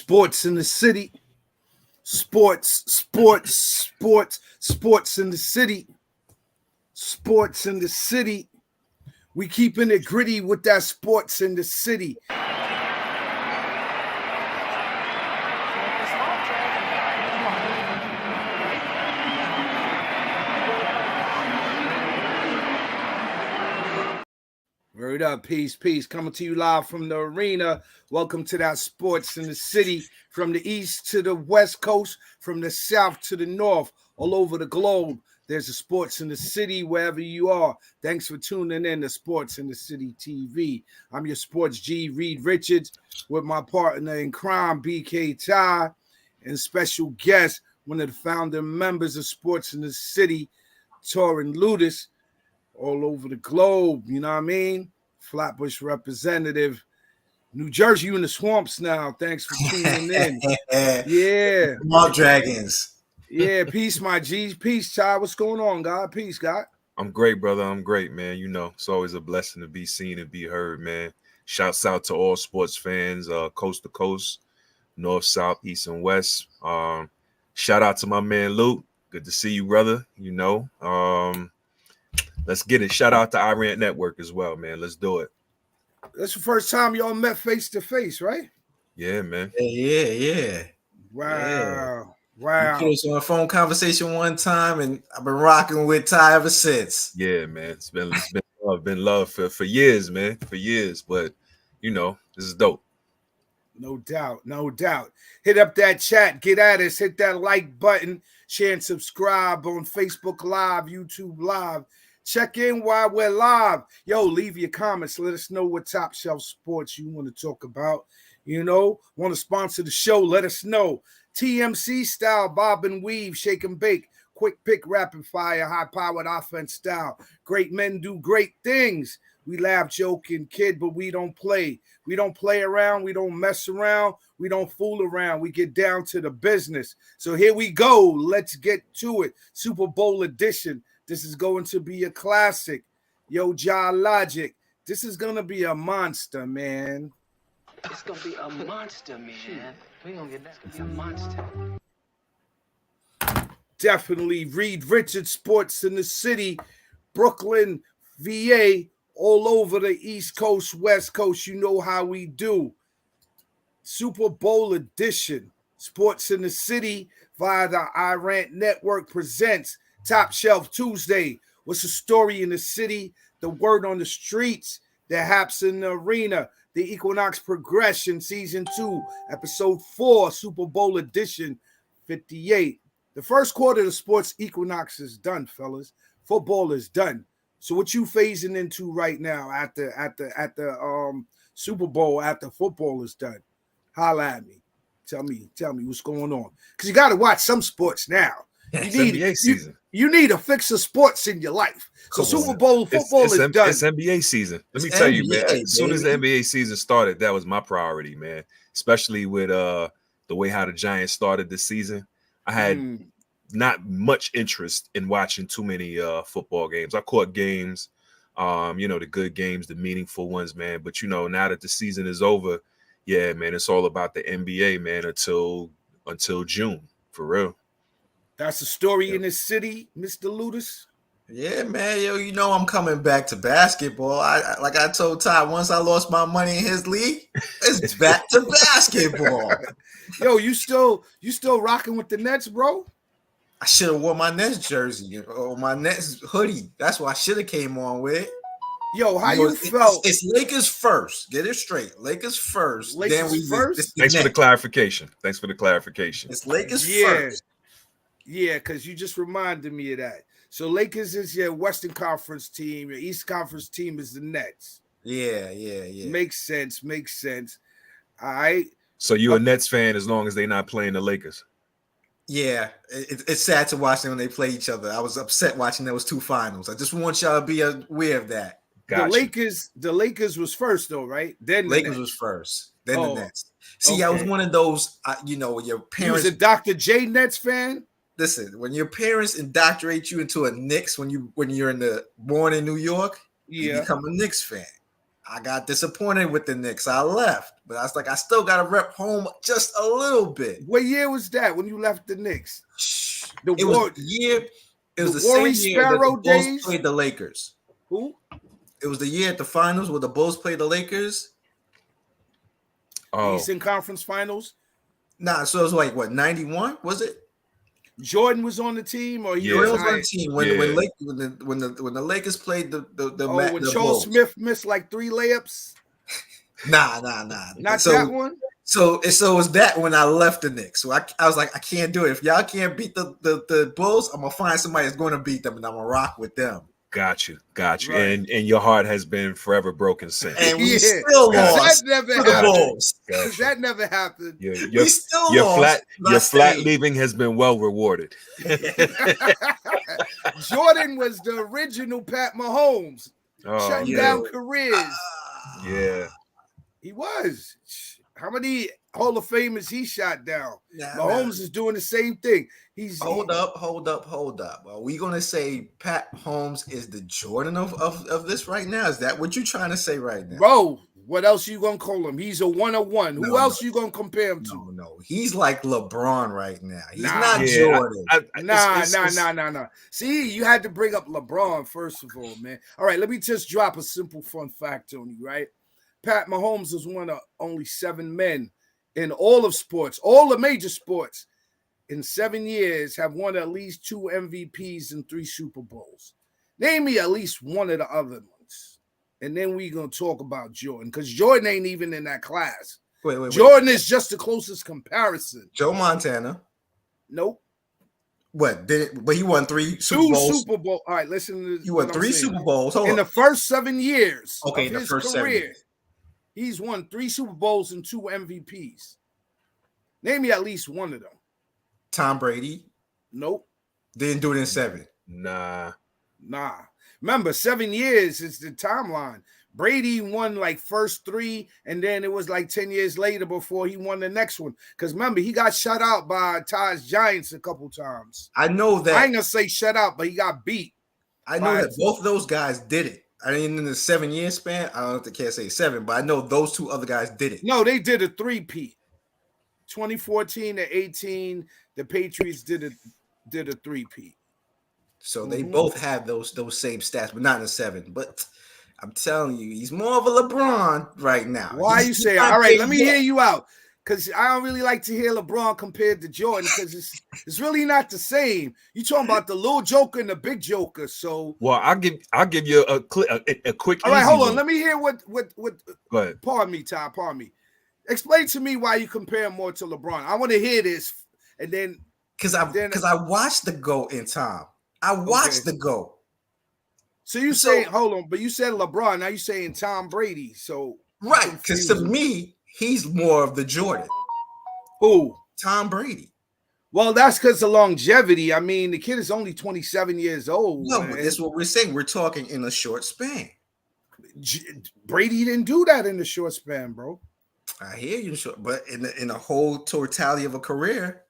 Sports in the city. Sports in the city. Sports in the city. We keeping it gritty with that sports in the city. Word up, peace. Coming to you live from the arena. Welcome to that sports in the city, from the east to the west coast, from the south to the north, all over the globe. There's a sports in the city wherever you are. Thanks for tuning in to Sports in the City TV. I'm your sports G, Reed Richards, with my partner in crime, BK Ty, and special guest, one of the founding members of Sports in the City, Torin Ludus, all over the globe. You know what I mean? Flatbush representative. New Jersey, you in the swamps now. Thanks for tuning in. Yeah. Small Dragons. Yeah, peace, my G's. Peace, Ty. What's going on, God? Peace, God. I'm great, brother. I'm great, man. You know, it's always a blessing to be seen and be heard, man. Shouts out to all sports fans, coast to coast, north, south, east, and west. Shout out to my man Luke. Good to see you, brother. You know, let's get it. Shout out to Iran Network as well, man. Let's do it. That's the first time y'all met face to face, right? Yeah, man. Yeah. Wow. We put us on a phone conversation one time, and I've been rocking with Ty ever since. Yeah, man. It's been love for years, man. For years. But you know, this is dope. No doubt. Hit up that chat, get at us, hit that like button, share and subscribe on Facebook Live, YouTube Live. Check in while we're live. Yo, leave your comments. Let us know what top shelf sports you want to talk about. You know, want to sponsor the show? Let us know. TMC style, bob and weave, shake and bake, quick pick, rapid fire, high-powered offense style. Great men do great things. We laugh, joke, and kid, but we don't play. We don't play around. We don't mess around. We don't fool around. We get down to the business. So here we go. Let's get to it. Super Bowl edition. This is going to be a classic. Yo, Ja Logic. This is going to be a monster, man. It's going to be a monster, man. We gonna get that. It's gonna be a monster. Definitely. Reed Richards, Sports in the City, Brooklyn, VA, all over the East Coast, West Coast. You know how we do. Super Bowl edition. Sports in the City via the Iran Network presents Top Shelf Tuesday. What's the story in the city? The word on the streets. The haps in the arena. The Equinox Progression, Season 2, Episode 4, Super Bowl Edition 58. The first quarter of the Sports Equinox is done, fellas. Football is done. So what you phasing into right now at the Super Bowl after football is done? Holla at me. Tell me what's going on. Because you got to watch some sports now. You need a fix of sports in your life. So Super Bowl football is done. It's NBA season. Let me tell you, man. As soon as the NBA season started, that was my priority, man. Especially with the way how the Giants started this season. I had not much interest in watching too many football games. I caught games, the good games, the meaningful ones, man. But now that the season is over, yeah, man, it's all about the NBA, man, until June, for real. That's the story in the city, Mr. Ludus. Yeah, man. Yo, I'm coming back to basketball. Like I told Ty, once I lost my money in his league, it's back to basketball. Yo, you still rocking with the Nets, bro? I should have worn my Nets jersey or my Nets hoodie. That's what I should have came on with. Yo, how you felt? It's Lakers first. Get it straight. Lakers first. First? Thanks for the clarification. It's Lakers first. Yeah, because you just reminded me of that. So Lakers is your Western Conference team. Your East Conference team is the Nets. Yeah. Makes sense. All right. So you're a Nets fan as long as they're not playing the Lakers? Yeah. It's sad to watch them when they play each other. I was upset watching those two finals. I just want y'all to be aware of that. Gotcha. The Lakers was first, though, right? Then the Lakers Nets was first. Then the Nets. See, okay. I was one of those, your parents. You was a Dr. J Nets fan? Listen, when your parents indoctrinate you into a Knicks when you're born in New York, you become a Knicks fan. I got disappointed with the Knicks. I left, but I was like, I still got to rep home just a little bit. What year was that when you left the Knicks? It was the year. It was the same year that the Bulls played the Lakers. Who? It was the year at the finals where the Bulls played the Lakers. Oh. Eastern Conference Finals? Nah, so it was like, what, 91, was it? Jordan was on the team, or he was on the team when the Lakers played when Charles Smith missed like 3 layups. Nah. Not that one. So it was that when I left the Knicks. So I was like, I can't do it. If y'all can't beat the Bulls, I'm gonna find somebody that's going to beat them, and I'm gonna rock with them. Got you. Right. And your heart has been forever broken since. And we still lost. That never happened. That never happened. Your flat leaving has been well rewarded. Jordan was the original Pat Mahomes, shutting down careers. He was. How many Hall of Famers he shot down? Mahomes is doing the same thing. Hold up. Are we gonna say Pat Mahomes is the Jordan of this right now? Is that what you're trying to say right now? Bro, what else you gonna call him? He's a 101. Who else you gonna compare him to? No. He's like LeBron right now. He's not Jordan. Nah. See, you had to bring up LeBron first of all, man. All right, let me just drop a simple fun fact on you, right? Pat Mahomes is one of only 7 men in all of sports, all the major sports, in 7 years have won at least 2 MVPs and 3 Super Bowls. Name me at least one of the other ones. And then we're going to talk about Jordan, because Jordan ain't even in that class. Wait. Jordan is just the closest comparison. Joe Montana. Nope. But he won 3 Super Bowls. 2 Super Bowls. All right, listen to this. He won 3 Super Bowls. In the first 7 years of his career. 7 years. He's won 3 Super Bowls and 2 MVPs. Name me at least one of them. Tom Brady. Nope. Didn't do it in 7. Nah. Remember, 7 years is the timeline. Brady won like first 3, and then it was like 10 years later before he won the next one. Because remember, he got shut out by Todd's Giants a couple times. I know that. I ain't gonna say shut out, but he got beat. I know that both of those guys did it. I mean, in the 7-year span, I don't know if they can't say 7, but I know those 2 other guys did it. No, they did a 3-peat. 2014 to 18, the Patriots did a 3-peat. So they both have those same stats, but not in the 7. But I'm telling you, he's more of a LeBron right now. Why are you saying? All right, let me hear you out. Because I don't really like to hear LeBron compared to Jordan, because it's really not the same. You talking about the little joker and the big joker. So I'll give you a quick. All right, hold on. Let me hear what. Go ahead. Pardon me, Ty. Pardon me. Explain to me why you compare him more to LeBron. I want to hear this, and then because I watched the GOAT in time. I watched the GOAT. So you saying hold on, but you said LeBron. Now you saying Tom Brady. So right, because to me, he's more of the Jordan. Who? Tom Brady. Well, that's because of longevity. I mean, the kid is only 27 years old. No, but that's what we're saying. We're talking in a short span. Brady didn't do that in the short span, bro. I hear you, but in a whole totality of a career.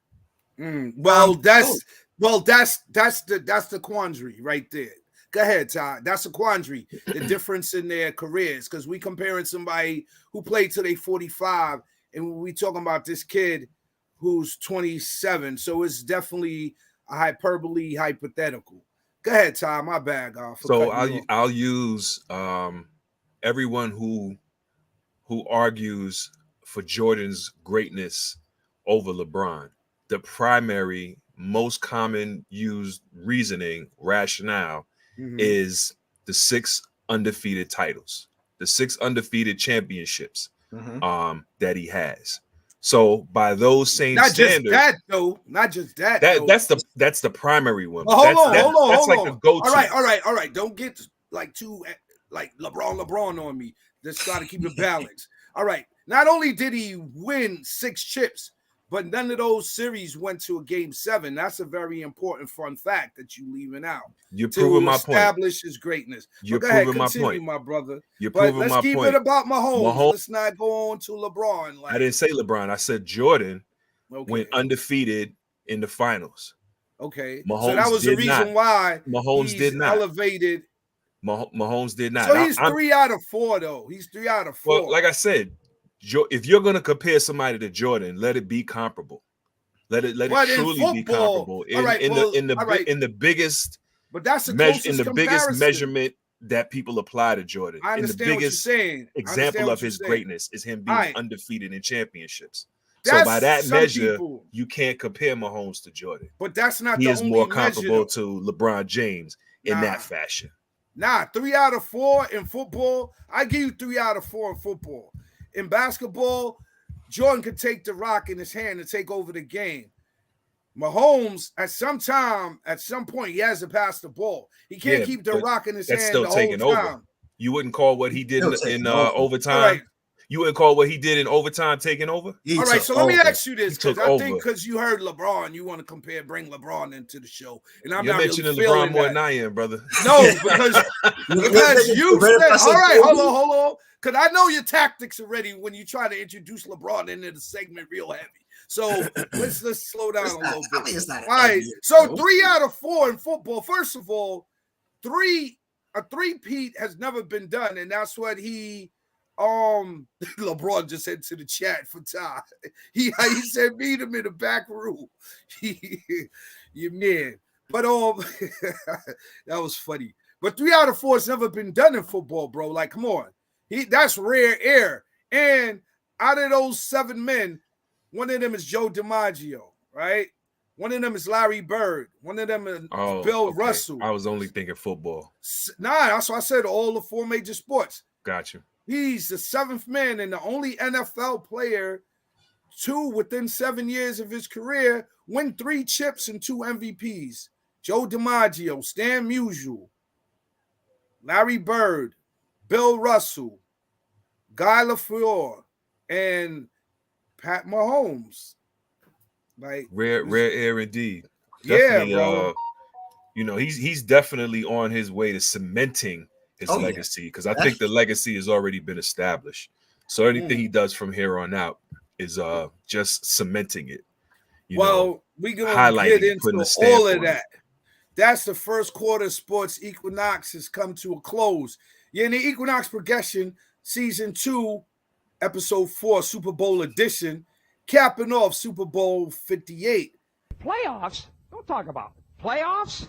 Well, that's the quandary right there. Go ahead, Todd. That's a quandary. The difference in their careers, because we comparing somebody who played till they 45, and we talking about this kid who's 27. So it's definitely a hypothetical. Go ahead, Todd. My bad, So I'll use everyone who argues for Jordan's greatness over LeBron. The primary, most common used rationale is the 6 undefeated titles, the 6 undefeated championships that he has. So by those same standards, not just that. That's the primary one. Hold on. That's like the go-to. All right. Don't get like too like LeBron on me. Let's try to keep it balanced. All right. Not only did he win 6 chips, but none of those series went to a game 7. That's a very important fun fact that you leaving out. You're proving my point. To establish his greatness. You're proving my point, my brother. You're proving my point. Let's keep it about Mahomes. Let's not go on to LeBron. I didn't say LeBron. I said Jordan went undefeated in the finals. Okay. Mahomes so that was the reason why Mahomes did not elevated Mahomes did not. So he's 3 out of 4, though. He's 3 out of 4. Well, like I said, if you're going to compare somebody to Jordan, let it be comparable. Let it truly be comparable in the biggest. But that's the closest biggest measurement that people apply to Jordan. I understand what you're saying. Example of his greatness is him being undefeated in championships. So by that measure, you can't compare Mahomes to Jordan. But that's not. He is more comparable to LeBron James in that fashion. 3 out of 4 in football. I give you 3 out of 4 in football. In basketball, Jordan could take the rock in his hand and take over the game. Mahomes, at some point, he has to pass the ball. He can't keep the rock in his hand still the taking whole time. Over. You wouldn't call what he did in overtime. Right. You wouldn't call what he did in overtime taking over. All right, so let me ask you this, because I think because you heard LeBron, you want to bring LeBron into the show, and I'm You're not mentioning really LeBron more that. than I am, brother. No, because you said, all right, hold on, because I know your tactics already when you try to introduce LeBron into the segment real heavy. So let's slow down a little bit. All right, so 3 out of 4 in football. First of all, a three-peat has never been done, and that's what he. LeBron just said to the chat for Ty. He said meet him in the back room. You man. But that was funny. But 3 out of 4 has never been done in football, bro. Like, come on. That's rare air. And out of those 7 men, one of them is Joe DiMaggio, right? One of them is Larry Bird. One of them is Bill Russell. I was only thinking football. Nah, that's why I said all the 4 major sports. Got you. He's the 7th man and the only NFL player to, within 7 years of his career, win 3 chips and 2 MVPs. Joe DiMaggio, Stan Musial, Larry Bird, Bill Russell, Guy LaFleur, and Pat Mahomes. Like rare air indeed. Definitely, bro. He's definitely on his way to cementing his legacy, because I think the legacy has already been established. So anything he does from here on out is just cementing it. We're going to get into all of that. That's the first quarter sports Equinox has come to a close. You're in the Equinox Progression, Season 2, Episode 4, Super Bowl edition, capping off Super Bowl 58. Playoffs? Don't talk about it. Playoffs?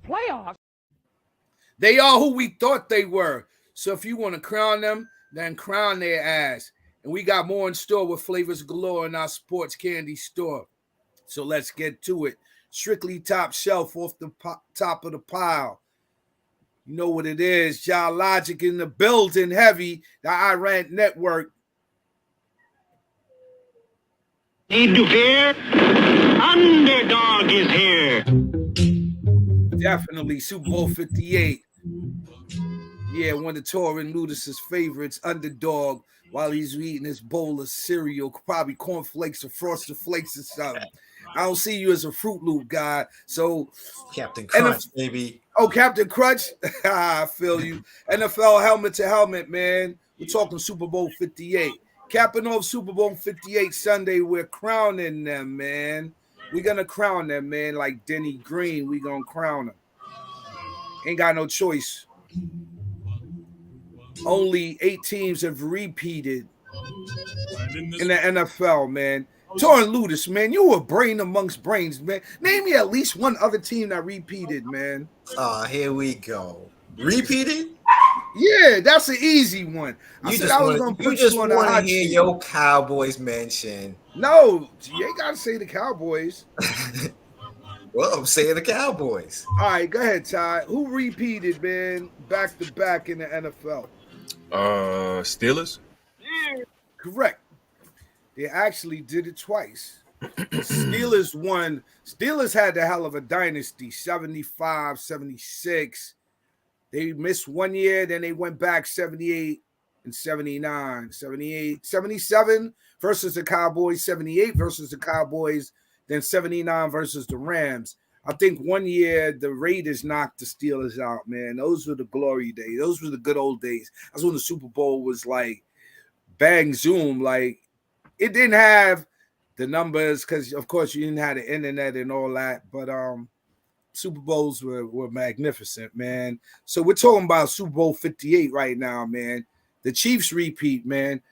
Playoffs? They are who we thought they were. So if you want to crown them, then crown their ass. And we got more in store with flavors galore in our sports candy store. So let's get to it. Strictly top shelf off the top of the pile. You know what it is. Logic in the building heavy. The Iran Network. Need to fear? Underdog is here. Definitely Super Bowl 58. Yeah, one of Torrin Ludus's favorites, Underdog, while he's eating his bowl of cereal, probably cornflakes or Frosted Flakes or something. I don't see you as a Fruit Loop guy. So Captain Crunch, baby. Oh, Captain Crunch. I feel you. NFL helmet to helmet, man. We're talking Super Bowl 58. Capping off Super Bowl 58 Sunday, we're crowning them, man. We're going to crown them, man, like Denny Green. We're going to crown them. Ain't got no choice. Only 8 teams have repeated in the NFL, man. Torrin Ludus, man, you a brain amongst brains, man. Name me at least one other team that repeated, man. Here we go. Repeated? Yeah, that's an easy one. You just want to hear your Cowboys mention. No, you ain't got to say the Cowboys. Well, I'm saying the Cowboys. All right, go ahead, Ty. Who repeated, man, back to back in the NFL? Steelers? Correct. They actually did it twice. Steelers won. Steelers had the hell of a dynasty, 75, 76. They missed 1 year, then they went back 78 and 79. 78, 77 versus the Cowboys, 78 versus the Cowboys, then 79 versus the Rams. I think 1 year the Raiders knocked the Steelers out, man. Those were the glory days. Those were the good old days. That's when the Super Bowl was like bang zoom. Like, it didn't have the numbers, because of course you didn't have the internet and all that, but Super Bowls were magnificent, man. So we're talking about Super Bowl 58 right now, man. The Chiefs repeat, man.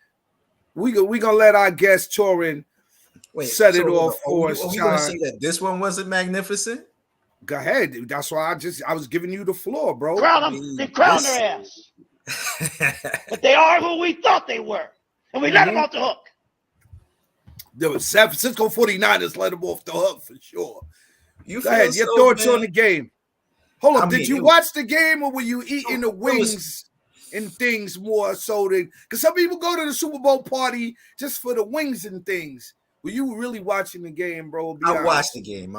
We gonna let our guest Torin set it off for us. Are we gonna say that this one wasn't magnificent? Go ahead. That's why I was giving you the floor, bro. Crown them. They crown their ass. But they are who we thought they were. And we let them off the hook. The San Francisco 49ers let them off the hook for sure. Go ahead. Your thoughts on the game. Hold on. Did you watch the game, or were you eating the wings and things more so than, because some people go to the Super Bowl party just for the wings and things? Were you really watching the game, bro? I watched the game.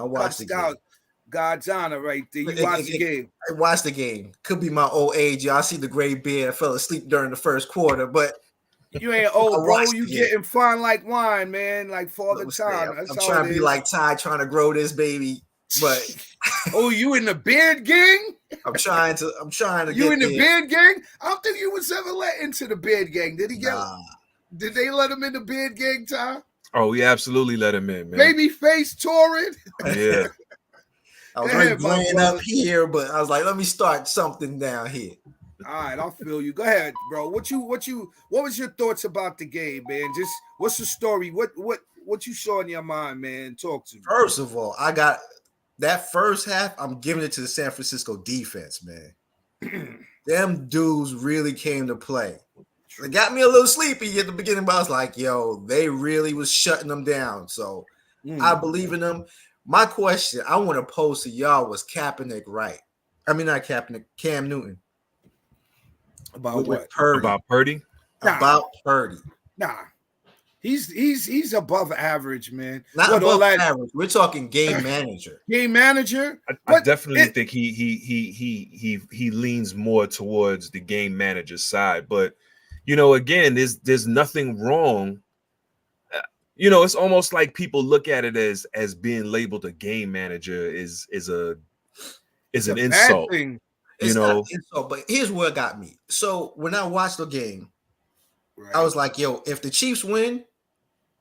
God's honor right there. You watched the game. I watched the game. Could be my old age. Y'all see the gray beard. I fell asleep during the first quarter, but you ain't old, bro. You getting fine like wine, man. Like Father Time. I'm trying to be like Ty, trying to grow this baby. But oh, you in the beard gang? I'm trying to. You get in the beard gang? I don't think you was ever let into the beard gang. Did he get? Did they let him in the beard gang, Ty? Oh, we absolutely let him in, man. Baby face Torrid. Yeah. I was already laying up here, but I was like, let me start something down here. All right, I'll feel you. Go ahead, bro. What was your thoughts about the game, man? Just what's the story? What you saw in your mind, man? Talk to me. First of all, I got that first half. I'm giving it to the San Francisco defense, man. Them dudes really came to play. It got me a little sleepy at the beginning, but I was like, yo, they really was shutting them down. So I believe in them. My question I want to pose to y'all was Kaepernick right? I mean, not Kaepernick, Cam Newton. About what? Purdy. About Purdy? About Purdy. Nah. He's above average, man. Not above average. We're talking game manager. Game manager. I definitely think he leans more towards the game manager side. But you know, again, there's nothing wrong. You know, it's almost like people look at it as being labeled a game manager is an insult. Thing. It's not an insult, but here's what got me. So when I watched the game, I was like, yo, if the Chiefs win,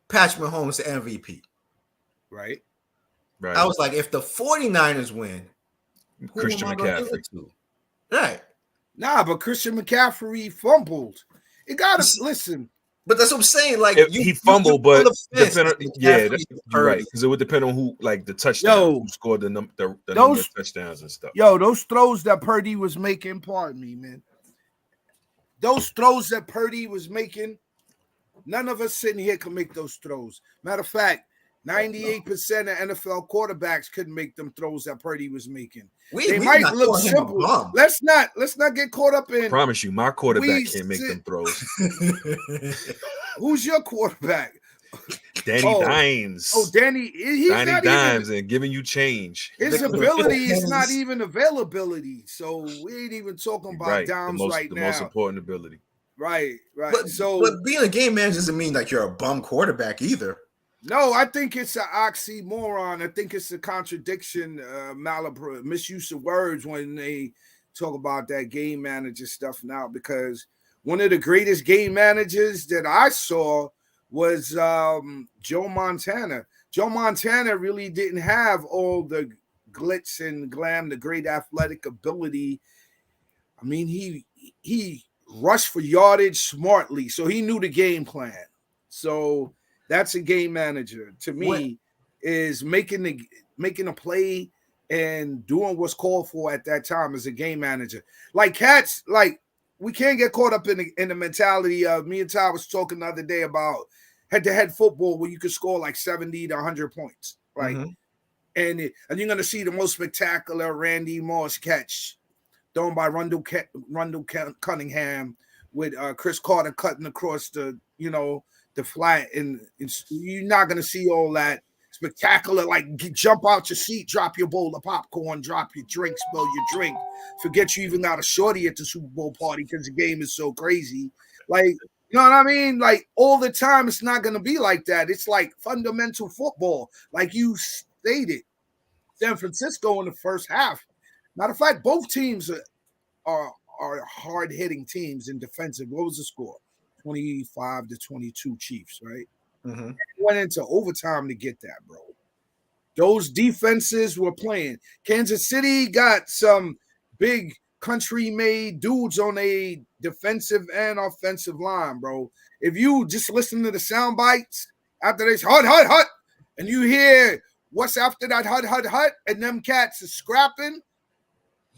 Patrick Mahomes the MVP. Right. I was like, if the 49ers win, Christian McCaffrey. Right. Nah, but Christian McCaffrey fumbled. You gotta listen. But that's what I'm saying. Like he fumbled, but you're right, because it would depend on who, like the touchdown, who scored the number of touchdowns and stuff. Yo, those throws that Purdy was making, pardon me, man. Those throws that Purdy was making, none of us sitting here can make those throws. Matter of fact, 98% of NFL quarterbacks couldn't make them throws that Purdy was making. They might look simple. Let's not get caught up in. I promise you, my quarterback can't make them throws. Who's your quarterback? Danny Dimes. Oh, Danny. He's Danny not Dimes even, and giving you change. His ability is not even availability. So we ain't even talking about Dimes right now. The most important ability. Right. But being a game manager doesn't mean like you're a bum quarterback either. No, I think it's an oxymoron. I think it's a contradiction, misuse of words when they talk about that game manager stuff now, because one of the greatest game managers that I saw was Joe Montana. Joe Montana really didn't have all the glitz and glam, the great athletic ability. I mean, he rushed for yardage smartly, so he knew the game plan. So that's a game manager to me, is making a play and doing what's called for at that time as a game manager. Like cats, like we can't get caught up in the mentality of, me and Ty was talking the other day about head-to-head football where you could score like 70 to 100 points, right? Mm-hmm. And you're going to see the most spectacular Randy Moss catch thrown by Rundle Cunningham with Chris Carter cutting across the flat, and you're not going to see all that spectacular, like jump out your seat, drop your bowl of popcorn, drop your drink, spill your drink, forget you even got a shorty at the Super Bowl party because the game is so crazy. Like, you know what I mean? Like all the time, it's not going to be like that. It's like fundamental football, like you stated. San Francisco in the first half. Matter of fact, both teams are hard-hitting teams in defensive. What was the score? 25-22 Chiefs, right? Mm-hmm. Went into overtime to get that, bro. Those defenses were playing. Kansas City got some big country-made dudes on a defensive and offensive line, bro. If you just listen to the sound bites after this hut, and you hear what's after that hut, and them cats is scrapping,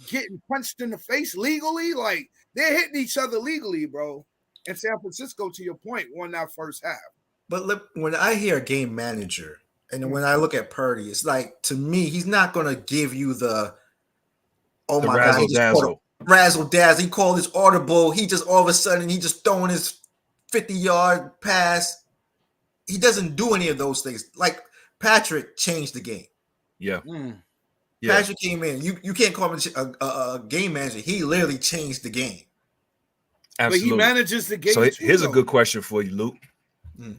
getting punched in the face legally, like they're hitting each other legally, bro. And San Francisco, to your point, won that first half. But look, when I hear a game manager, and when I look at Purdy, it's like, to me, he's not going to give you the my God, he just razzle dazzle. He called his audible. He just all of a sudden he just throwing his 50-yard pass. He doesn't do any of those things. Like Patrick changed the game. Yeah. Patrick came in. You can't call him a game manager. He literally changed the game. Absolutely. But he manages the game. So here's too, a good question for you, Luke.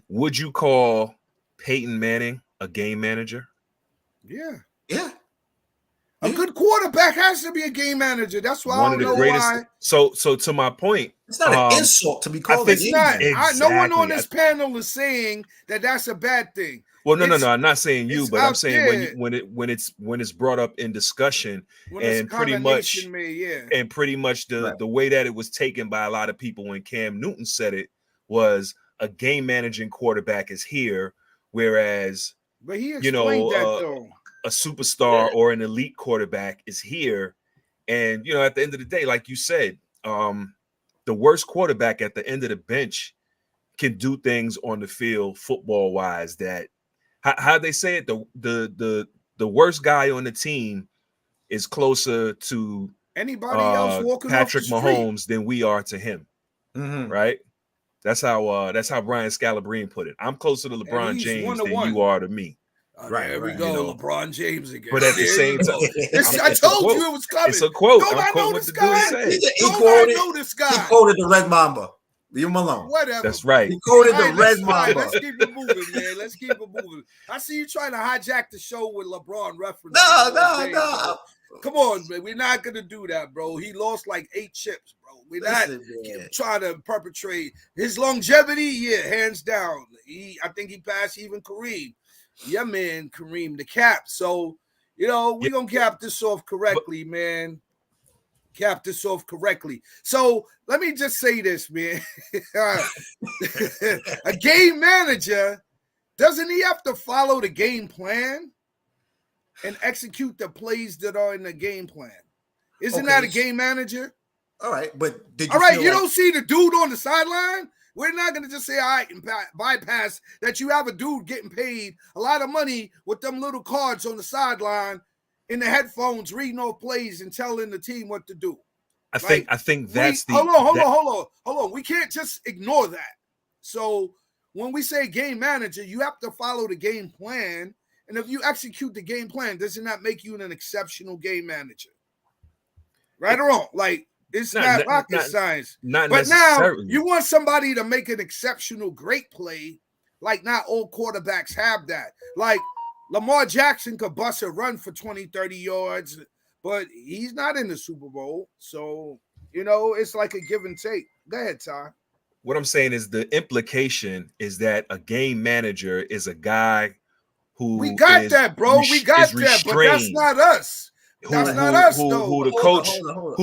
Would you call Peyton Manning a game manager? Yeah. A good quarterback has to be a game manager. That's why one of the greatest. Why. So to my point, it's not an insult to be called a game manager. Exactly. No one on this panel is saying that that's a bad thing. Well, no. I'm not saying you, but I'm saying when it's brought up in discussion, and pretty much the way that it was taken by a lot of people when Cam Newton said it was a game managing quarterback is here, whereas but he explained that though. A superstar or an elite quarterback is here. And, at the end of the day, like you said, the worst quarterback at the end of the bench can do things on the field football wise that how they say it, the worst guy on the team is closer to anybody else walking Patrick off the Mahomes than we are to him. Right? That's how Brian Scalabrine put it. I'm closer to LeBron James than you are to me. There we go, LeBron James again. But at the same time, I told you it was coming. It's a quote. Don't I know this guy? Don't I know this guy? He quoted the Red Mamba. Leave him alone. Whatever. That's right. He quoted the Red Mamba. Let's keep it moving, man. Let's keep it moving. I see you trying to hijack the show with LeBron references. No. Come on, man. We're not gonna do that, bro. He lost like 8 chips, bro. We're not trying to perpetrate his longevity. Yeah, hands down. I think he passed even Kareem. Yeah, man, Kareem the cap. So, we're going to cap this off correctly, man. Cap this off correctly. So, let me just say this, man. A game manager, doesn't he have to follow the game plan and execute the plays that are in the game plan? Isn't that a game manager? All right, but you don't see the dude on the sideline? We're not going to just say, all right, and bypass that you have a dude getting paid a lot of money with them little cards on the sideline in the headphones, reading off plays and telling the team what to do. I think that's Hold on. We can't just ignore that. So when we say game manager, you have to follow the game plan. And if you execute the game plan, doesn't that make you an exceptional game manager? Right or wrong? Like, it's not rocket science. But now you want somebody to make an exceptional great play. Like, not all quarterbacks have that. Like, Lamar Jackson could bust a run for 20, 30 yards, but he's not in the Super Bowl. So, it's like a give and take. Go ahead, Ty. What I'm saying is the implication is that a game manager is a guy who we got that, bro. We got that, but that's not us. That's not us, though. Who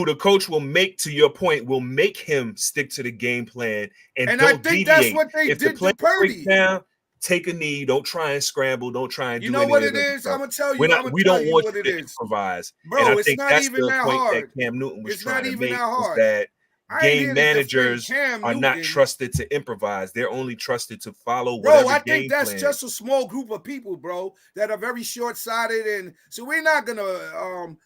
the coach will make, to your point, will make him stick to the game plan and don't I think deviate. That's what they did to Purdy. Down, take a knee. Don't try and scramble. Don't try and do anything. You know what it is? I'm gonna tell you. We don't want you to improvise. Bro, and I it's think not that's even the that point hard. that Cam Newton was It's trying not to even make. that hard. Is that game managers are not trusted to improvise. They're only trusted to follow bro, whatever I game think that's plan. just a small group of people, bro, that are very short-sighted. And so we're not going to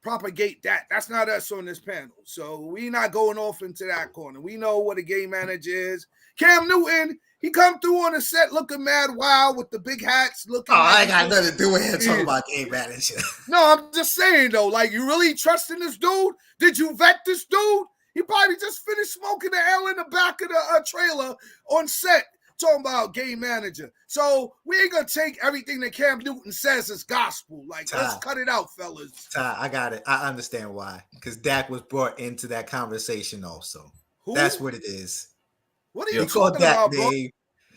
propagate that. That's not us on this panel. So we're not going off into that corner. We know what a game manager is. Cam Newton, he come through on the set looking mad wild with the big hats. Looking I ain't got nothing to do with him talking about game manager. No, I'm just saying, though, like, you really trusting this dude? Did you vet this dude? He probably just finished smoking the L in the back of the trailer on set, talking about game manager. So we ain't going to take everything that Cam Newton says as gospel. Like, let's cut it out, fellas. Ty, I got it. I understand why. Because Dak was brought into that conversation also. Who? That's what it is. What are you talking about, bro?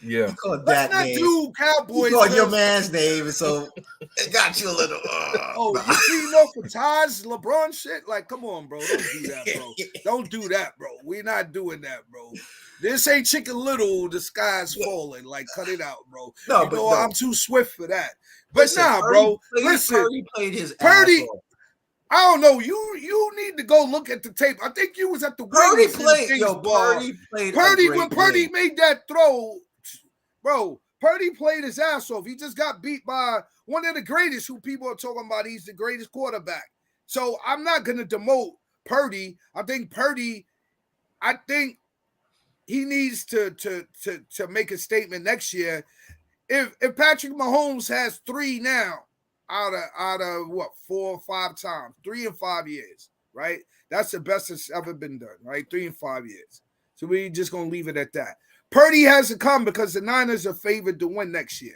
Yeah. You called Let's that not name. do Cowboys. You called your cause- man's name, and so it got you a little. Oh, you feeding off of Taj LeBron shit? Like, come on, bro. Don't do that, bro. Don't do that, bro. We're not doing that, bro. This ain't Chicken Little. The sky's falling. Like, cut it out, bro. No, you but know no. I'm too swift for that. But Listen, nah, Purdy bro. played, Listen, Purdy played his Purdy. ass off. I don't know. You need to go look at the tape. I think you was at the Purdy Wings played. Things Yo, bar. Purdy played. Purdy, a great when Purdy game. made that throw, bro, Purdy played his ass off. He just got beat by one of the greatest who people are talking about. He's the greatest quarterback. So I'm not going to demote Purdy. I think he needs to make a statement next year. If Patrick Mahomes has 3 now out of what 4 or 5 times, 3 in 5 years, right? That's the best that's ever been done, right? 3 in 5 years. So we just gonna leave it at that. Purdy has to come because the Niners are favored to win next year.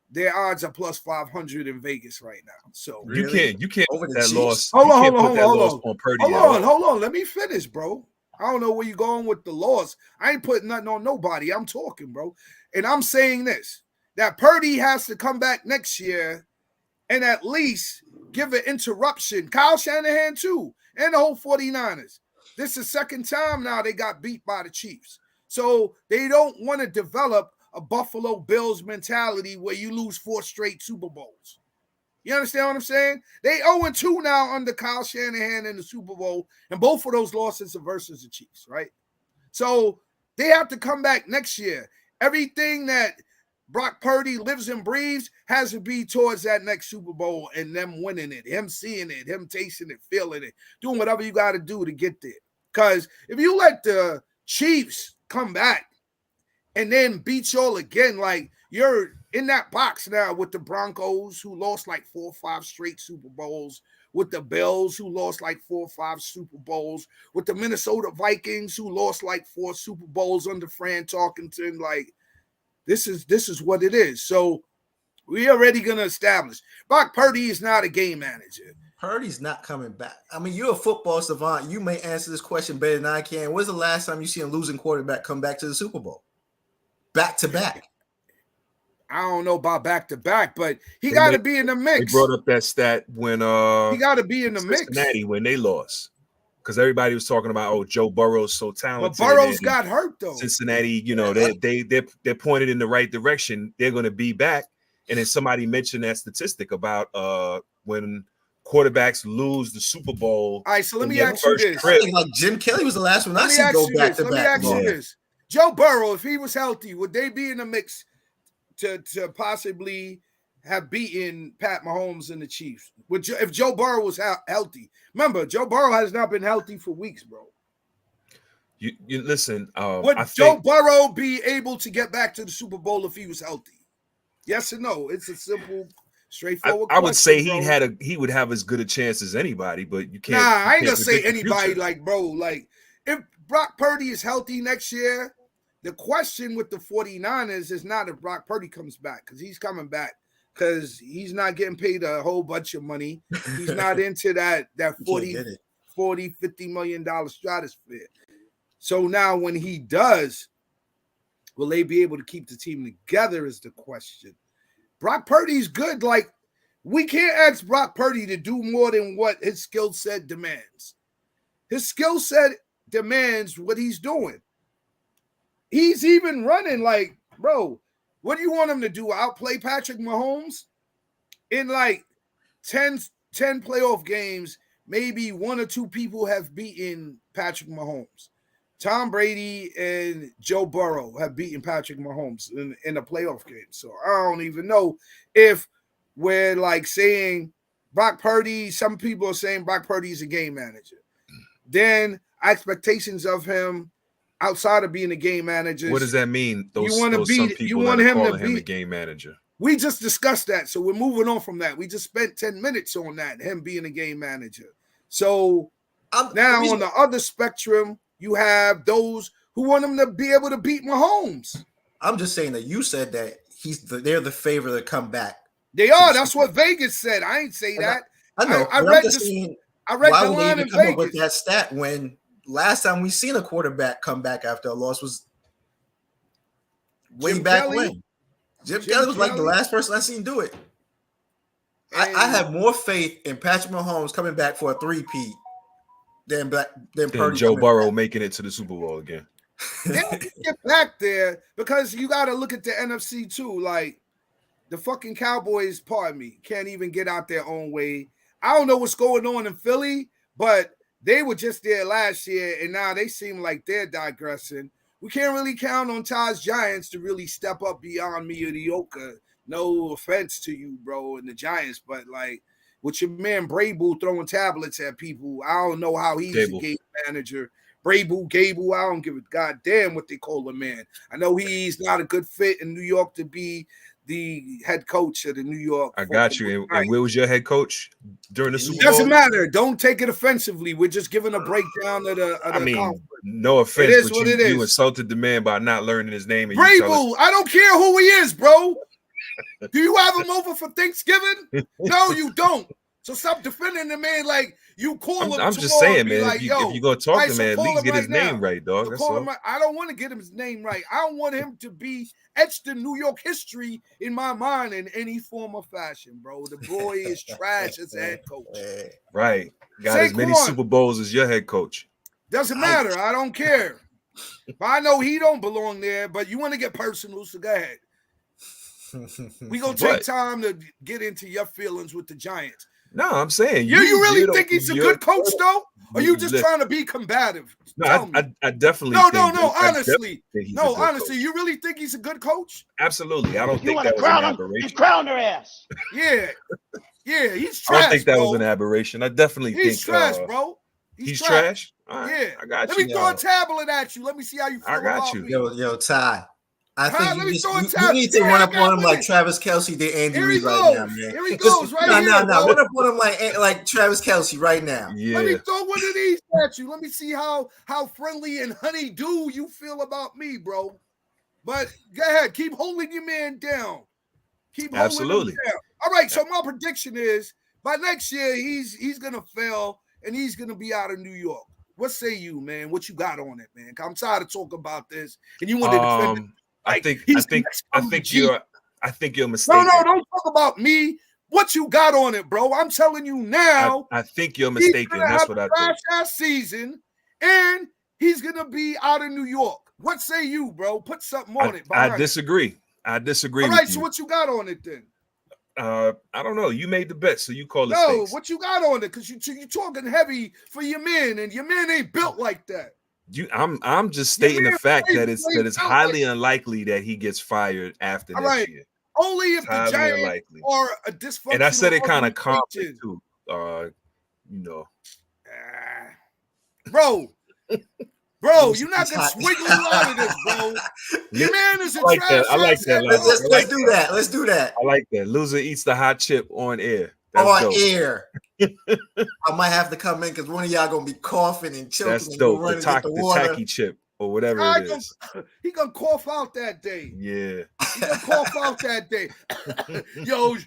Their odds are plus 500 in Vegas right now. So Really? You can't Over put the that Chiefs? loss. Hold you on, can't hold put on, that hold loss on. on Purdy. Hold on. Let me finish, bro. I don't know where you're going with the loss. I ain't putting nothing on nobody. I'm talking, bro. And I'm saying this, that Purdy has to come back next year and at least give an interruption. Kyle Shanahan, too, and the whole 49ers. This is the second time now they got beat by the Chiefs. So they don't want to develop a Buffalo Bills mentality where you lose 4 straight Super Bowls. You understand what I'm saying? They 0-2 now under Kyle Shanahan in the Super Bowl, and both of those losses are versus the Chiefs, right? So they have to come back next year. Everything that Brock Purdy lives and breathes has to be towards that next Super Bowl and them winning it, him seeing it, him tasting it, feeling it, doing whatever you got to do to get there. Because if you let the Chiefs come back and then beat y'all again, like you're in that box now with the Broncos who lost like 4 or 5 straight Super Bowls, with the Bills who lost like 4 or 5 Super Bowls, with the Minnesota Vikings who lost like 4 Super Bowls under Fran Tarkenton. Like this is what it is. So we already gonna establish Brock Purdy is not a game manager. Purdy's not coming back. I mean, you're a football savant. You may answer this question better than I can. When's the last time you seen a losing quarterback come back to the Super Bowl? Back to back. I don't know about back to back, but he got to be in the mix. They brought up that stat when he got to be in the Cincinnati mix when they lost, because everybody was talking about Joe Burrow's so talented. But Burrow's got hurt though. Cincinnati, they're pointed in the right direction. They're going to be back. And then somebody mentioned that statistic about when quarterbacks lose the Super Bowl. All right, so let me ask you this. I think like Jim Kelly was the last one I see go back to back. Let me ask you this. Joe Burrow, if he was healthy, would they be in the mix to possibly have beaten Pat Mahomes and the Chiefs? If Joe Burrow was healthy? Remember, Joe Burrow has not been healthy for weeks, bro. You listen. Would Joe Burrow be able to get back to the Super Bowl if he was healthy? Yes or no? It's a simple, straightforward question. I would say he would have as good a chance as anybody, but you can't. Nah, I ain't gonna say anybody. Like, bro, like if Brock Purdy is healthy next year, the question with the 49ers is not if Brock Purdy comes back, because he's coming back, because he's not getting paid a whole bunch of money. He's not into that 40, $50 million stratosphere. So now when he does, will they be able to keep the team together is the question. Brock Purdy's good. Like, we can't ask Brock Purdy to do more than what his skill set demands. His skill set demands what he's doing. He's even running like, bro, what do you want him to do? Outplay Patrick Mahomes? In like 10 playoff games, maybe 1 or 2 people have beaten Patrick Mahomes. Tom Brady and Joe Burrow have beaten Patrick Mahomes in a playoff game. So I don't even know if we're like saying Brock Purdy, some people are saying Brock Purdy is a game manager. Then expectations of him outside of being a game manager. What does that mean? Some people you want him to be a game manager. We just discussed that. So we're moving on from that. We just spent 10 minutes on that, him being a game manager. So now on the other spectrum, you have those who want him to be able to beat Mahomes. I'm just saying that you said that they're the favorite to come back. They are. That's what Vegas said. I ain't say that. I know. I read the line in come Vegas. Up with that stat when last time we seen a quarterback come back after a loss was way Jim back Kelly? when. Jim Kelly was like the last person I seen do it. I have more faith in Patrick Mahomes coming back for a three-peat than Purdy Joe Burrow back. making it to the Super Bowl again. They'll get back there because you got to look at the NFC too. Like the fucking Cowboys, pardon me, can't even get out their own way. I don't know what's going on in Philly, but they were just there last year, and now they seem like they're digressing. We can't really count on Todd's Giants to really step up beyond mediocre. No offense to you, bro, and the Giants, but like with your man Brable throwing tablets at people, I don't know how he's a game manager. Gable, I don't give a goddamn what they call him, man. I know he's not a good fit in New York to be the head coach of the New York. I got you. And where was your head coach during the Super Bowl? It doesn't matter. Don't take it offensively. We're just giving a breakdown of the conference. No offense, it is but what you insulted the man by not learning his name. Brable, I don't care who he is, bro. Do you have him over for Thanksgiving? No, you don't. So stop defending the man like you call him. I'm just saying, man. Like, if you're gonna talk to him, man, at least get his name now. right, dog. That's all. I don't want to get his name right. I don't want him to be etched in New York history in my mind in any form or fashion, bro. The boy is trash as a head coach. Right. Got as many Super Bowls as your head coach. Doesn't matter. I don't care. But I know he don't belong there, but you want to get personal, so go ahead. We're going to take time to get into your feelings with the Giants. No, I'm saying you really think he's a good coach, though? Or are you just trying to be combative? No, I definitely No, honestly. Honestly, you really think he's a good coach? Absolutely. I don't think that was an aberration. You crown their ass. Yeah, he's trash. I don't think that was an aberration. I definitely think he's trash, bro. He's trash? All right, I got you. Let me throw a tablet at you. Let me see how you feel. I got you. Me. Yo, Ty. I think you need to run up on him like Travis Kelce did Andy Reid right now, man. Here he goes, right here. No. Run up on him like Travis Kelce right now. Yeah. Let me throw one of these at you. Let me see how friendly and honey-do you feel about me, bro. But go ahead. Keep holding your man down. Keep holding him down. All right, so my prediction is by next year, he's going to fail and he's going to be out of New York. What say you, man? What you got on it, man? I'm tired of talking about this. And you want to defend it. I think you're mistaken. No, don't talk about me. What you got on it, bro? I'm telling you now. I think you're mistaken. That's what I think. Trash season, and he's gonna be out of New York. What say you, bro? Put something on it. I disagree. I disagree. All right, so what you got on it then? I don't know. You made the bet, so you call it. No, what you got on it? Because you talking heavy for your man, and your man ain't built like that. I'm just stating the fact that it's highly unlikely that he gets fired after next year. Only if the Giants are a dysfunctional. And I said it kind of calmly too. Bro, you're not gonna swiggle you out of this, bro. Your man is a trash. I like that. Let's do that. I like that. Loser eats the hot chip on air. Air. I might have to come in because one of y'all gonna be coughing and choking. That's dope. The tacky chip or whatever it is. He gonna cough out that day. Yeah. He gonna cough out that day. yo,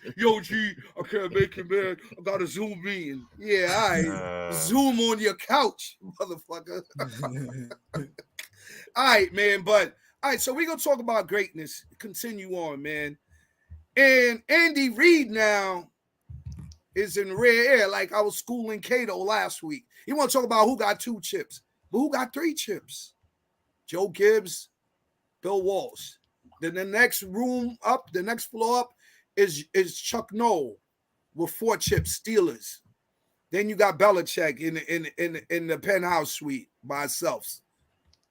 G, I can't make it, man. I gotta zoom in. Yeah, all right. Zoom on your couch, motherfucker. All right, man. But all right, so we're gonna talk about greatness. Continue on, man. And Andy Reid now is in rare air, like I was schooling Cato last week. You want to talk about who got 2 chips, but who got 3 chips? Joe Gibbs, Bill Walsh. Then the next room up, the next floor up is Chuck Noll with 4 chips, Steelers. Then you got Belichick in the penthouse suite by himself.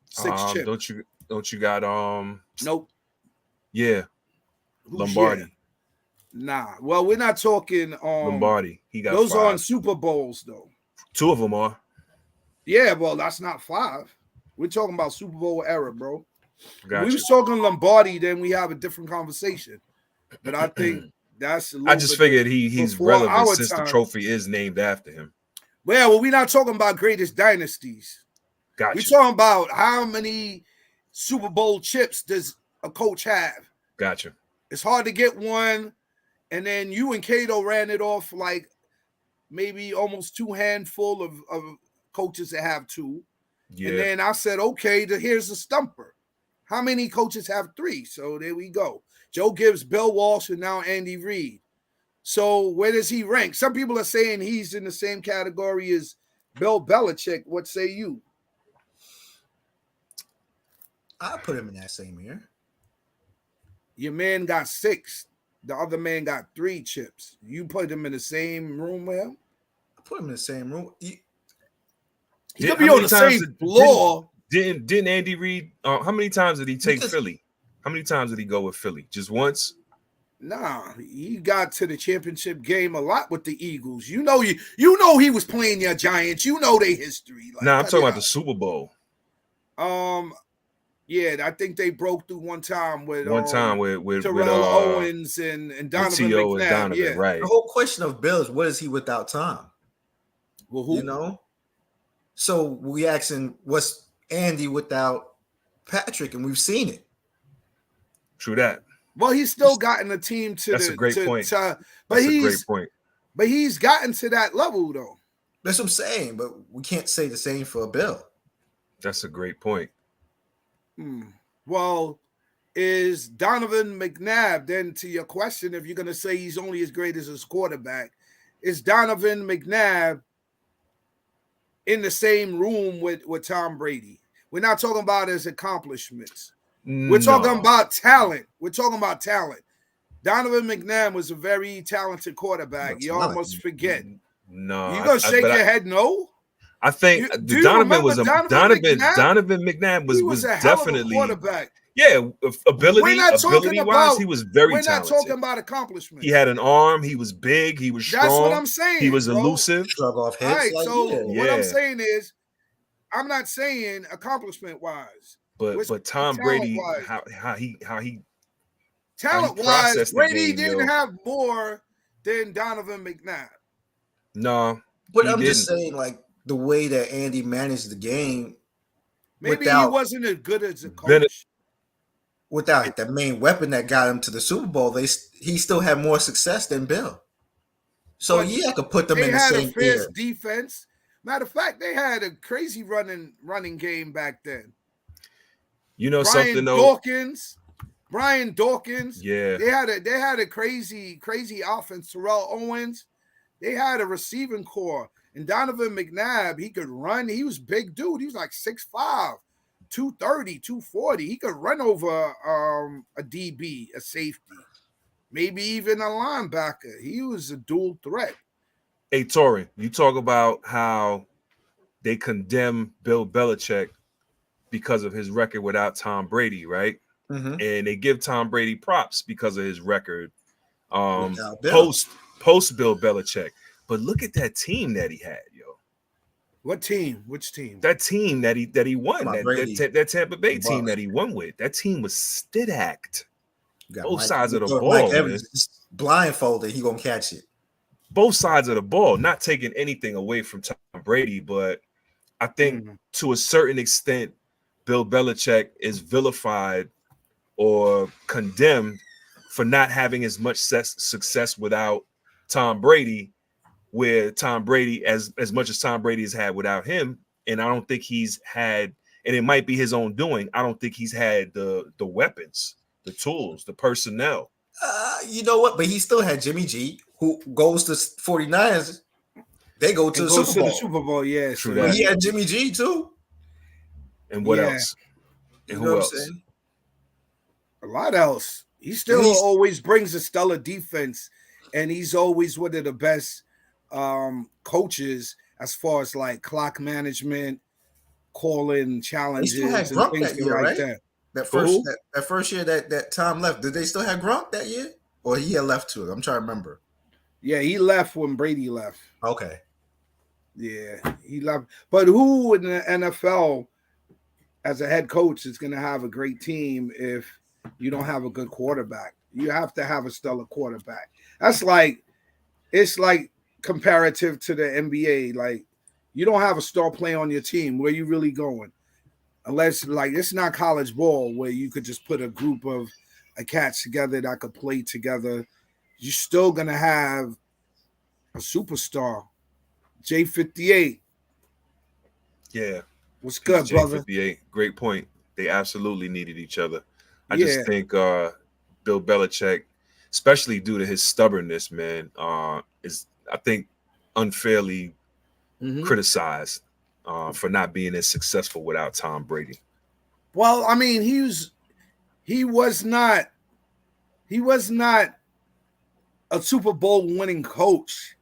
6 chips. Don't you got Nope. Yeah. Lombardi. Yeah? Nah. Well, we're not talking Lombardi. He got those 5. are on Super Bowls though. 2 of them are. Yeah, well, that's not 5. We're talking about Super Bowl era, bro. Gotcha. We was talking Lombardi, then we have a different conversation. But I think that's I just figured he's relevant since the trophy is named after him. Well, we're not talking about greatest dynasties. Gotcha. We're talking about how many Super Bowl chips does a coach have. Gotcha. It's hard to get one. And then you and Cato ran it off like maybe almost 2 handful of coaches that have 2. Yeah. And then I said, okay, here's the stumper. How many coaches have 3? So there we go. Joe Gibbs, Bill Walsh, and now Andy Reid. So where does he rank? Some people are saying he's in the same category as Bill Belichick. What say you? I'll put him in that same year. Your man got 6. The other man got 3 chips. You put him in the same room with him? I put him in the same room. He could be on the same floor. Didn't Andy Reid? How many times did he take Because- Philly? How many times did he go with Philly? Just once? Nah, he got to the championship game a lot with the Eagles. You know he was playing your Giants. You know their history. Like, I'm talking about the Super Bowl. Yeah, I think they broke through one time with Terrell Owens and Donovan T.O. and McNabb. Donovan, Yeah. right? The whole question of Bill is, what is he without Tom? Well, who? You know? So we asking, what's Andy without Patrick? And we've seen it. True that. Well, he's still gotten a team to That's a great point. But That's a great point. But he's gotten to that level, though. That's what I'm saying. But we can't say the same for Bill. That's a great point. Well, is Donovan McNabb, then to your question, if you're going to say he's only as great as his quarterback, is Donovan McNabb in the same room with Tom Brady? We're not talking about his accomplishments. We're talking about talent. Donovan McNabb was a very talented quarterback. You almost forget. No. You going to shake your head no? I think Donovan McNabb was a definitely hell of a quarterback. Yeah, ability-wise, he was very talented. We're not talking about accomplishments. He had an arm. He was big. He was strong. That's what I'm saying. He was bro. elusive. Shrug off hits. All right, like, so what I'm saying is, I'm not saying accomplishment-wise. But Tom Brady, how he talent-wise, Brady didn't have more than Donovan McNabb. No, but I'm just saying, like, the way that Andy managed the game. Maybe he wasn't as good as a coach. Without the main weapon that got him to the Super Bowl, he still had more success than Bill. So I could put them in the same They had a fierce defense. Matter of fact, they had a crazy running game back then. You know something though, Brian Dawkins. Yeah, they had a crazy offense. Terrell Owens. They had a receiving core. And Donovan McNabb, he could run. He was big dude. He was like 6'5", 230, 240. He could run over a DB, a safety, maybe even a linebacker. He was a dual threat. Hey, Torin, you talk about how they condemn Bill Belichick because of his record without Tom Brady, right? Mm-hmm. And they give Tom Brady props because of his record post Bill Belichick. But look at that team that he had, yo. What team? Which team? That team that he won. That Tampa Bay team that he won with. That team was stacked. Both sides of the ball. Mike Evans blindfolded, he gonna catch it. Both sides of the ball. Not taking anything away from Tom Brady, but I think to a certain extent, Bill Belichick is vilified or condemned for not having as much success without Tom Brady. Where Tom Brady, as much as Tom Brady has had without him, and I don't think he's had, and it might be his own doing, I don't think he's had the weapons, the tools, the personnel. You know what? But he still had Jimmy G, who goes to 49ers. They go to the Super Bowl, yeah. True But that. he had Jimmy G too. And what else? And who else? A lot else. He still always brings a stellar defense, and he's always one of the best coaches as far as like clock management, calling challenges, and things like that. That first year that Tom left, did they still have Gronk that year, or he had left too? I'm trying to remember. Yeah, he left when Brady left. Okay. Yeah, he left. But who in the NFL as a head coach is going to have a great team if you don't have a good quarterback? You have to have a stellar quarterback. It's like comparative to the NBA. Like, you don't have a star player on your team. Where you really going? Unless, like, it's not college ball where you could just put a group of cats together that could play together. You're still going to have a superstar. J58. Yeah. What's good, brother? J58. Great point. They absolutely needed each other. I Yeah. just think Bill Belichick, especially due to his stubbornness, man, is I think unfairly criticized for not being as successful without Tom Brady. Well, I mean, he was not a Super Bowl winning coach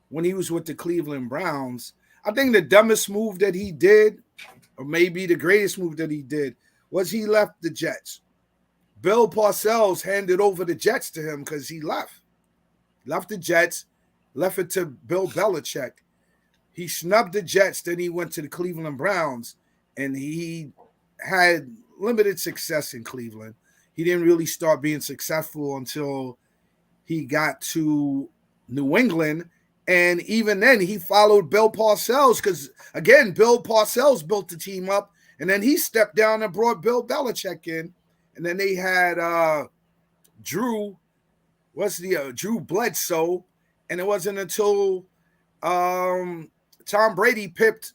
when he was with the Cleveland Browns. I think the dumbest move that he did, or maybe the greatest move that he did, was he left the Jets. Bill Parcells handed over the Jets to him because he left the Jets, left it to Bill Belichick. He snubbed the Jets, then he went to the Cleveland Browns, and he had limited success in Cleveland. He didn't really start being successful until he got to New England, and even then he followed Bill Parcells because, again, Bill Parcells built the team up, and then he stepped down and brought Bill Belichick in, and then they had Drew Bledsoe, and it wasn't until Tom Brady pipped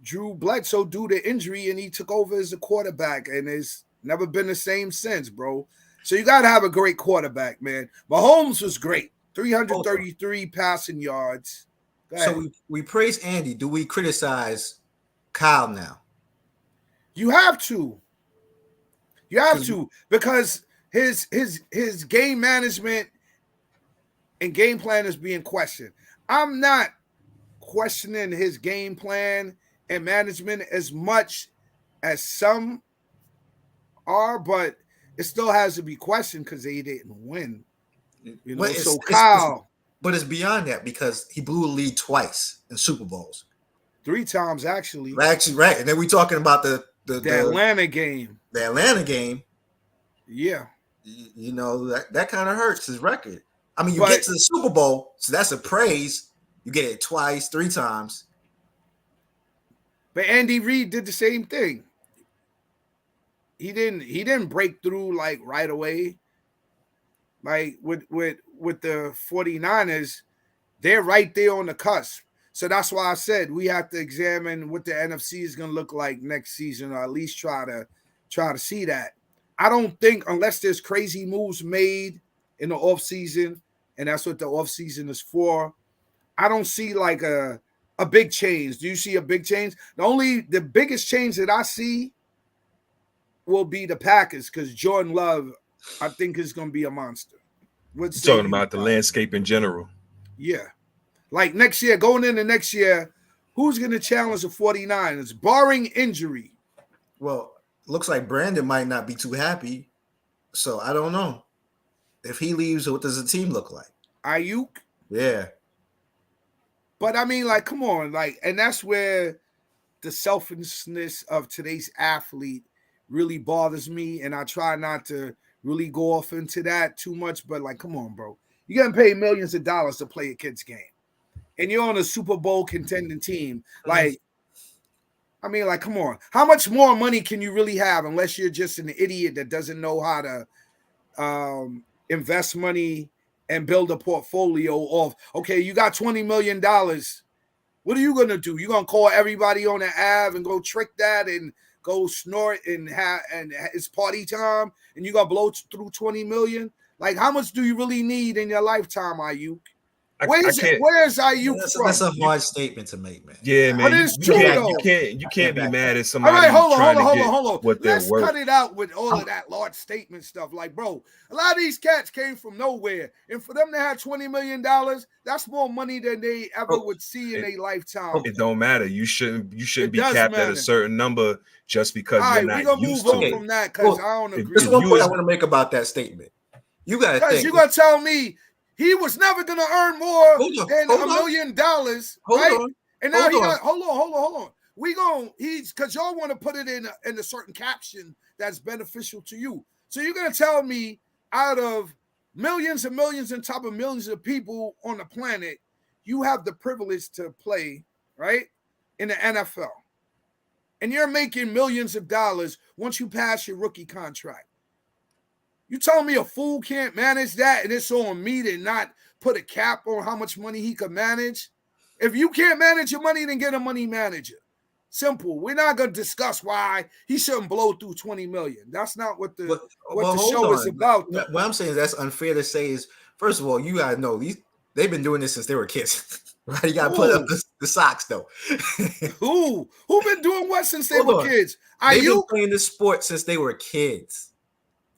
Drew Bledsoe due to injury, and he took over as a quarterback, and it's never been the same since, bro. So you got to have a great quarterback, man. Mahomes was great. 333 passing yards. So we praise Andy. Do we criticize Kyle now? You have to. You have to, because his game management and game plan is being questioned. I'm not questioning his game plan and management as much as some are, but it still has to be questioned because they didn't win. You know, so Kyle. But it's beyond that because he blew a lead twice in Super Bowls. 3 times, actually. Actually, right. And then we're talking about the Atlanta game. The Atlanta game. Yeah. You know, that kind of hurts his record. I mean, you get to the Super Bowl, so that's a praise. You get it twice, 3 times. But Andy Reid did the same thing. He didn't break through like right away. Like with the 49ers, they're right there on the cusp. So that's why I said we have to examine what the NFC is going to look like next season, or at least try to see that. I don't think, unless there's crazy moves made in the offseason, and that's what the offseason is for, I don't see like a big change. Do you see a big change? The biggest change that I see will be the Packers, because Jordan Love, I think, is going to be a monster. What's talking about the landscape in general? Yeah. Like next year, going into next year, who's going to challenge the 49ers, barring injury? Well, looks like Brandon might not be too happy. So I don't know. If he leaves, what does the team look like? Ayuk? Yeah. But I mean, like, come on. Like, and that's where the selfishness of today's athlete really bothers me. And I try not to really go off into that too much. But like, come on, bro. You're getting paid millions of dollars to play a kid's game. And you're on a Super Bowl contending team. Like, I mean, like, come on. How much more money can you really have unless you're just an idiot that doesn't know how to invest money and build a portfolio of, okay, you got $20 million. What are you going to do? You're going to call everybody on the Ave and go trick that and go snort and it's party time and you're going to blow through 20 million? Like, how much do you really need in your lifetime, Ayuk? Where's Ayuk from? That's a hard statement to make, man. Yeah, man. But it's true, though. You can't be mad at somebody. All right, hold on. What they're Let's worth. cut it out with all of that large statement stuff. Like, bro, a lot of these cats came from nowhere, and for them to have $20 million, that's more money than they ever would see in their lifetime. It don't matter. You shouldn't be capped at a certain number just because you're not we're gonna used move to on it. from that because I don't agree. There's one point I want to make about that statement. You got to think. Because you're gonna tell me he was never gonna earn more than $1 million, right? And now he got hold on. Because y'all want to put it in a certain caption that's beneficial to you. So you're gonna tell me out of millions and millions on top of millions of people on the planet, you have the privilege to play, right, in the NFL. And you're making millions of dollars once you pass your rookie contract. You telling me a fool can't manage that and it's on me to not put a cap on how much money he could manage? If you can't manage your money, then get a money manager. Simple. We're not gonna discuss why he shouldn't blow through 20 million. That's not what the show is about. Though. What I'm saying is that's unfair to say is, first of all, you gotta know they've been doing this since they were kids. Right? You gotta put up the socks though. Who been doing what since they were kids? They've been playing this sport since they were kids.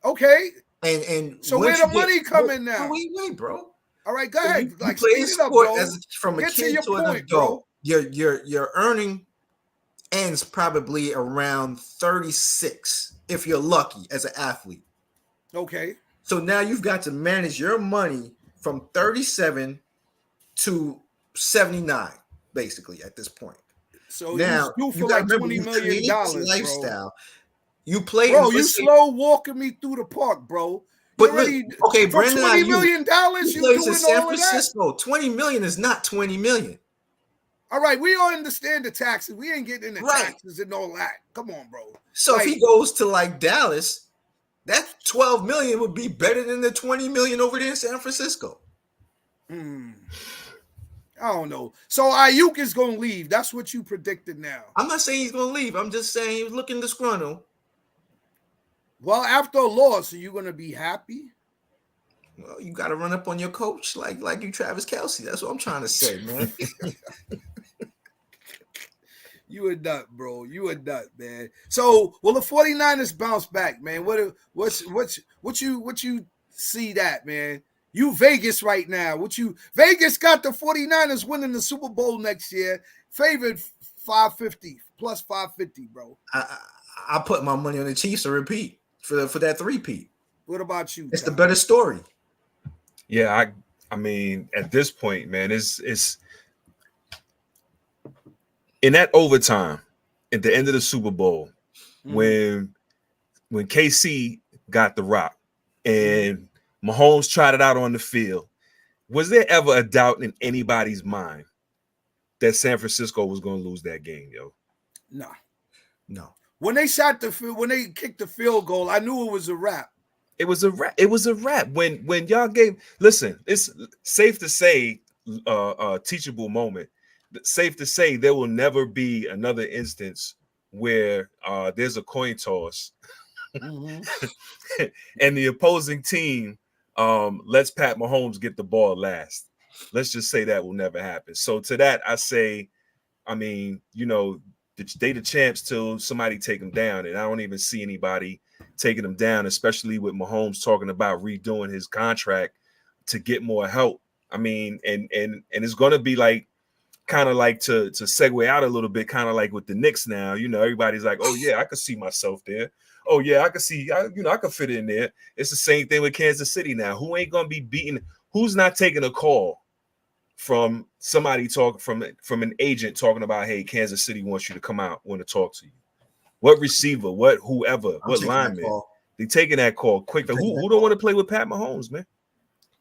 Okay. And so where the money coming now? Wait, bro. All right, go ahead. You play this sport from a kid to an adult. Bro. Your earning ends probably around 36 if you're lucky as an athlete. Okay. So now you've got to manage your money from 37 to 79, basically at this point. So now you for like $20 million lifestyle. Bro. You play, bro. You slow walking me through the park, bro. But okay, Brandon, $20 million. You doing in San all Francisco. Of that? $20 million is not $20 million. All right, we all understand the taxes. We ain't getting into taxes and all that. Come on, bro. So if he goes to like Dallas, that $12 million would be better than the $20 million over there in San Francisco. I don't know. So Ayuk is going to leave. That's what you predicted now. I'm not saying he's going to leave. I'm just saying he was looking disgruntled. Well, after a loss, are you going to be happy? Well, you got to run up on your coach like you Travis Kelce. That's what I'm trying to say, man. You a nut, bro. You a nut, man. So, will the 49ers bounce back, man? What you see that, man? You Vegas right now. Vegas got the 49ers winning the Super Bowl next year. Favored 550 plus 550, bro. I put my money on the Chiefs to repeat for that three-peat. What about you? It's the better story. Yeah, I mean, at this point, man, it's in that overtime at the end of the Super Bowl when KC got the rock and Mahomes tried it out on the field. Was there ever a doubt in anybody's mind that San Francisco was going to lose that game, yo? No. When they kicked the field goal, I knew it was a wrap. It was a wrap. It was a wrap. When y'all listen, it's safe to say, teachable moment. Safe to say there will never be another instance where there's a coin toss and the opposing team lets Pat Mahomes get the ball last. Let's just say that will never happen. So to that, I say, I mean, they the champs till somebody take them down, and I don't even see anybody taking them down, especially with Mahomes talking about redoing his contract to get more help. I mean, and it's gonna be like kind of like to segue out a little bit, kind of like with the Knicks now. Everybody's like, oh yeah, I could see myself there. Oh yeah, I could see, I could fit in there. It's the same thing with Kansas City now. Who ain't gonna be beaten? Who's not taking a call from somebody from an agent talking about, hey, Kansas City wants you to come out, want to talk to you? What receiver? Whoever? What lineman? They taking that call quick. Who don't want to play with Pat Mahomes, man?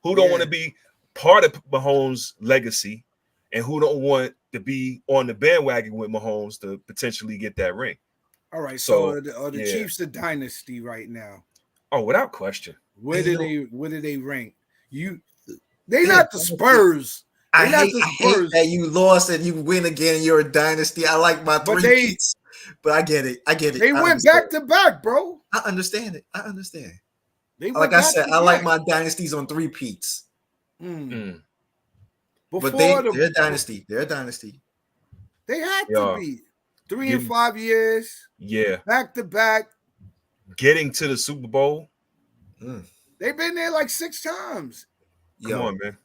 Who don't want to be part of Mahomes' legacy, and who don't want to be on the bandwagon with Mahomes to potentially get that ring? All right, so are the Chiefs a dynasty right now? Oh, without question. Where do they rank? They not the Spurs. I hate that you lost and you win again. You're a dynasty. I like my three. But I get it. They went back to back, bro. I understand it. Like I said, I like my dynasties on three-peats. But they're a dynasty. They're a dynasty. They had to be 3 and 5 years. Yeah, back to back. Getting to the Super Bowl. They've been there like 6 times. Come on, man.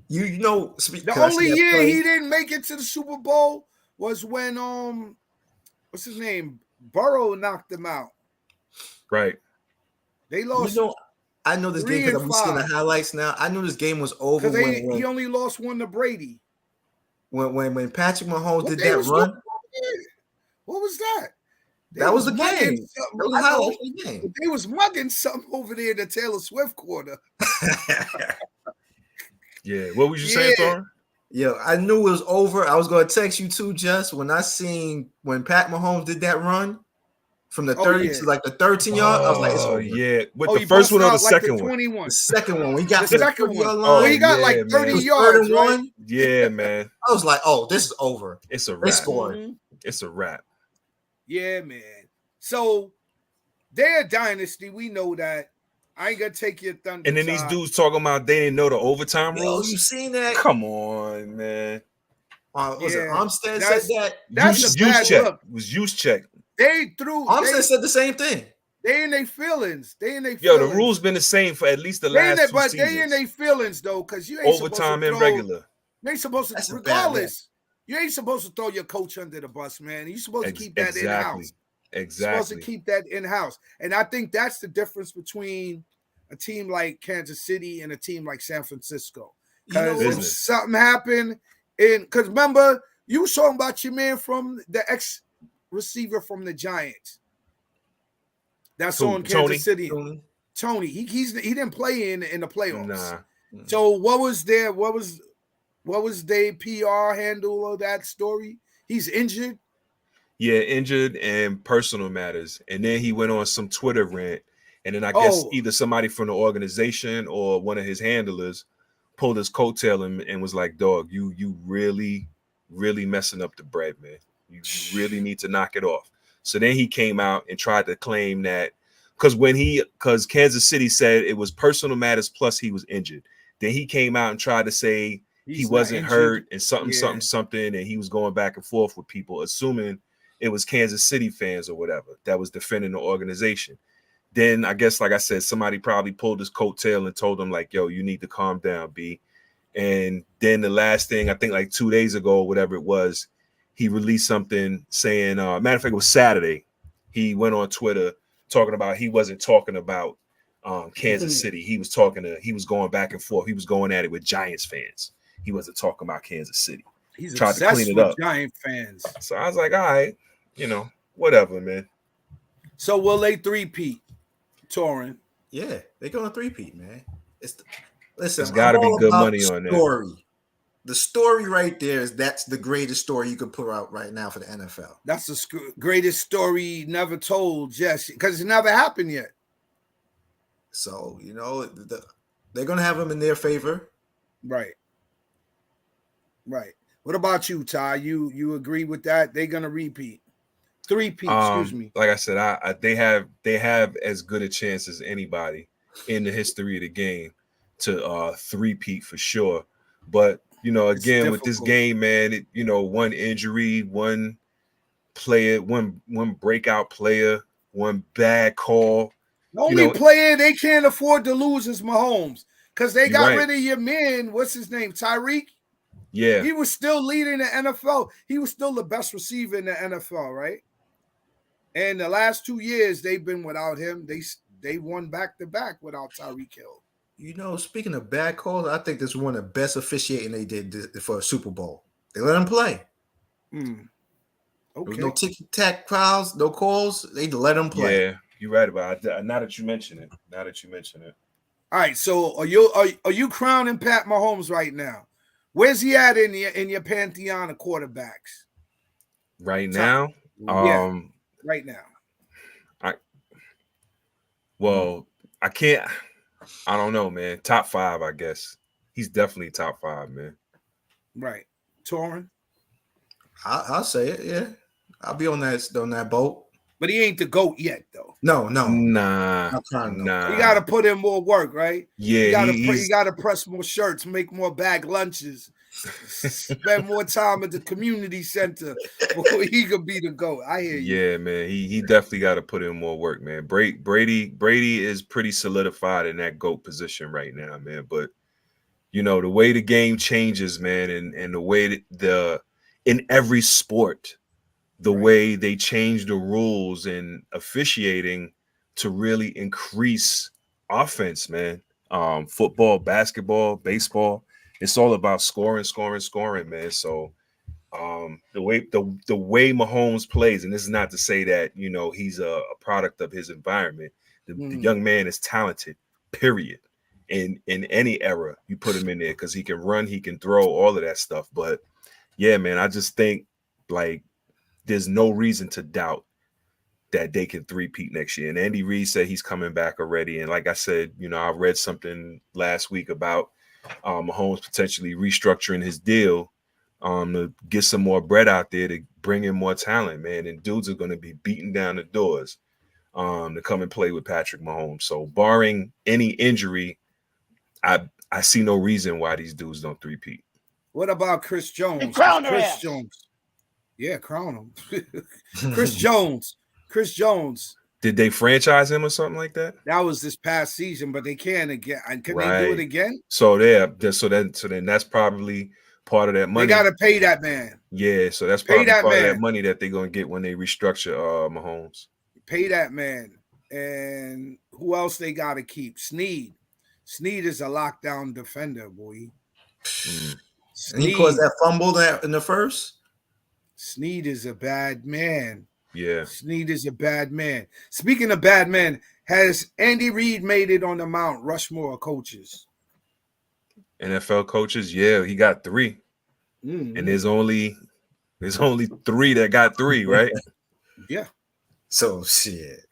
The only year he didn't make it to the Super Bowl was when what's his name? Burrow knocked them out. Right. They lost. I know this game because I'm seeing the highlights now. I knew this game was over when he only lost one to Brady. When Patrick Mahomes did that run. What was that? That was the game. That was the highlight of the game. They was mugging something over there in the Taylor Swift quarter. Yeah. What was you saying, Thorne? Yo, I knew it was over. I was going to text you too, Just, when Pat Mahomes did that run from the 30 to like the 13 yard. I was like, it's over. Yeah. With the first one or the second one? 21. The second one. We got the second one. He got like 30 yards. Right? Yeah, man. I was like, oh, this is over. It's a wrap. They scored. It's a wrap. Yeah, man. So they're a dynasty. We know that. I ain't gonna take your thunder. And then these dudes talking about they didn't know the overtime Yo, rules. you seen that? Come on, man. Was it Armstead that's- said that? That's a bad check. look. It was use check. Armstead said the same thing. They in their feelings. Yo, the rules been the same for at least the last 2 seasons. They in their feelings though, because you ain't overtime and regular. You ain't supposed to, regardless. You ain't supposed to throw your coach under the bus, man. You're supposed to keep that in house. Exactly. You're supposed to keep that in house, and I think that's the difference between a team like Kansas City and a team like San Francisco. Because if something happened, because remember you was talking about your man from the ex receiver from the Giants. That's on Kansas City. Tony. He didn't play in the playoffs. Nah. So what was their PR handle of that story? He's injured. Yeah, injured and personal matters. And then he went on some Twitter rant. And then I guess either somebody from the organization or one of his handlers pulled his coattail and was like, dog, you really, really messing up the bread, man. You really need to knock it off. So then he came out and tried to claim that because Kansas City said it was personal matters plus he was injured. Then he came out and tried to say he wasn't hurt and something, and he was going back and forth with people, assuming it was Kansas City fans or whatever that was defending the organization. Then I guess, like I said, somebody probably pulled his coattail and told him like, yo, you need to calm down, B. And then the last thing, I think like 2 days ago or whatever it was, he released something saying, matter of fact, it was Saturday. He went on Twitter talking about he wasn't talking about Kansas City. He was going back and forth. He was going at it with Giants fans. He wasn't talking about Kansas City. He's tried to clean it up. Giant fans. So I was like, all right, whatever, man. So will they three-peat, Torrin? Yeah, they're going to three-peat, man. There's got to be good money on that. The story right there that's the greatest story you could put out right now for the NFL. That's the greatest story never told, Jesse, because it never happened yet. So, they're going to have them in their favor. Right. What about you, Ty? You agree with that? They're going to repeat. Three-peat, excuse me. Like I said, they have as good a chance as anybody in the history of the game to three-peat for sure. But again, with this game, man, one injury, one player, one breakout player, one bad call. The only player they can't afford to lose is Mahomes because they got rid of your man. What's his name? Tyreek? Yeah. He was still leading the NFL. He was still the best receiver in the NFL, right? And the last 2 years, they've been without him. They won back-to-back without Tyreek Hill. Speaking of bad calls, I think this is one of the best officiating they did for a Super Bowl. They let them play. Okay. There was no ticky-tack crowds, no calls. They let them play. Yeah, you're right about it. Now that you mention it. All right, so are you crowning Pat Mahomes right now? Where's he at in your pantheon of quarterbacks? Right now? Right now. I can't. I don't know, man. Top 5, I guess. He's definitely top 5, man. Right. Torrin? I'll say it, yeah. I'll be on that boat. But he ain't the GOAT yet, though. No. Nah. You got to put in more work, right? Yeah. You got to press more shirts, make more bag lunches, spend more time at the community center before he could be the GOAT. I hear you. Yeah, man. He definitely got to put in more work, man. Brady is pretty solidified in that GOAT position right now, man. But the way the game changes, man, and the way in every sport, the way they change the rules and officiating to really increase offense, man. Football, basketball, baseball, it's all about scoring, man. So the way Mahomes plays, and this is not to say that he's a product of his environment. The young man is talented, period. In any era you put him in there, because he can run, he can throw, all of that stuff. But yeah, man, I just think there's no reason to doubt that they can three-peat next year. And Andy Reid said he's coming back already. And like I said, I read something last week about Mahomes potentially restructuring his deal to get some more bread out there to bring in more talent, man. And dudes are going to be beating down the doors to come and play with Patrick Mahomes. So barring any injury, I see no reason why these dudes don't three-peat. What about Chris Jones? And crown their Chris ass. Jones. Yeah, crown him. Chris Jones. Chris Jones. Did they franchise him or something like that? That was this past season, but they can again. And can Right. they do it again? So then that's probably part of that money. They got to pay that man. Yeah, so that's probably part of that money that they're gonna get when they restructure Mahomes. Pay that man. And who else they got to keep? Snead. Snead is a lockdown defender, boy. And he caused that fumble in the first. Snead is a bad man. Yeah. Snead is a bad man. Speaking of bad men, has Andy Reid made it on the Mount Rushmore of coaches? NFL coaches, yeah, he got 3. Mm-hmm. And there's only 3 that got 3, right? Yeah. So shit.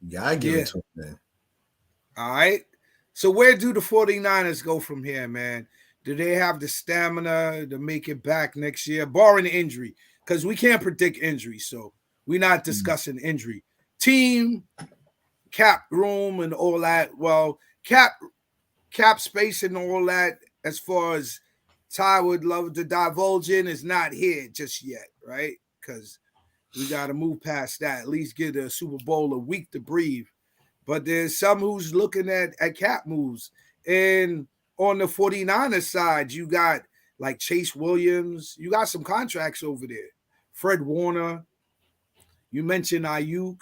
Yeah, I give it to him, man. All right. So where do the 49ers go from here, man? Do they have the stamina to make it back next year, barring injury? Because we can't predict injury, so we're not discussing injury. Team, cap room, and all that. Well, cap space and all that, as far as Ty would love to divulge in, is not here just yet, right? Because we got to move past that. At least get a Super Bowl a week to breathe. But there's some who's looking at cap moves. And on the 49ers side, you got like Chase Williams. You got some contracts over there. Fred Warner. You mentioned Ayuk.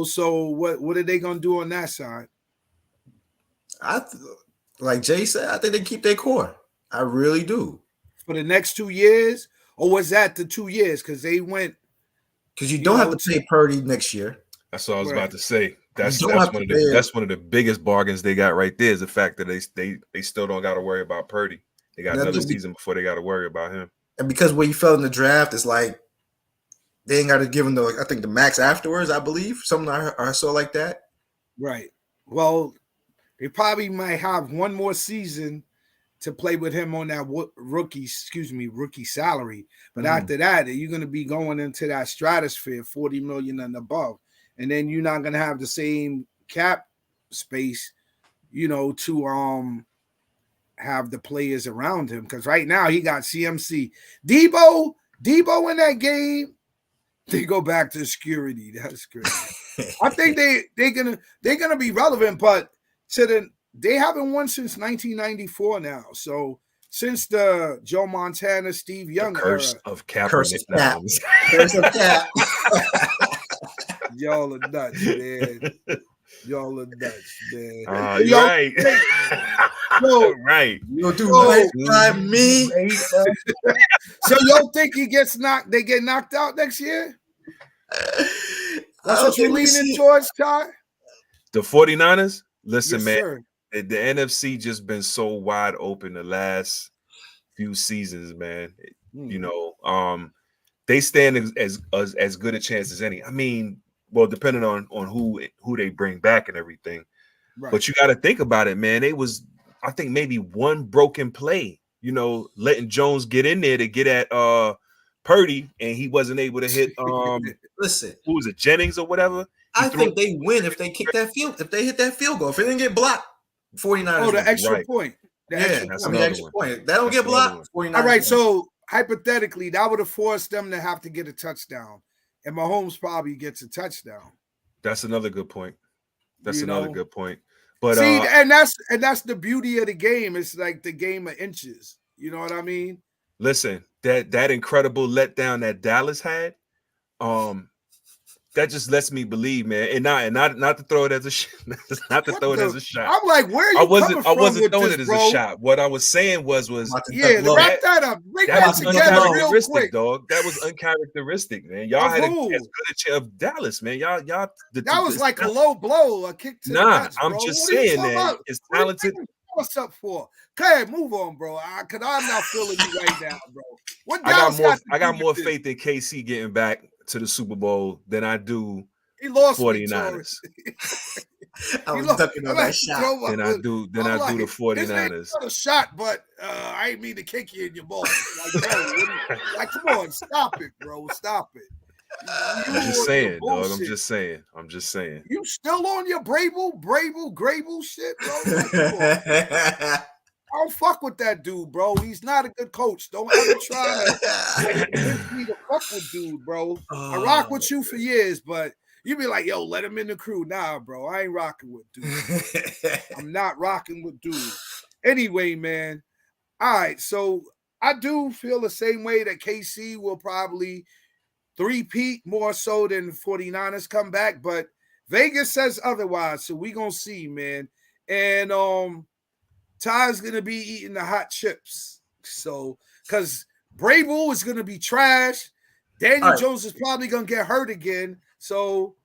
So what are they going to do on that side? Like Jay said, I think they keep their core. I really do. For the next 2 years? Or was that the 2 years? Because they went. Because you don't have to pay Purdy next year. That's what I was about to say. That's one one of the biggest bargains they got right there is the fact that they still don't got to worry about Purdy. They got another season before they got to worry about him. And because where you fell in the draft, it's like they ain't got to give him the max afterwards, I believe. Something I saw like that. Right. Well, they probably might have one more season to play with him on that rookie salary. But after that, you're going to be going into that stratosphere, 40 million and above. And then you're not going to have the same cap space, to have the players around him. Because right now he got CMC. Debo in that game, they go back to security. That's crazy. I think they're gonna be relevant, but they haven't won since 1994 now. So since the Joe Montana, Steve Young curse era. of cap. Curse of cap. Curse of cap. Y'all are nuts, man. Y'all are nuts, man. You're right. Right. You'll do right by me. So y'all think they get knocked out next year? That's what you're leaning towards, Ty? The 49ers? Listen, Yes, man. Sir. The NFC just been so wide open the last few seasons, man. They stand as good a chance as any. I mean, well, depending on who they bring back and everything. Right. But you got to think about it, man. It was, I think, maybe one broken play, letting Jones get in there to get at Purdy, and he wasn't able to hit listen, who was it, Jennings or whatever? I think they win if they kick that field, if they hit that field goal. If it didn't get blocked, 49ers. Oh, the extra point. That's the extra point. That don't get blocked. 49ers. All right, so hypothetically, that would have forced them to have to get a touchdown. And Mahomes probably gets a touchdown. That's another good point. Another good point. But see, and that's the beauty of the game. It's like the game of inches. You know what I mean? Listen, that incredible letdown that Dallas had, that just lets me believe, man. And not to throw it as a not to throw it as a shot. I'm like, where are you coming from? I wasn't throwing it as a shot. What I was saying was wrap that up. Bring that together real quick, dog. That was uncharacteristic, man. Y'all had as good a chance of Dallas, man. Y'all. That was like a low blow, a kick to the nuts, I'm just saying, man. It's talented. What's up for? Okay, move on, bro. Because I'm not feeling you right now, bro. What I got more faith in KC getting back to the Super Bowl than I do he lost 49ers. I was ducking on that shot. Then I do the His name 49ers. got a shot, but I ain't mean to kick you in your balls. Like, bro, like, come on, stop it, bro. Stop it. I'm just saying, dog. I'm just saying. You still on your Grable shit, bro? Like, come on. I don't fuck with that dude, bro. He's not a good coach. Don't ever try to convince me to fuck with dude, bro. I rock with you for years, but you be like, yo, let him in the crew. Nah, bro. I ain't rocking with dude. I'm not rocking with dude. Anyway, man. All right. So I do feel the same way that KC will probably three-peat more so than the 49ers come back, but Vegas says otherwise. So we gonna see, man. And Ty's gonna be eating the hot chips. So because Brable is gonna be trash. Daniel Jones is probably gonna get hurt again. So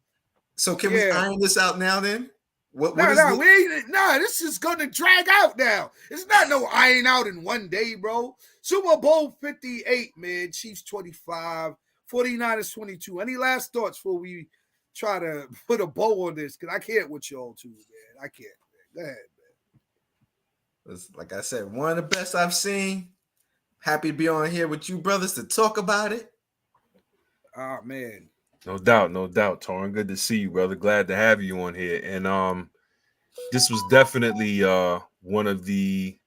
can we iron this out now then? This is gonna drag out now. It's not no iron out in one day, bro. Super Bowl 58, man. Chiefs 25, 49ers 22. Any last thoughts before we try to put a bow on this? Because I can't with y'all too, man. I can't, man. Go ahead, man. Like I said, one of the best I've seen. Happy to be on here with you brothers to talk about it. Oh, man. No doubt, Torrin. Good to see you, brother. Glad to have you on here. And this was definitely one of the,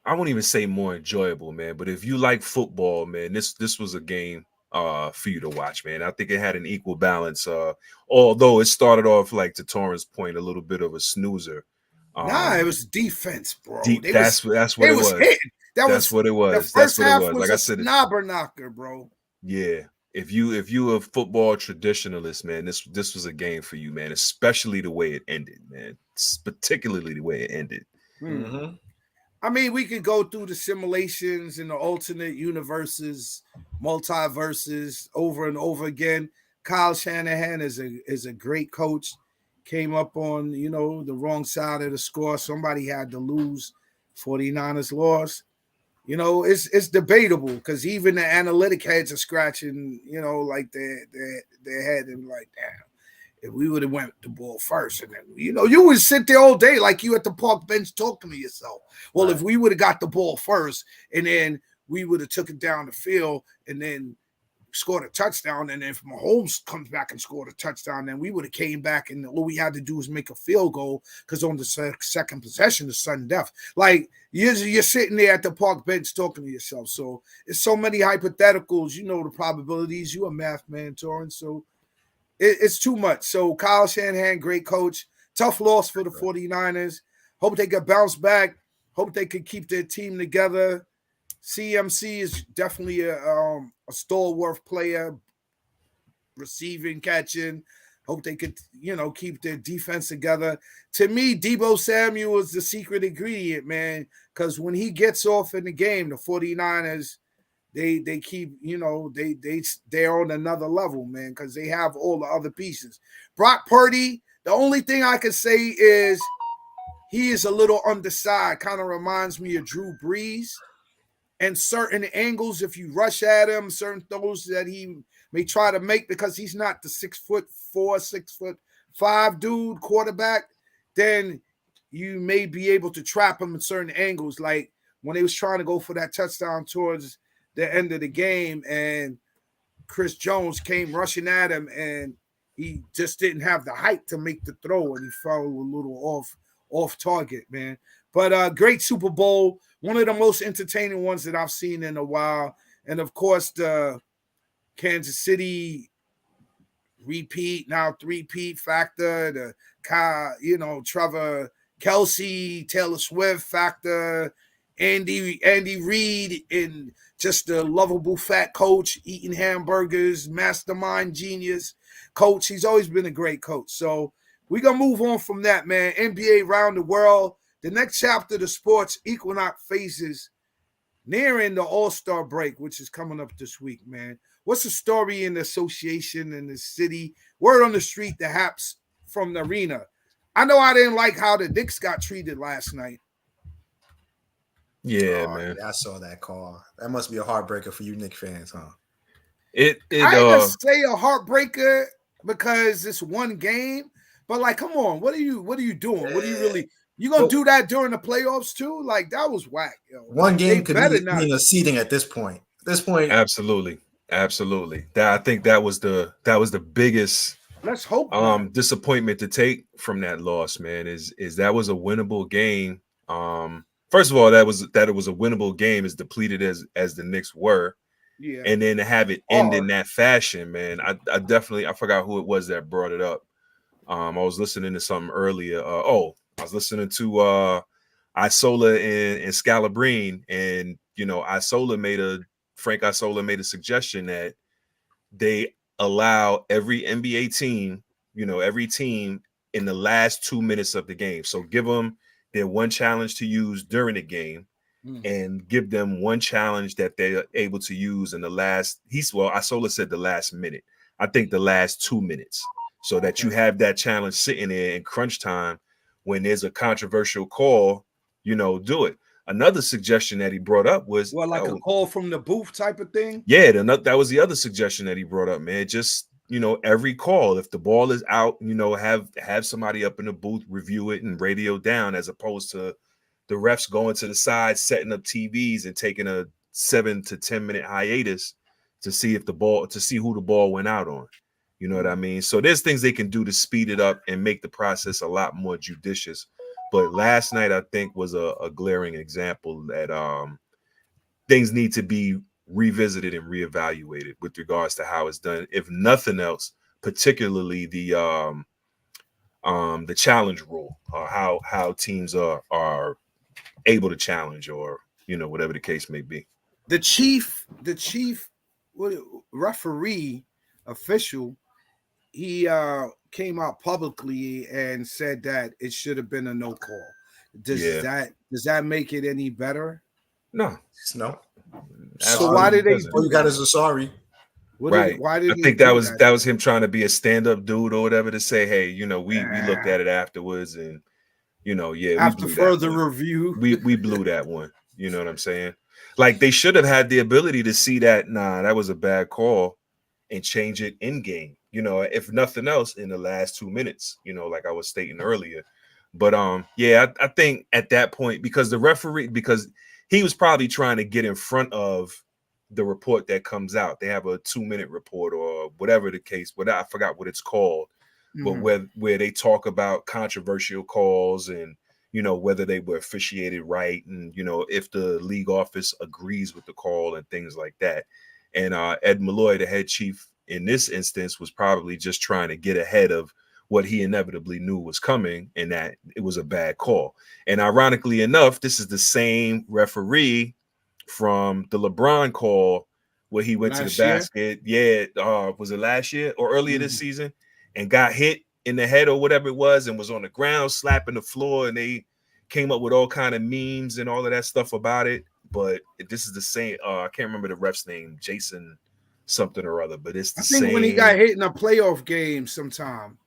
I won't even say more enjoyable, man. But if you like football, man, this was a game for you to watch, man. I think it had an equal balance. Although it started off, like to Torrin's point, a little bit of a snoozer. It was defense, bro. That's what it was. That's what it was. The first half was like I said, snobber knocker, bro. Yeah. If you a football traditionalist, man, this was a game for you, man. Especially the way it ended, man. Particularly the way it ended. Mm-hmm. I mean, we could go through the simulations and the alternate universes, multiverses over and over again. Kyle Shanahan is a great coach. Came up on, the wrong side of the score. Somebody had to lose. 49ers lost. It's debatable because even the analytic heads are scratching, like their head and like, damn, if we would have went the ball first, and then you would sit there all day like you at the park bench talking to yourself. Well, if we would have got the ball first, and then we would have took it down the field, and then scored a touchdown, and then if Mahomes comes back and scored a touchdown, then we would have came back, and all we had to do was make a field goal because on the second possession, the sudden death. Like you're sitting there at the park bench talking to yourself. So it's so many hypotheticals. The probabilities. You a math man, Torrin. So it's too much. So Kyle Shanahan, great coach. Tough loss for the 49ers. Hope they could bounce back. Hope they could keep their team together. CMC is definitely a stalwart player, receiving, catching. Hope they could, keep their defense together. To me, Deebo Samuel is the secret ingredient, man, because when he gets off in the game, the 49ers, they keep, they're on another level, man, because they have all the other pieces. Brock Purdy, the only thing I can say is he is a little undersized, kind of reminds me of Drew Brees. And certain angles, if you rush at him, certain throws that he may try to make because he's not the 6'4", 6'5" dude quarterback, then you may be able to trap him in certain angles. Like when they was trying to go for that touchdown towards the end of the game, and Chris Jones came rushing at him, and he just didn't have the height to make the throw, and he fell a little off target, man. But great Super Bowl. One of the most entertaining ones that I've seen in a while. And, of course, the Kansas City repeat, now three-peat factor, the Trevor Kelsey, Taylor Swift factor, Andy Reid, and just a lovable fat coach, eating hamburgers, mastermind genius coach. He's always been a great coach. So we're going to move on from that, man. NBA around the world. The next chapter of the sports, Equinox phases, nearing the All-Star break, which is coming up this week, man. What's the story in the association in the city? Word on the street, the Haps from the arena. I know I didn't like how the Knicks got treated last night. Yeah, man. I saw that call. That must be a heartbreaker for you Knicks fans, huh? I ain't gonna say a heartbreaker because it's one game, But like, come on, what are you doing? What are you really? You gonna do that during the playoffs too? Like that was whack, yo. One game could better mean a seeding at this point. Absolutely. I think that was the biggest let's hope not. disappointment to take from that loss, man. Is that was a winnable game. First of all, that it was a winnable game, as depleted as the Knicks were. Yeah. And then to have it end in that fashion, man. I definitely, I forgot who it was that brought it up. I was listening to something earlier. I was listening to Isola and Scalabrine, and Frank Isola made a suggestion that they allow every NBA team, every team in the last 2 minutes of the game. So give them their one challenge to use during the game, and give them one challenge that they're able to use in the last. Isola said the last minute. I think the last 2 minutes, so that you have that challenge sitting there in crunch time when there's a controversial call. Do it. Another suggestion that he brought up was a call from the booth type of thing. Yeah, that was the other suggestion that he brought up, man. Just every call, if the ball is out, have somebody up in the booth review it and radio down, as opposed to the refs going to the side, setting up TVs and taking a 7 to 10 minute hiatus to see who the ball went out on. You know what I mean? So there's things they can do to speed it up and make the process a lot more judicious. But last night, I think, was a glaring example that things need to be revisited and reevaluated with regards to how it's done. If nothing else, particularly the challenge rule, or how teams are able to challenge, or whatever the case may be. The chief referee official, he came out publicly and said that it should have been a no call. Does that make it any better? No. So why did they? All you got is a sorry. Right. Why did I think that was him trying to be a stand-up dude or whatever, to say, hey, we looked at it afterwards, and after further review, we blew that one. You know what I'm saying? Like, they should have had the ability to see that, that was a bad call, and change it in game. If nothing else, in the last 2 minutes. Like I was stating earlier. But I think at that point, because the referee, because he was probably trying to get in front of the report that comes out. They have a 2-minute report, or whatever the case. I forgot what it's called, but where they talk about controversial calls, and whether they were officiated right, and if the league office agrees with the call and things like that. And Ed Malloy, the head chief in this instance, was probably just trying to get ahead of what he inevitably knew was coming, and that it was a bad call. And ironically enough, this is the same referee from the LeBron call where he went to the basket. Was it last year or earlier this season, and got hit in the head or whatever it was, and was on the ground slapping the floor, and they came up with all kind of memes and all of that stuff about it. But this is the same. I can't remember the ref's name, Jason something or other, but it's the same. I think when he got hit in a playoff game sometime.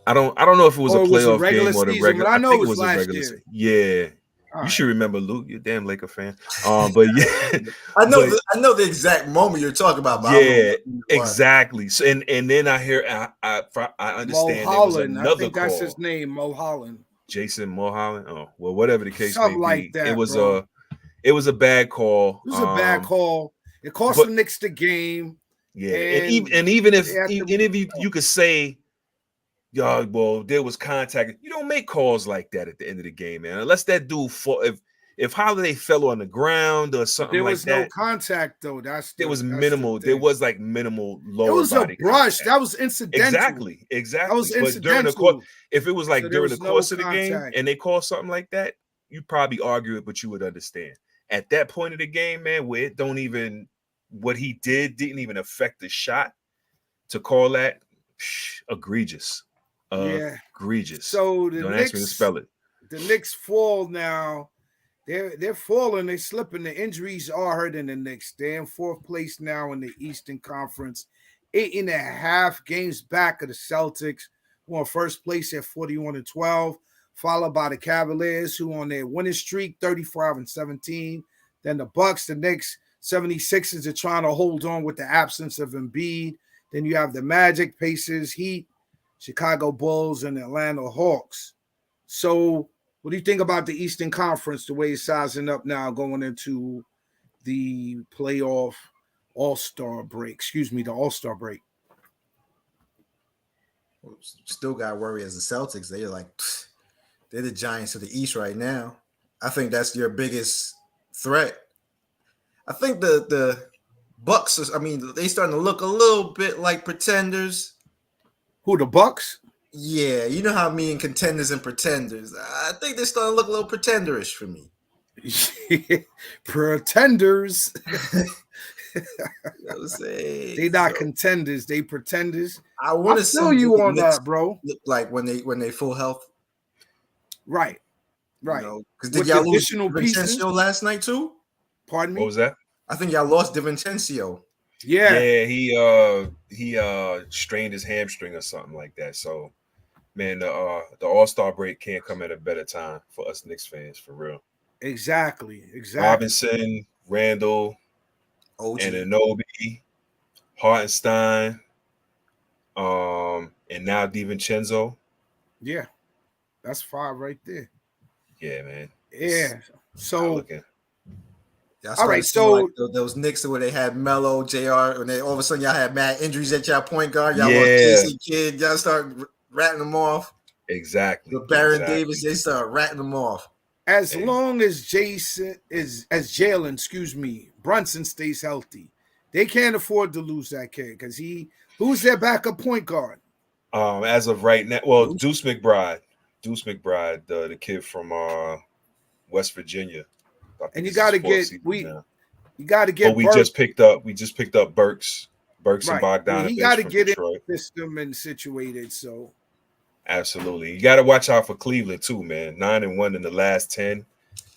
I don't know if it was a playoff game or the regular. I know it was a regular year. Yeah. All you should remember, Luke. You're a damn Laker fan. But yeah, I know the exact moment you're talking about. Yeah, exactly. So and then I hear I understand Mo Holland. There was another I think call. That's his name, Mo Holland. Jason Mulholland. Oh, well, whatever the case Something may be, like that, it was a bad call. It was a bad call. It cost the Knicks the game. Yeah, and even if you could say, well, there was contact. You don't make calls like that at the end of the game, man. Unless that dude if Holiday fell on the ground or something like that. There was no contact though. There was minimal. There was like minimal lower. It was body a brush. contact. That was incidental. Exactly. That was incidental. But during the course, if it was like during the course of the contact. game and they call something like that, you'd probably argue it, but you would understand. At that point of the game, man, where it what he didn't even affect the shot, to call that egregious. Egregious. So the Don't Knicks, ask me to spell it. The Knicks fall now. They're falling. They're slipping. The injuries are hurting the Knicks. They're in 4th place now in the Eastern Conference, 8.5 games back of the Celtics, who are 1st place at 41-12, followed by the Cavaliers, who on their winning streak, 35-17. Then the Bucks, the Knicks, 76ers are trying to hold on with the absence of Embiid. Then you have the Magic, Pacers, Heat, Chicago Bulls and Atlanta Hawks. So, what do you think about the Eastern Conference, the way it's sizing up now going into the playoff All-Star break? Excuse me, the All-Star break. Still got to worry as the Celtics. They're the Giants of the East right now. I think that's your biggest threat. I think the Bucks, they starting to look a little bit like pretenders. Who, the Bucks? Yeah, you know how me and contenders and pretenders. I think they're starting to look a little pretenderish for me. Pretenders. They not contenders, they pretenders. I want to see you on that, bro. Look like when they full health. Right. Because did y'all lose DiVincenzo last night too? Pardon me? What was that? I think y'all lost DiVincenzo. Yeah, he strained his hamstring or something like that. So, man, the All-Star break can't come at a better time for us Knicks fans, for real. Exactly. Robinson, Randall, OG. Anunoby, Hartenstein, and now DiVincenzo. Yeah, that's 5 right there. Yeah, man. Yeah. So, all right. So those Knicks where they had Melo, JR, and then all of a sudden y'all had mad injuries at y'all point guard. Y'all lost Jason Kidd. Y'all start ratting them off. Exactly. The Baron Davis, they start ratting them off. As long as Jalen, Brunson stays healthy, they can't afford to lose that kid because who's their backup point guard? As of right now, well, Deuce McBride, the kid from West Virginia. And you got to get But we just picked up Burks right. and Bogdanovich. He got to get Detroit. in the system and situated. So absolutely, you got to watch out for Cleveland too, man. 9-1 in the last 10,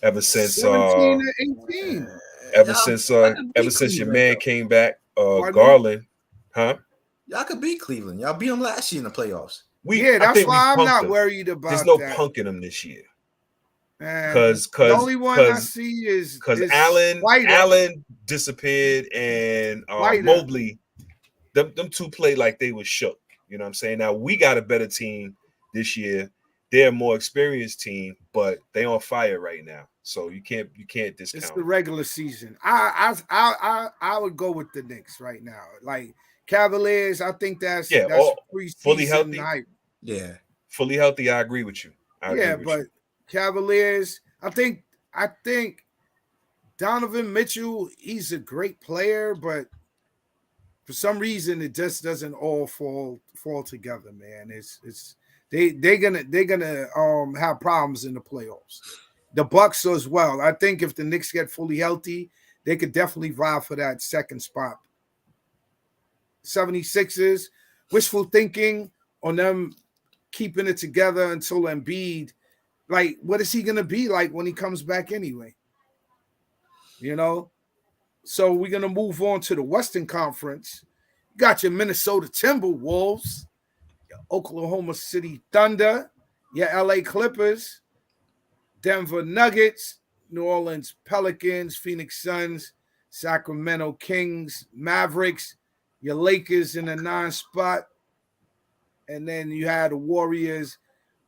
ever since 17 to 18. Ever since your man came back, Garland, huh? Y'all could beat Cleveland. Y'all beat them last year in the playoffs. That's why I'm not worried about. There's no punking them this year. Because the only one I see is Allen disappeared and Mobley. Them two played like they was shook. You know what I'm saying? Now we got a better team this year. They're a more experienced team, but they on fire right now. So you can't discount. It's the regular season. I would go with the Knicks right now. Like Cavaliers, I think that's preseason fully healthy. hype. Yeah, fully healthy. I agree with you. But Cavaliers, I think Donovan Mitchell, he's a great player, but for some reason it just doesn't all fall together, man. They're gonna have problems in the playoffs. The Bucks as well. I think if the Knicks get fully healthy, they could definitely vie for that second spot. 76ers, wishful thinking on them keeping it together until Embiid. Like, what is he going to be like when he comes back anyway? You know? So we're going to move on to the Western Conference. You got your Minnesota Timberwolves, your Oklahoma City Thunder, your LA Clippers, Denver Nuggets, New Orleans Pelicans, Phoenix Suns, Sacramento Kings, Mavericks, your Lakers in the 9th spot. And then you had the Warriors,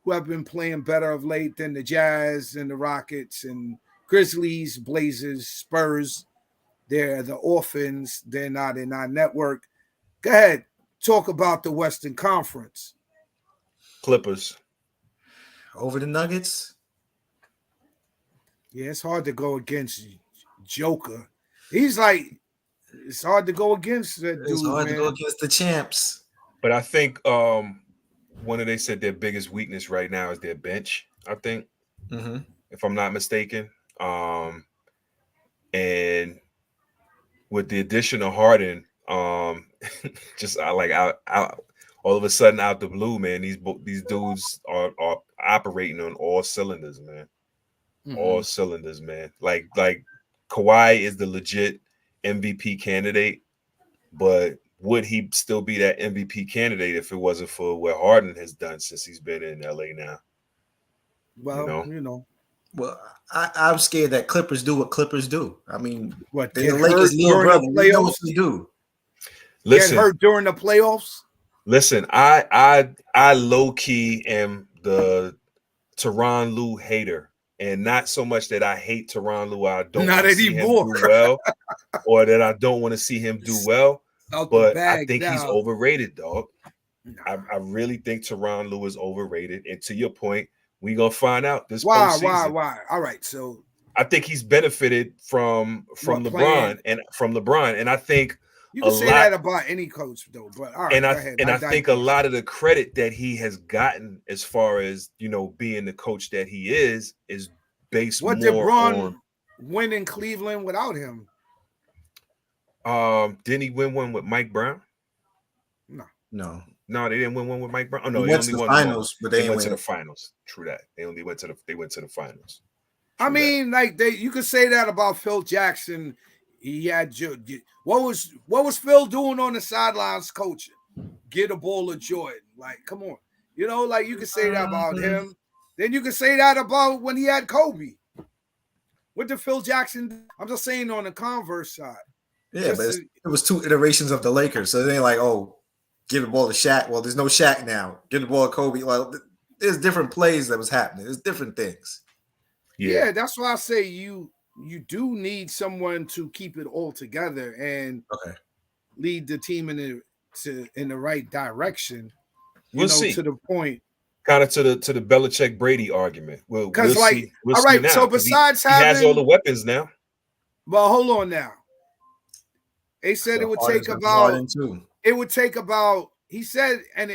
who have been playing better of late than the Jazz and the Rockets and Grizzlies, Blazers, Spurs. They're the orphans. They're not in our network. Go ahead. Talk about the Western Conference. Clippers. Over the Nuggets? Yeah, it's hard to go against Joker. He's like, it's hard to go against that dude, It's hard man. to go against the champs. But I think one of they said their biggest weakness right now is their bench, I think, if I'm not mistaken. And with the addition of Harden, just out all of a sudden out the blue, man, these dudes are operating on all cylinders, man. All cylinders, man. Like Kawhi is the legit MVP candidate, but would he still be that MVP candidate if it wasn't for what Harden has done since he's been in LA now? Well, you know. Well, I'm scared that Clippers do what Clippers do. I mean, what they're the Lakers' little brother. They know what they do. Listen, get hurt during the playoffs. Listen, I low key am the Tyronn Lue hater, and not so much that I hate Tyronn Lue. I don't Not want to see him anymore. do well, or that I don't want to see him do well. Out the But I bag think he's now. overrated, dog. Nah. I really think Tyronn Lue is overrated. And to your point, we gonna find out this Why? postseason. Why? All right. So I think he's benefited from What, LeBron playing? and I think you a can say lot. that about any coach, though. But all right, And go I ahead. and I think a lot of the credit that he has gotten, as far as being the coach that he is based What did more Braun win in Cleveland without him? Didn't he win one with Mike Brown? No. No, they didn't win one with Mike Brown. Oh no, He he went only to the won finals, but they went win to the it. finals. True that. They went to the finals. I mean, like you could say that about Phil Jackson. He had what was Phil doing on the sidelines coaching? Get a bowl of Jordan. Like, come on. Like you could say that about him. Then you could say that about when he had Kobe. What did Phil Jackson do? I'm just saying on the converse side. Yeah, but it was 2 iterations of the Lakers. So it ain't like, oh, give the ball to Shaq. Well, there's no Shaq now. Give the ball to Kobe. Well, there's different plays that was happening. There's different things. Yeah, that's why I say you do need someone to keep it all together and lead the team in the right direction. We'll see. To the point. Kind of to the Belichick Brady argument. We'll see. We'll all see right. now, So besides he has all the weapons now. Well, hold on now. They said it would take about. It would take about. He said, and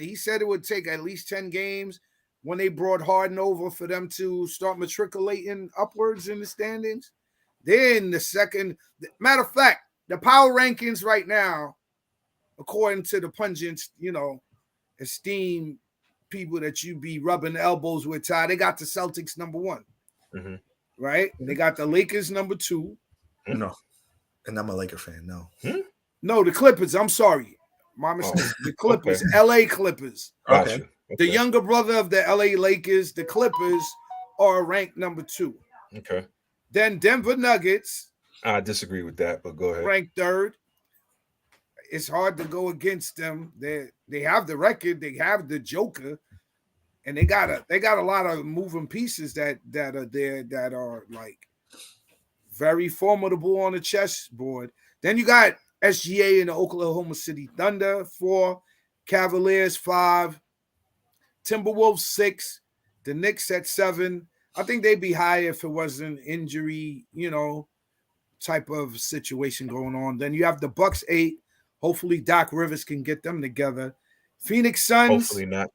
he said it would take at least 10 games when they brought Harden over for them to start matriculating upwards in the standings. Then the second, matter of fact, the power rankings right now, according to the pungent, esteemed people that you be rubbing elbows with, Ty, they got the Celtics number 1. Mm-hmm. Right? They got the Lakers number 2. No. And I'm a Laker fan. No. No, the Clippers. I'm sorry. My mistake. The Clippers. LA Clippers. Okay. The younger brother of the LA Lakers, the Clippers, are ranked number 2. Okay. Then Denver Nuggets. I disagree with that, but go ahead. Ranked 3rd. It's hard to go against them. They have the record. They have the Joker. And they got a lot of moving pieces that are there that are like very formidable on the chessboard. Then you got SGA and the Oklahoma City Thunder 4, Cavaliers 5, Timberwolves 6, the Knicks at 7. I think they'd be higher if it wasn't injury, type of situation going on. Then you have the Bucks 8. Hopefully Doc Rivers can get them together. Phoenix Suns. Hopefully not.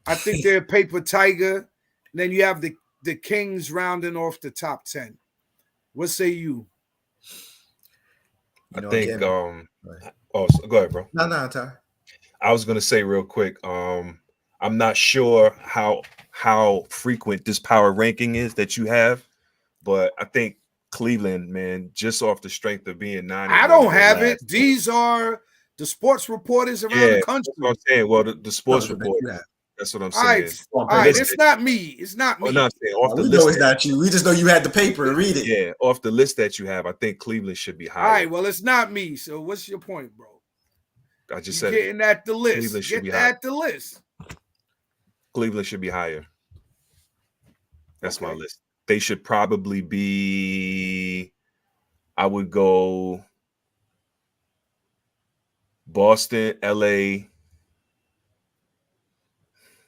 I think they're a paper tiger. And then you have the Kings rounding off the top 10. What say you? I think go ahead, bro. No, Ty. I was gonna say real quick. I'm not sure how frequent this power ranking is that you have, but I think Cleveland, man, just off the strength of being 9. I don't have it. These are the sports reporters around the country. That's what I'm saying. Well, the sports reporters. That's what I'm saying. All right. It's not me. It's not me. No, I'm saying off the we list. know it's not you. We just know you had the paper and read it. Yeah, off the list that you have, I think Cleveland should be higher. All right. Well, it's not me. So what's your point, bro? I just said getting at the list. Cleveland should be at the list. Cleveland should be higher. That's my list. They should probably be. I would go Boston, LA.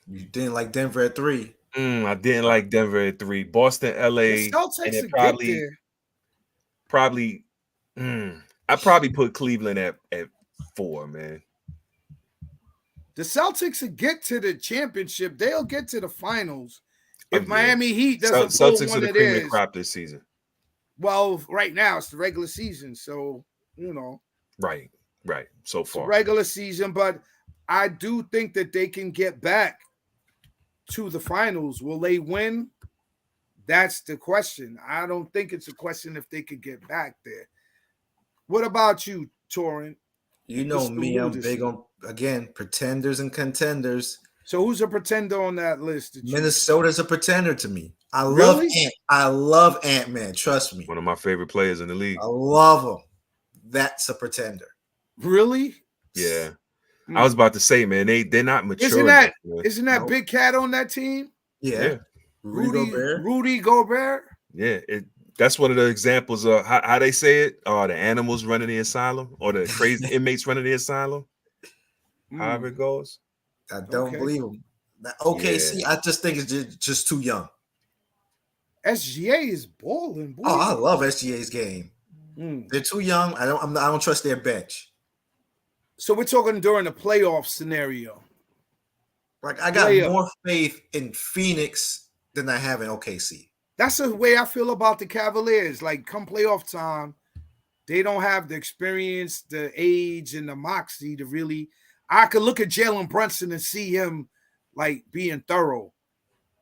You didn't like Denver at 3. I didn't like Denver at 3. Boston, LA, and it probably. I probably put Cleveland at 4, man. The Celtics will get to the championship. They'll get to the finals if Miami Heat doesn't pull Celtics one are the cream of the crop this season. Well, right now it's the regular season, so Right. So far, regular season, but I do think that they can get back to the finals. Will they win? That's the question. I don't think it's a question if they could get back there. What about you, Torrin? You know me, I'm big on, again, pretenders and contenders. So who's a pretender on that list? Minnesota's a pretender to me. I love Ant-Man. Trust me. One of my favorite players in the league. I love him. That's a pretender. Really? Yeah. I was about to say, man, they're not mature. Isn't that Big Cat on that team? Yeah. Rudy Gobert. Yeah, that's one of the examples of how they say it. The animals running the asylum or the crazy inmates running the asylum. However it goes. I don't believe them. OKC, I just think it's just too young. SGA is balling. Boy. Oh, I love SGA's game. They're too young. I don't trust their bench. So we're talking during the playoff scenario. Like I got more faith in Phoenix than I have in OKC. That's the way I feel about the Cavaliers. Like come playoff time, they don't have the experience, the age, and the moxie to really. I could look at Jalen Brunson and see him like being thorough.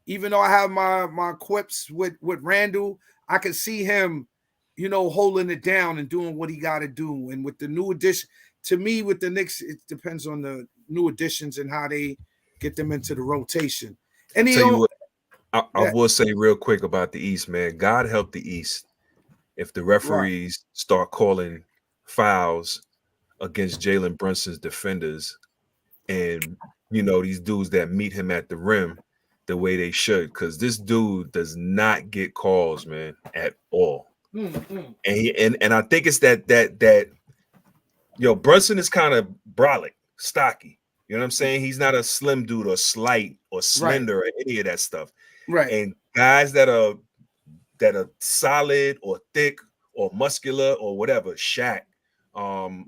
Even though I have my quips with Randall, I can see him, holding it down and doing what he got to do. And with the new addition, to me, with the Knicks, it depends on the new additions and how they get them into the rotation. And I will say real quick about the East, man. God help the East if the referees start calling fouls against Jalen Brunson's defenders and, these dudes that meet him at the rim the way they should, because this dude does not get calls, man, at all. And I think it's that Brunson is kind of brolic, stocky. You know what I'm saying? He's not a slim dude or slight or slender or any of that stuff. Right. And guys that are solid or thick or muscular or whatever, Shaq,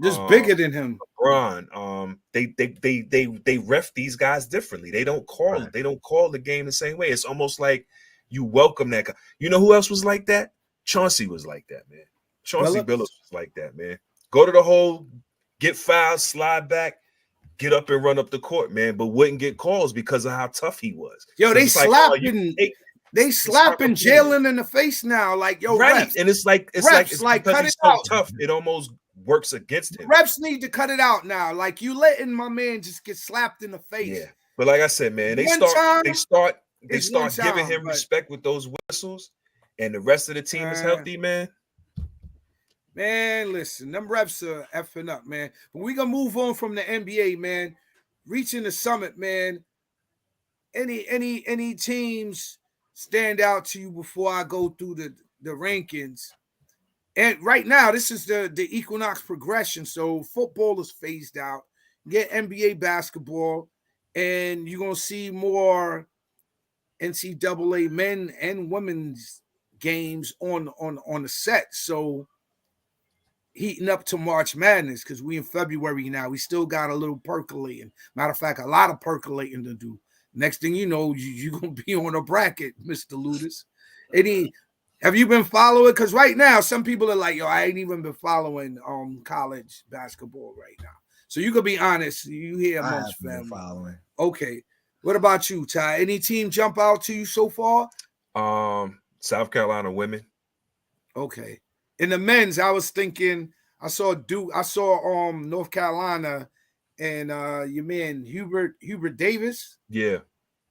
just bigger than him, LeBron, they ref these guys differently. They don't call the game the same way. It's almost like you welcome that guy. You know who else was like that? Chauncey was like that, man. Chauncey Billups was like that, man. Go to the hole, get fouled, slide back, get up and run up the court, man, but wouldn't get calls because of how tough he was. Yo, they slapping Jalen in the face now, like refs. And it's because cut he's it so out. tough, it almost works against him. Refs need to cut it out now. Like you letting my man just get slapped in the face. Yeah, but like I said, man, they start giving him respect with those whistles, and the rest of the team is healthy, man. Man, listen, them refs are effing up, man. But we gonna move on from the NBA, man. Reaching the summit, man. Any teams stand out to you before I go through the rankings? And right now, this is the Equinox progression. So football is phased out. Get NBA basketball, and you're gonna see more NCAA men and women's games on the set. So heating up to March Madness because we in February now. We still got a little percolating. Matter of fact, a lot of percolating to do. Next thing you know, you're going to be on a bracket, Mr. Ludus. Have you been following? Because right now, some people are like, yo, I ain't even been following college basketball right now. So you can be honest. You hear amongst family. Following. Okay. What about you, Ty? Any team jump out to you so far? South Carolina women. Okay. In the men's, I was thinking, I saw Duke, I saw North Carolina and your man Hubert Davis. Yeah.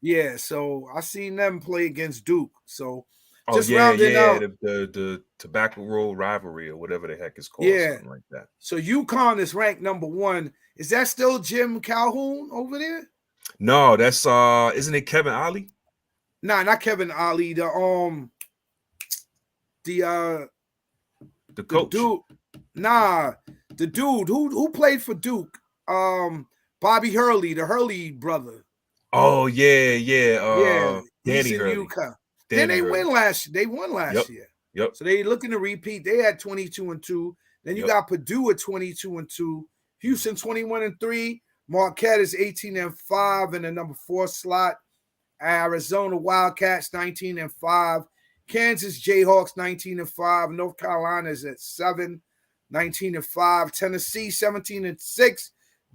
Yeah, so I seen them play against Duke. So just rounding out the Tobacco Road rivalry or whatever the heck it's called. Yeah. Something like that. So UConn is ranked number 1. Is that still Jim Calhoun over there? No, that's isn't it Kevin Ollie? Nah, not Kevin Ollie. The coach. The dude who played for Duke. Bobby Hurley, the Hurley brother. Oh yeah. Danny Hurley. Then they won last year. Yep. So they looking to repeat. They had 22-2. Then you got Purdue at 22-2. Houston 21-3. Marquette is 18-5 in the number 4 slot. Arizona Wildcats 19-5. Kansas Jayhawks 19-5. North Carolina is at 7, 19-5. Tennessee 17-6.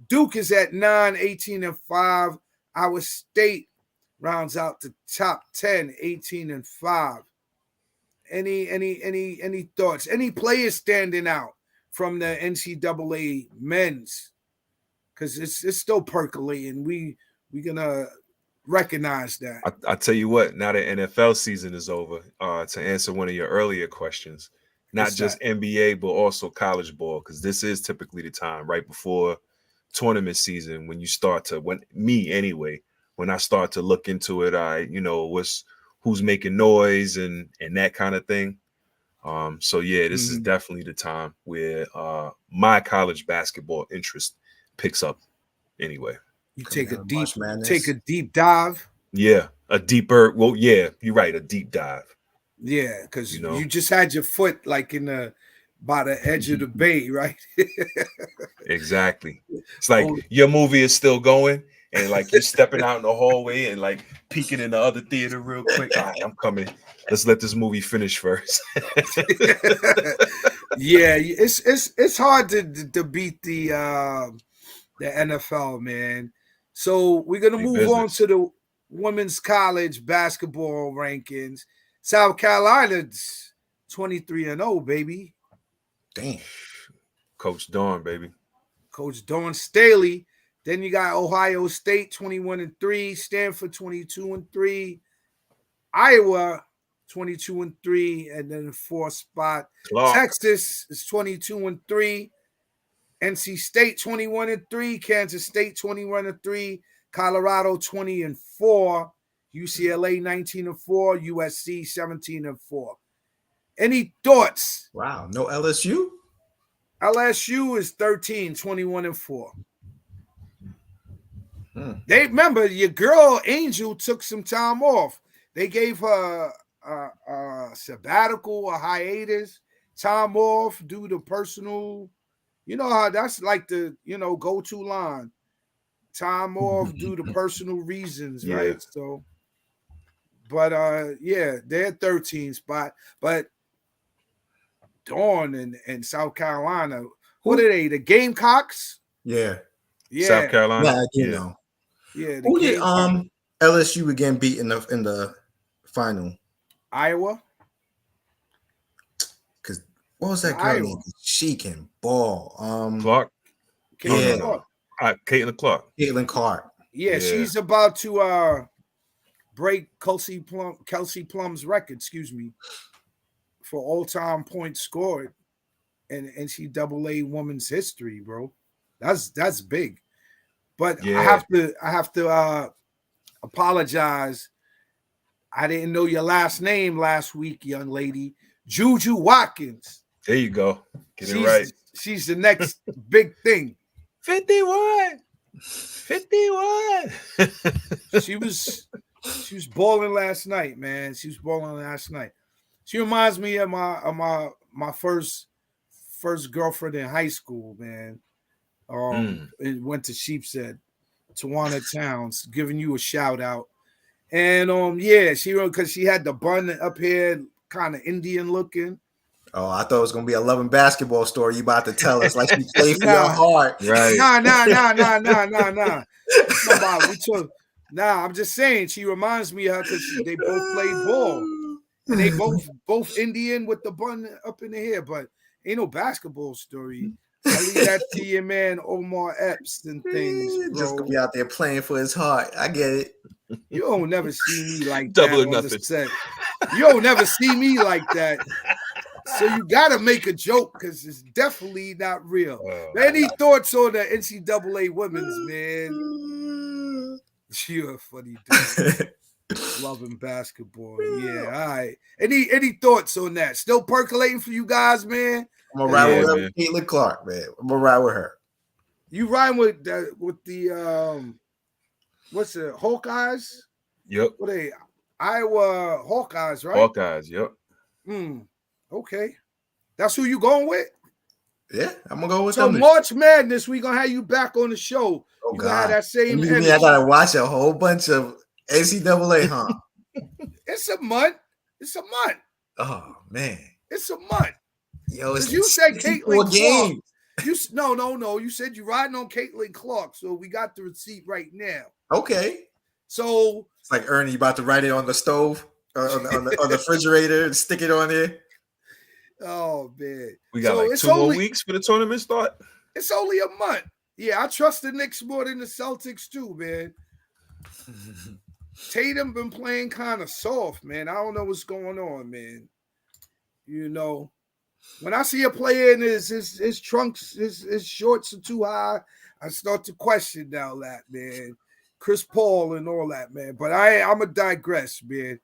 Duke is at 9, 18-5. Iowa State rounds out the top 10, 18-5. Any thoughts? Any players standing out from the NCAA men's? Because it's still percolating. We're gonna recognize that. I tell you what, now the NFL season is over, to answer one of your earlier questions, not just NBA, but also college ball, because this is typically the time right before tournament season when you start to when I start to look into it, who's making noise and that kind of thing. So yeah, this is definitely the time where my college basketball interest picks up anyway. You take a deep dive. Yeah, a deeper. Well, yeah, you're right. A deep dive. Yeah, because you just had your foot like by the edge of the bay, right? Exactly. It's like your movie is still going, and like you're stepping out in the hallway and like peeking in the other theater real quick. All right, I'm coming. Let's let this movie finish first. Yeah, it's hard to beat the NFL, man. So we're gonna move on to the women's college basketball rankings. South Carolina's 23-0, baby. Damn. Coach Dawn, baby. Coach Dawn Staley. Then you got Ohio State 21-3, Stanford 22-3, Iowa 22-3, and then the fourth spot. Clark. Texas is 22-3. NC State 21-3, Kansas State 21-3, Colorado 20-4, UCLA 19-4, USC 17-4. Any thoughts? Wow, no LSU? LSU is 13, 21-4. They remember your girl Angel took some time off. They gave her a sabbatical, a hiatus, time off due to personal. You know how that's like the go-to line. Time off due to personal reasons, right? So, but they're 13 spot. But Dawn and South Carolina, what are they? The Gamecocks? Yeah. South Carolina. Yeah. Who did LSU again beat in the final? Iowa. Because what was that girl name? She can ball. Clark. Caitlin Clark. Caitlin Clark. Caitlin Clark. Yeah, she's about to break Kelsey Plum's record, for all-time points scored in NCAA women's history, bro. That's big. But I have to apologize. I didn't know your last name last week, young lady. Juju Watkins. There you go. Get it right. She's the next big thing. 51. She was balling last night, man. She was balling last night. She reminds me of my first girlfriend in high school, man. It went to Sheepshead, Tawana Towns, giving you a shout out. And because she had the bun up here, kind of Indian looking. Oh, I thought it was gonna be a love and basketball story you about to tell us, like she played for your heart. Right. Nah. I'm just saying she reminds me of her because they both played ball. And they both Indian with the bun up in the hair, but ain't no basketball story. I leave that to your man Omar Epps and things. Bro. Just gonna be out there playing for his heart. I get it. You don't never see me like Double that or on nothing. the set. You don't never see me like that. So you gotta make a joke because it's definitely not real. Any thoughts on the NCAA women's, man? You're a funny dude. Loving basketball. Yeah, all right. Any thoughts on that? Still percolating for you guys, man? I'm gonna ride with her, Caitlin Clark, man. I'm gonna ride with her. You ride with the what's it, Hawkeyes? Yep. What are they? Iowa Hawkeyes, right? Hawkeyes, yep. Okay. That's who you going with? Yeah, I'm gonna go with them. So March Madness, we gonna have you back on the show. Oh, you gonna have that same energy. I gotta watch a whole bunch of NCAA, huh? It's a month. Oh man. It's a month. Yo, it's you said Caitlin Clark. No. You said you're riding on Caitlin Clark, so we got the receipt right now. Okay. So it's like Ernie, you about to write it on the stove, on the refrigerator, and stick it on there. Oh man, we got like 2 more weeks for the tournament start. It's only a month. Yeah, I trust the Knicks more than the Celtics too, man. Tatum been playing kind of soft, man. I don't know what's going on, man. You know, When I see a player and his trunks, his shorts are too high, I start to question now that, man. Chris Paul and all that, man. But I'm a digress, man.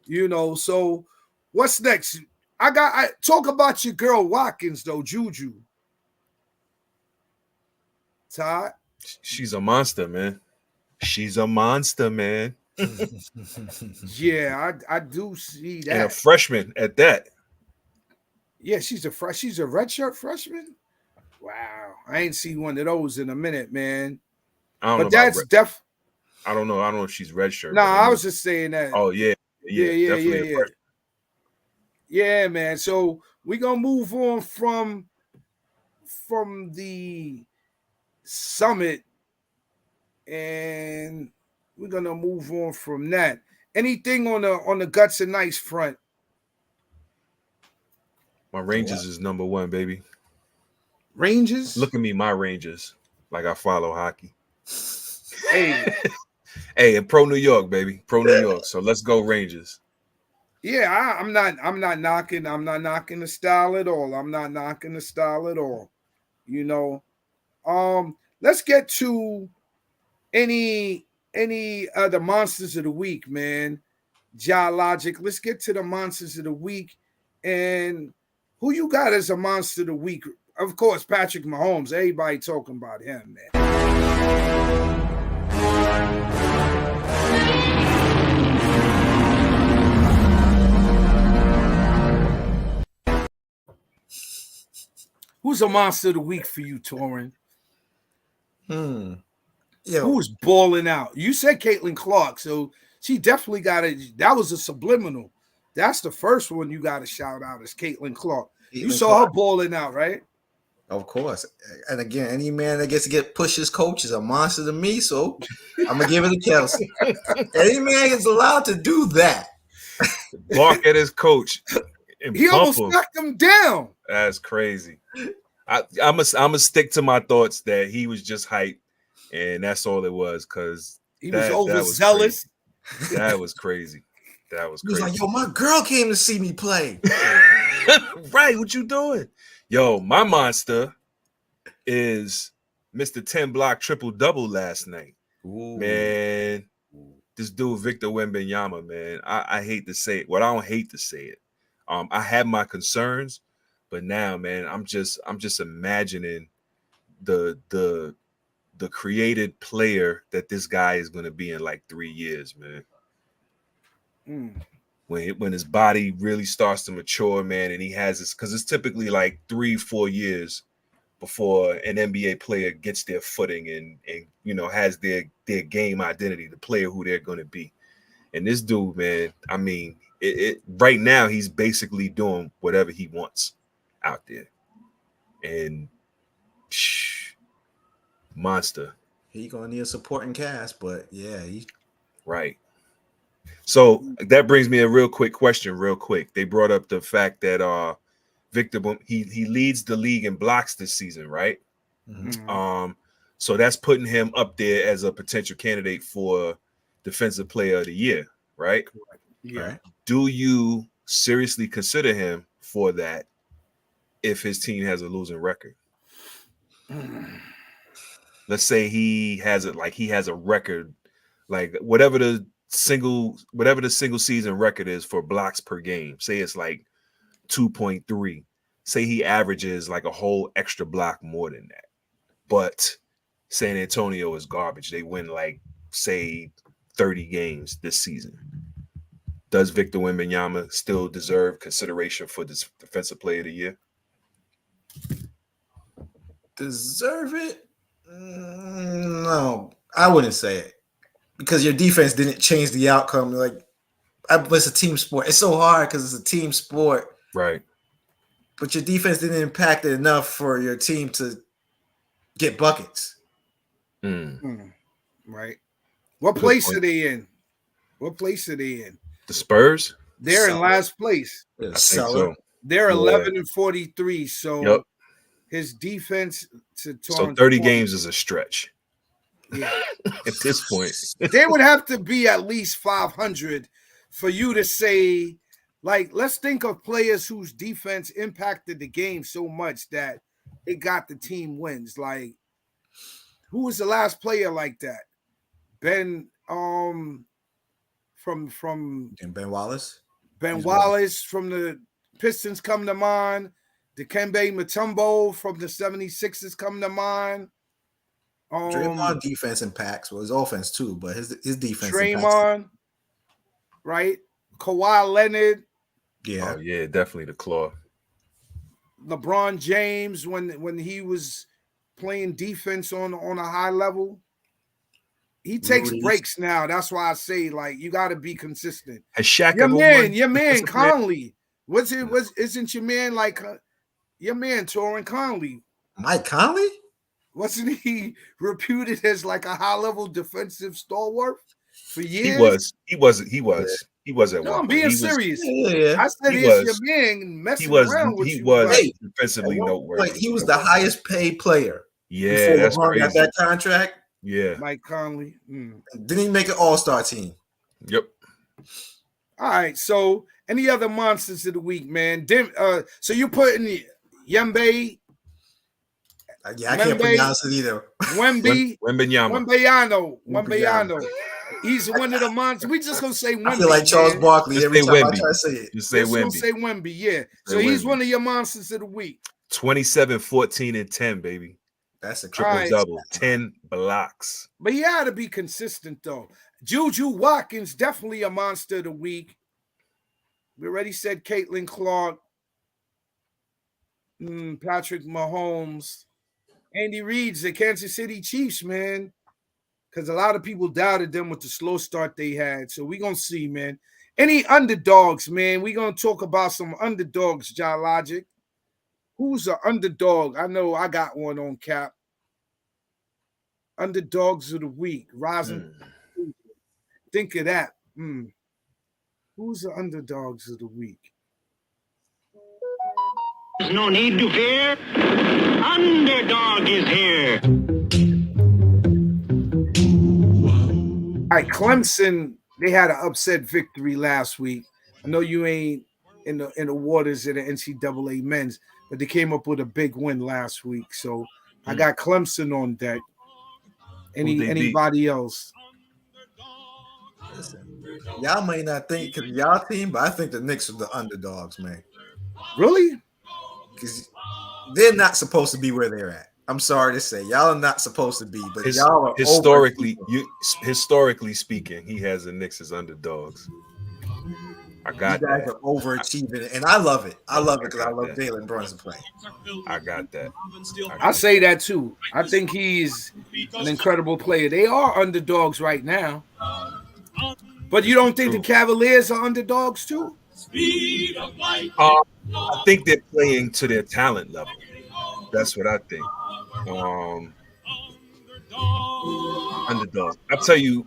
You know, so what's next? I talk about your girl Watkins, though, Juju. Todd? She's a monster, man. She's a monster, man. Yeah, I do see that. And a freshman at that. Yeah, she's a redshirt freshman. Wow, I ain't seen one of those in a minute, man. I don't But know. that's def. I don't know. I don't know if she's redshirt. Nah, I was just saying that. Oh yeah, definitely. Yeah, man. So we're gonna move on from the summit, and we're gonna move on from that. Anything on the guts and nice front? My Rangers is number one, baby. Rangers? Look at me, my Rangers. Like I follow hockey. Hey. Hey, and pro New York, baby. Pro New York. So let's go Rangers. Yeah, I'm not knocking the style at all. I'm not knocking the style at all. You know. Let's get to any other monsters of the week, man. Geologic. Let's get to the monsters of the week. And who you got as a monster of the week? Of course, Patrick Mahomes. Everybody talking about him, man. Who's a monster of the week for you, Torrin? Yeah. Who was balling out? You said Caitlin Clark, so she definitely got it. That was a subliminal. That's the first one you got to shout out is Caitlin Clark. You saw her balling out, right? Of course. And again, any man that gets to get pushed his coach is a monster to me, so I'm going to give it to Kelsey. Any man is allowed to do that. Bark at his coach. And he almost knocked him down. That's crazy. I'm a stick to my thoughts that he was just hyped, and that's all it was, because he was overzealous. That was crazy. That was crazy. He was like, yo, my girl came to see me play. Right, what you doing? Yo, my monster is Mr. 10 block triple-double last night. Ooh. Man, this dude, Victor Wembanyama, man, I hate to say it. Well, I don't hate to say it. I have my concerns, but now, man, I'm just imagining the created player that this guy is going to be in like 3 years, man. When his body really starts to mature, man, and he has this, because it's typically like 3-4 years before an NBA player gets their footing and you know has their game identity, the player who they're going to be. And this dude, man, I mean, right now he's basically doing whatever he wants out there, and monster. He's gonna need a supporting cast, but yeah, right. So that brings me a real quick question. Real quick, they brought up the fact that Victor he leads the league in blocks this season, right? Mm-hmm. So that's putting him up there as a potential candidate for Defensive Player of the Year, right? Yeah. Right. Do you seriously consider him for that if his team has a losing record? Let's say he has it, like he has a record, like whatever the single season record is for blocks per game. Say it's like 2.3. Say he averages like a whole extra block more than that. But San Antonio is garbage. They win like, say, 30 games this season. Does Victor Wembanyama still deserve consideration for this Defensive Player of the Year? Deserve it? No, I wouldn't say it, because your defense didn't change the outcome. Like, it's a team sport. It's so hard because it's a team sport, right? But your defense didn't impact it enough for your team to get buckets. Right. What place are they in? What place are they in? The Spurs? They're in last place. I think so. They're 11-43. So his defense to so 30 games is a stretch. Yeah. At this point, they would have to be at least 500 for you to say Like, let's think of players whose defense impacted the game so much that it got the team wins. Like, who was the last player like that? Ben from And Ben Wallace. Ben Wallace from the Pistons come to mind. Dikembe Mutombo from the 76ers come to mind. Draymond defense impacts, well, his offense too, but his defense Draymond, impacts. right? Kawhi Leonard. Yeah. Oh yeah, definitely the claw. LeBron James when he was playing defense on a high level. He takes breaks now. That's why I say, like, you got to be consistent. Has Shaq your ever man, won? your man Conley. Isn't your man like your man Torin Conley? Mike Conley? Wasn't he reputed as like a high-level defensive stalwart for He years? was at No, one I'm point. being serious. Yeah. I said it's your man messing around with you. He was but defensively noteworthy. He was the highest paid player. Yeah, that's LeBron crazy. got that contract. Yeah. Mike Conley. Didn't he make an all-star team? Yep. All right. So, any other monsters of the week, man? So you putting Yembe? Yeah, I can't pronounce it either. Wembenyano. He's one of the monsters. We just gonna say Wemby. I feel like Charles Barkley just every say time Wemby. I try to say it. Just say Wemby. Say Wemby, yeah. So say he's Wemby. one of your monsters of the week. 27, 14, and 10, baby. That's a triple double. 10 blocks. But he had to be consistent though. Juju Watkins definitely a monster of the week. We already said Caitlin Clark, Patrick Mahomes, Andy Reid's the Kansas City Chiefs, man. Because a lot of people doubted them with the slow start they had. So we're going to see, man. Any underdogs, man? We're going to talk about some underdogs, John Logic. Who's an underdog? I know I got one on cap. Underdogs of the week. Rising. Think of that. Who's the underdogs of the week? There's no need to fear. Underdog is here. All right, Clemson, they had an upset victory last week. I know you ain't in the waters of the NCAA men's, but they came up with a big win last week. So I got Clemson on deck. Anybody else? Listen, y'all may not think because y'all team, but I think the Knicks are the underdogs, man. Really? Because they're not supposed to be where they're at. I'm sorry to say, y'all are not supposed to be, but y'all are historically speaking, he has the Knicks as underdogs. I got you guys that. are overachieving, and I love it. I love it because I love Jalen Brunson playing. I got that. I say that too. I think he's an incredible player. They are underdogs right now. But you don't think the Cavaliers are underdogs too? I think they're playing to their talent level. That's what I think. Underdog. I'll tell you,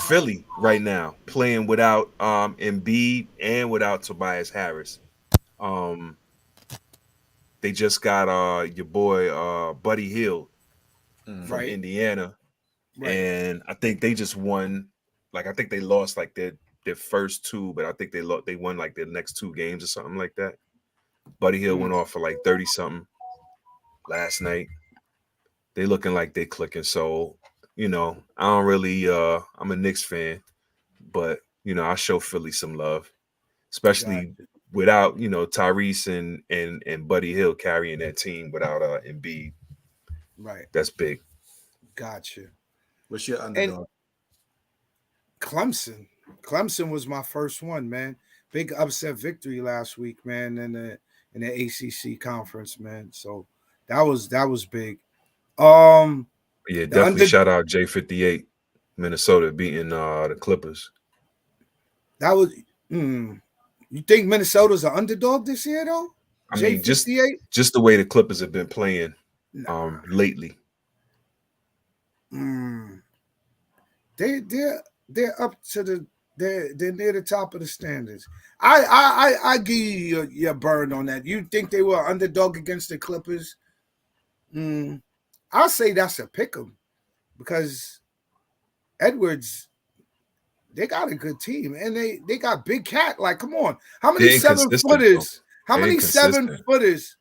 Philly right now playing without Embiid and without Tobias Harris. They just got your boy Buddy Hield from Indiana, and I think they just won. Like I think they lost like their first two, but I think they won like their next two games or something like that. Buddy Hield went off for like 30 something last night. They looking like they clicking. So, I don't really I'm a Knicks fan, but I show Philly some love, especially without, Tyrese and Buddy Hield carrying that team without Embiid. Right. That's big. Gotcha. What's your underdog? And Clemson. Clemson was my first one, man. Big upset victory last week, man, in the ACC conference, man. So that was big. Yeah, definitely shout out J58, Minnesota beating the Clippers. That was you think Minnesota's an underdog this year though? I mean, just the way the Clippers have been playing lately. They're up to they're near the top of the standards. I give you your burn on that. You think they were underdog against the Clippers? I'll say that's a pick 'em because Edwards they got a good team, and they got Big Cat. Like, come on, how many They're inconsistent, 7-footers? bro. How They're many inconsistent. 7-footers?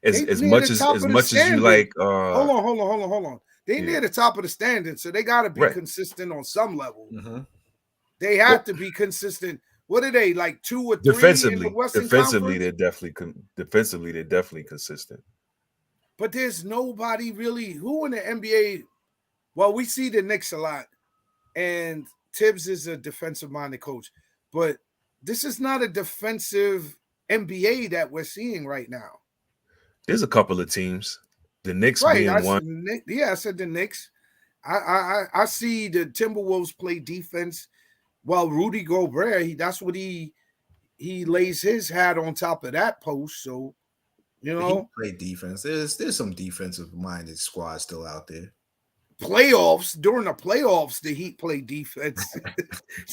They As near much the top as of the much as you standing. like, Hold on. They yeah, near the top of the standing, so they got to be right. consistent on some level. Mhm. They Well, have to be consistent. What are they, like 2 or 3 in the Western defensively, Conference? they're definitely consistent. But there's nobody really who in the NBA. Well, we see the Knicks a lot, and Tibbs is a defensive-minded coach, but this is not a defensive NBA that we're seeing right now. There's a couple of teams, the Knicks Right? being one. I said the Knicks. I see the Timberwolves play defense. Well, Rudy Gobert, that's what he lays his hat on top of that post. So, you He know, play defense. There's some defensive minded squads still out there. during the playoffs, the Heat play defense.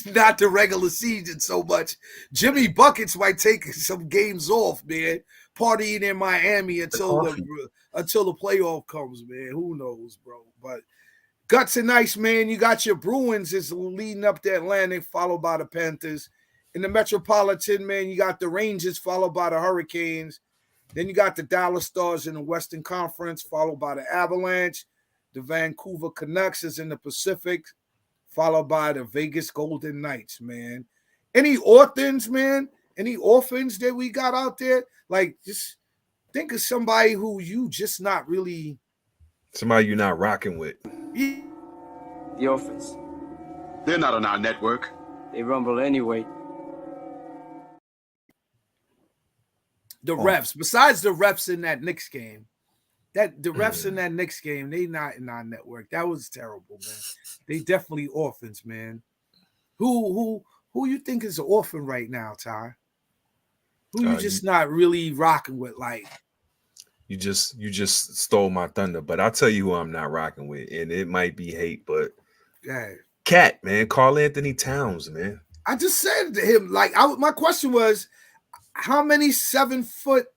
Not the regular season so much. Jimmy Buckets might take some games off, man. Partying in Miami until the playoff comes, man. Who knows, bro? But Guts and Ice, man. You got your Bruins is leading up the Atlantic, followed by the Panthers. In the Metropolitan, man, you got the Rangers, followed by the Hurricanes. Then you got the Dallas Stars in the Western Conference, followed by the Avalanche. The Vancouver Canucks is in the Pacific, followed by the Vegas Golden Knights, man. Any orphans, man? Any orphans that we got out there? Like, just think of somebody who you just not really. Somebody you're not rocking with. The orphans. They're not on our network. They rumble anyway. The refs, besides the refs in that Knicks game, the refs in that Knicks game, they not in our network. That was terrible, man. They definitely orphans, man. Who you think is an orphan right now, Ty? Who you just not really rocking with? Like, you just stole my thunder, but I'll tell you who I'm not rocking with, and it might be hate, but yeah, Cat, man, Karl Anthony Towns, man. I just said to him, like, my question was, how many 7-foot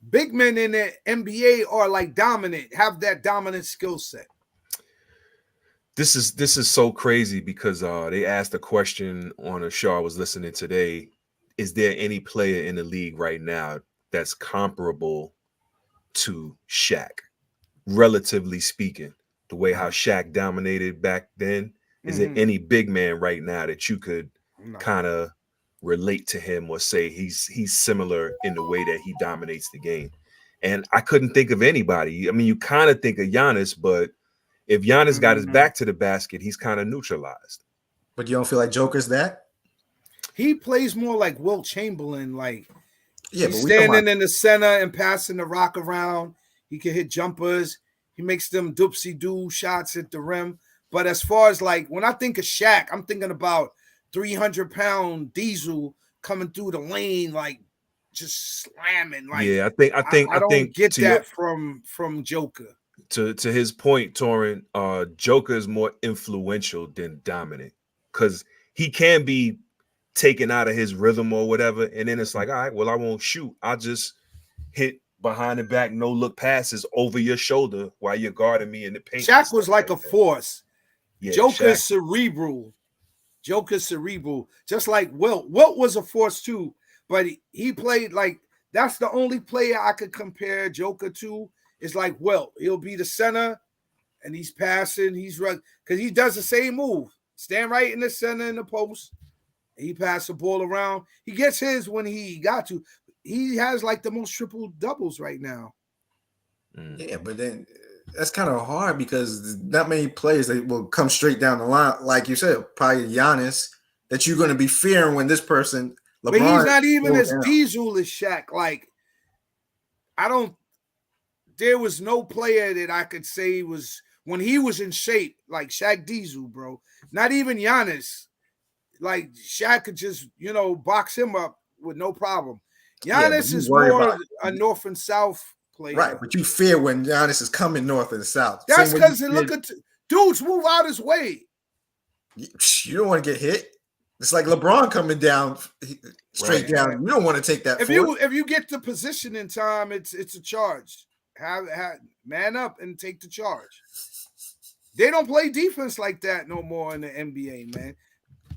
big men in the NBA are like dominant, have that dominant skill set? This is so crazy because they asked a question on a show I was listening today. Is there any player in the league right now that's comparable to Shaq, relatively speaking? The way how Shaq dominated back then. Is there any big man right now that you could kind of relate to him or say he's similar in the way that he dominates the game? And I couldn't think of anybody. I mean, you kind of think of Giannis, but if Giannis got his back to the basket, he's kind of neutralized. But you don't feel like Joker's that? He plays more like Wilt Chamberlain. Like, he's but standing in the center and passing the rock around. He can hit jumpers. He makes them doopsie-doo shots at the rim. But as far as, like, when I think of Shaq, I'm thinking about 300-pound Diesel coming through the lane, like, just slamming. Like, yeah, I don't get that from Joker. To his point, Torrin, Joker is more influential than dominant because he can be taken out of his rhythm or whatever, and then it's like, all right, well, I won't shoot. I'll just hit behind the back, no look passes over your shoulder while you're guarding me in the paint. Shaq was like a force. Yeah, Joker's cerebral. Just like Wilt. Wilt was a force too, but he played like, that's the only player I could compare Joker to. Is like Wilt. He'll be the center, and he's passing. He's run because he does the same move. Stand right in the center in the post. He passes the ball around. He gets his when he got to. He has like the most triple doubles right now. Yeah, but then that's kind of hard because not many players that will come straight down the line, like you said, probably Giannis, that you're going to be fearing when this person. LeBron, but he's not even as Diesel as Shaq. Like, there was no player that I could say was when he was in shape like Shaq Diesel, bro. Not even Giannis. Like, Shaq could just, box him up with no problem. Giannis is more a north and south player. Right, but you fear when Giannis is coming north and south. That's because look at dudes move out his way. You don't want to get hit. It's like LeBron coming down straight down. You don't want to take that. If you get the position in time, it's a charge. Have man up and take the charge. They don't play defense like that no more in the NBA, man.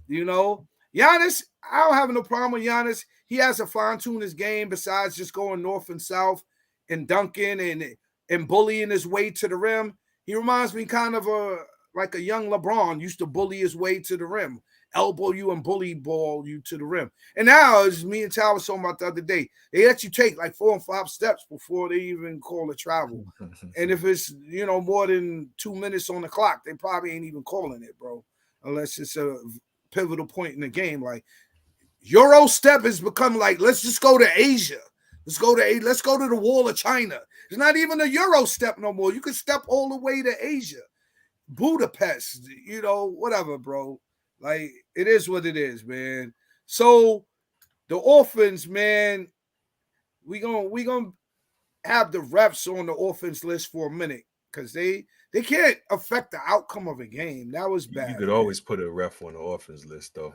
You know, Giannis, I don't have no problem with Giannis. He has to fine-tune his game besides just going north and south and dunking and bullying his way to the rim. He reminds me kind of like a young LeBron used to bully his way to the rim, elbow you and bully ball you to the rim. And now, as me and Tal was talking about the other day, they let you take like 4 and 5 steps before they even call a travel. And if it's, more than 2 minutes on the clock, they probably ain't even calling it, bro, unless it's a pivotal point in the game. Like Euro step has become like, let's just go to Asia. Let's go to the wall of China. It's not even a Euro step no more. You can step all the way to Asia, Budapest, whatever, bro. Like, it is what it is, man. So the offense, man, we gonna have the refs on the offense list for a minute because they can't affect the outcome of a game. That was bad. You could always put a ref on the offense list, though.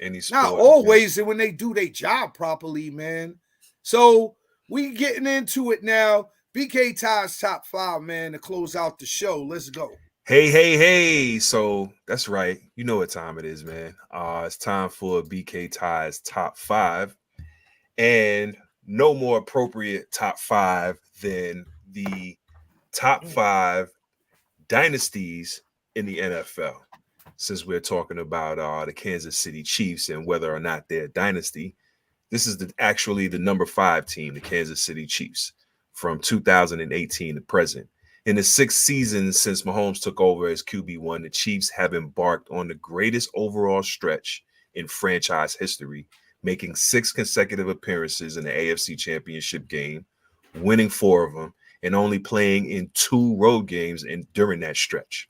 Any sport, not always, and when they do their job properly, man. So we getting into it now. BK Ty's top 5, man, to close out the show. Let's go. Hey. So that's right. You know what time it is, man. It's time for BK Ty's top 5. And no more appropriate top 5 than the top 5 dynasties in the NFL. Since we're talking about the Kansas City Chiefs and whether or not they're a dynasty, this is actually the number 5 team, the Kansas City Chiefs, from 2018 to present. In the 6th season since Mahomes took over as QB1, the Chiefs have embarked on the greatest overall stretch in franchise history, making 6 consecutive appearances in the AFC Championship game, winning 4 of them, and only playing in 2 road games during that stretch.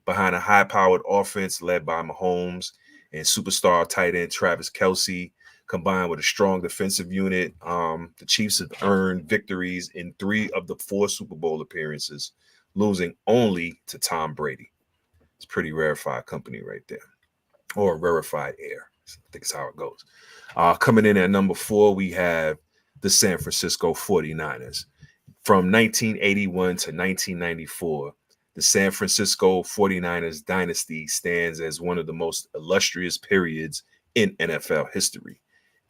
Behind a high-powered offense led by Mahomes and superstar tight end Travis Kelce, combined with a strong defensive unit, the Chiefs have earned victories in 3 of the 4 Super Bowl appearances, losing only to Tom Brady. It's pretty rarefied company right there, or rarefied air. I think it's how it goes. Coming in at number 4, we have the San Francisco 49ers. From 1981 to 1994, the San Francisco 49ers dynasty stands as one of the most illustrious periods in NFL history,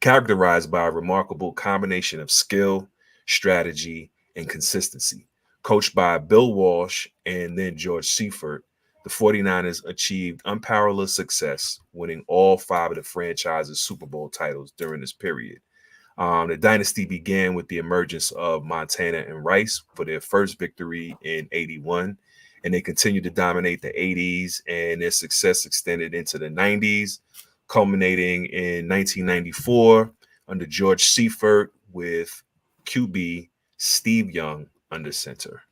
characterized by a remarkable combination of skill, strategy, and consistency. Coached by Bill Walsh and then George Seifert, the 49ers achieved unparalleled success, winning all 5 of the franchise's Super Bowl titles during this period. The dynasty began with the emergence of Montana and Rice for their first victory in 81, and they continued to dominate the 80s, and their success extended into the 90s, culminating in 1994 under George Seifert with QB Steve Young under center.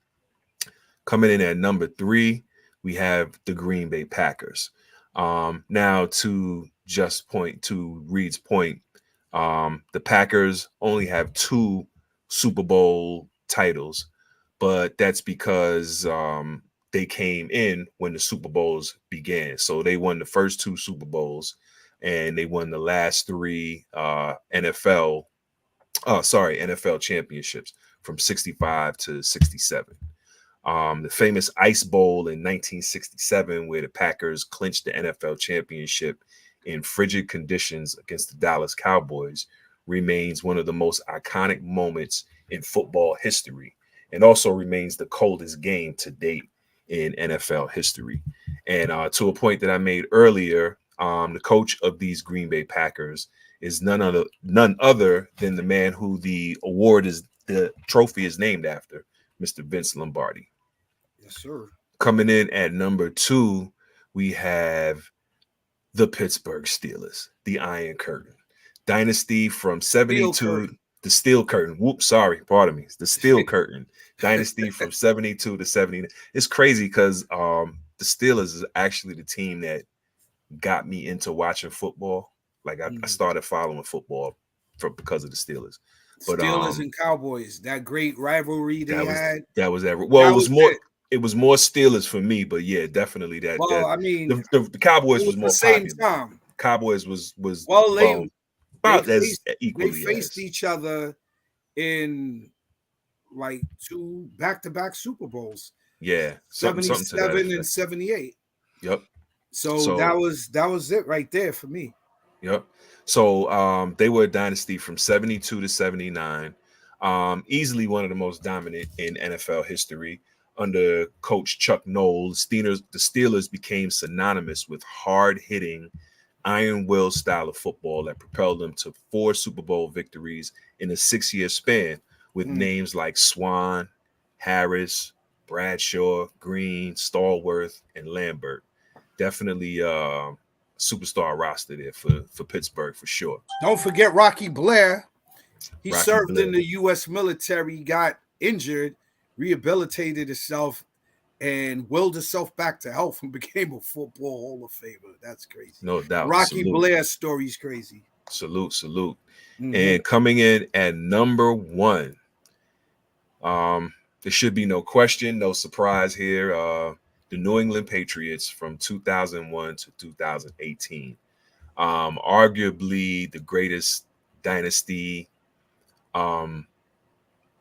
Coming in at number 3, we have the Green Bay Packers. Now, to Reed's point, the Packers only have 2 Super Bowl titles, but that's because they came in when the Super Bowls began. So they won the first 2 Super Bowls, and they won the last 3 NFL championships from 65 to 67. The famous Ice Bowl in 1967, where the Packers clinched the NFL championship in frigid conditions against the Dallas Cowboys, remains one of the most iconic moments in football history, and also remains the coldest game to date in NFL history. And to a point that I made earlier, the coach of these Green Bay Packers is none other than the man who the trophy is named after, Mr. Vince Lombardi. Yes, sir. Coming in at number 2, we have the Pittsburgh Steelers, the Iron Curtain. Dynasty from 72, the Steel Curtain. Pardon me. The Steel Curtain. Dynasty from 72 to 70. It's crazy because the Steelers is actually the team that got me into watching football. Like I started following football because of the Steelers. But Steelers and Cowboys, that great rivalry they had. It was more. It was more Steelers for me, but yeah, definitely that. Well, that, I mean, the Cowboys was more the same popular. time. Cowboys was about as equally. They faced each other in like 2 back-to-back Super Bowls. Yeah, 77 and 78. Yep. So that was it right there for me. Yep. So they were a dynasty from 72 to 79. Easily one of the most dominant in NFL history. Under coach Chuck Noll, the Steelers became synonymous with hard-hitting, iron will style of football that propelled them to 4 Super Bowl victories in a 6-year span, with names like Swan, Harris, Bradshaw, Green, Stallworth, and Lambert. Definitely superstar roster there for Pittsburgh for sure. Don't forget Rocky Blair. He Rocky served Blair. in the U.S. military, got injured, rehabilitated himself, and willed himself back to health and became a football Hall of Famer. That's crazy. No doubt. Rocky Salute. Blair's story's crazy. Salute. And coming in at number 1, there should be no question, no surprise here. The New England Patriots from 2001 to 2018. Arguably the greatest dynasty.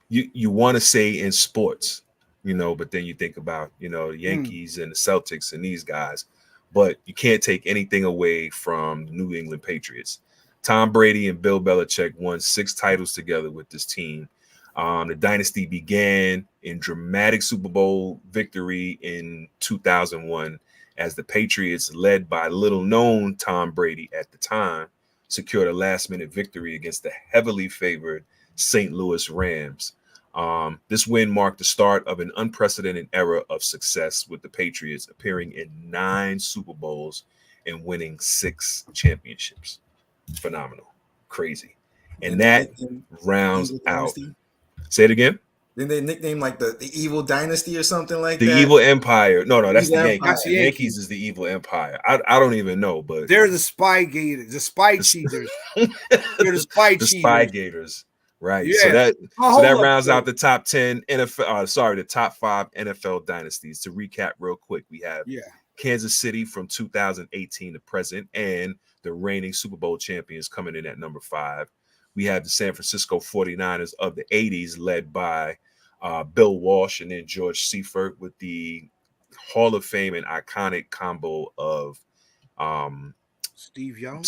You want to say in sports, but then you think about, the Yankees and the Celtics and these guys, but you can't take anything away from the New England Patriots. Tom Brady and Bill Belichick won 6 titles together with this team. The dynasty began in dramatic Super Bowl victory in 2001 as the Patriots, led by little-known Tom Brady at the time, secured a last-minute victory against the heavily favored St. Louis Rams. This win marked the start of an unprecedented era of success, with the Patriots appearing in 9 Super Bowls and winning 6 championships. Phenomenal. Crazy. And that rounds out. Say it again. Then they nickname like the Evil Dynasty or something like that. The Evil Empire. No, that's the Yankees. That's the Yankees is the Evil Empire. I don't even know, but they're the spy gators, the spy cheaters. They're the spy cheaters. The spy gators. Right. Yeah. So that rounds out the top 10 NFL. The top 5 NFL dynasties. To recap real quick, we have Kansas City from 2018 to present, and the reigning Super Bowl champions coming in at number 5. We have the San Francisco 49ers of the 80s, led by Bill Walsh and then George Seifert, with the Hall of Fame and iconic combo of Steve Young.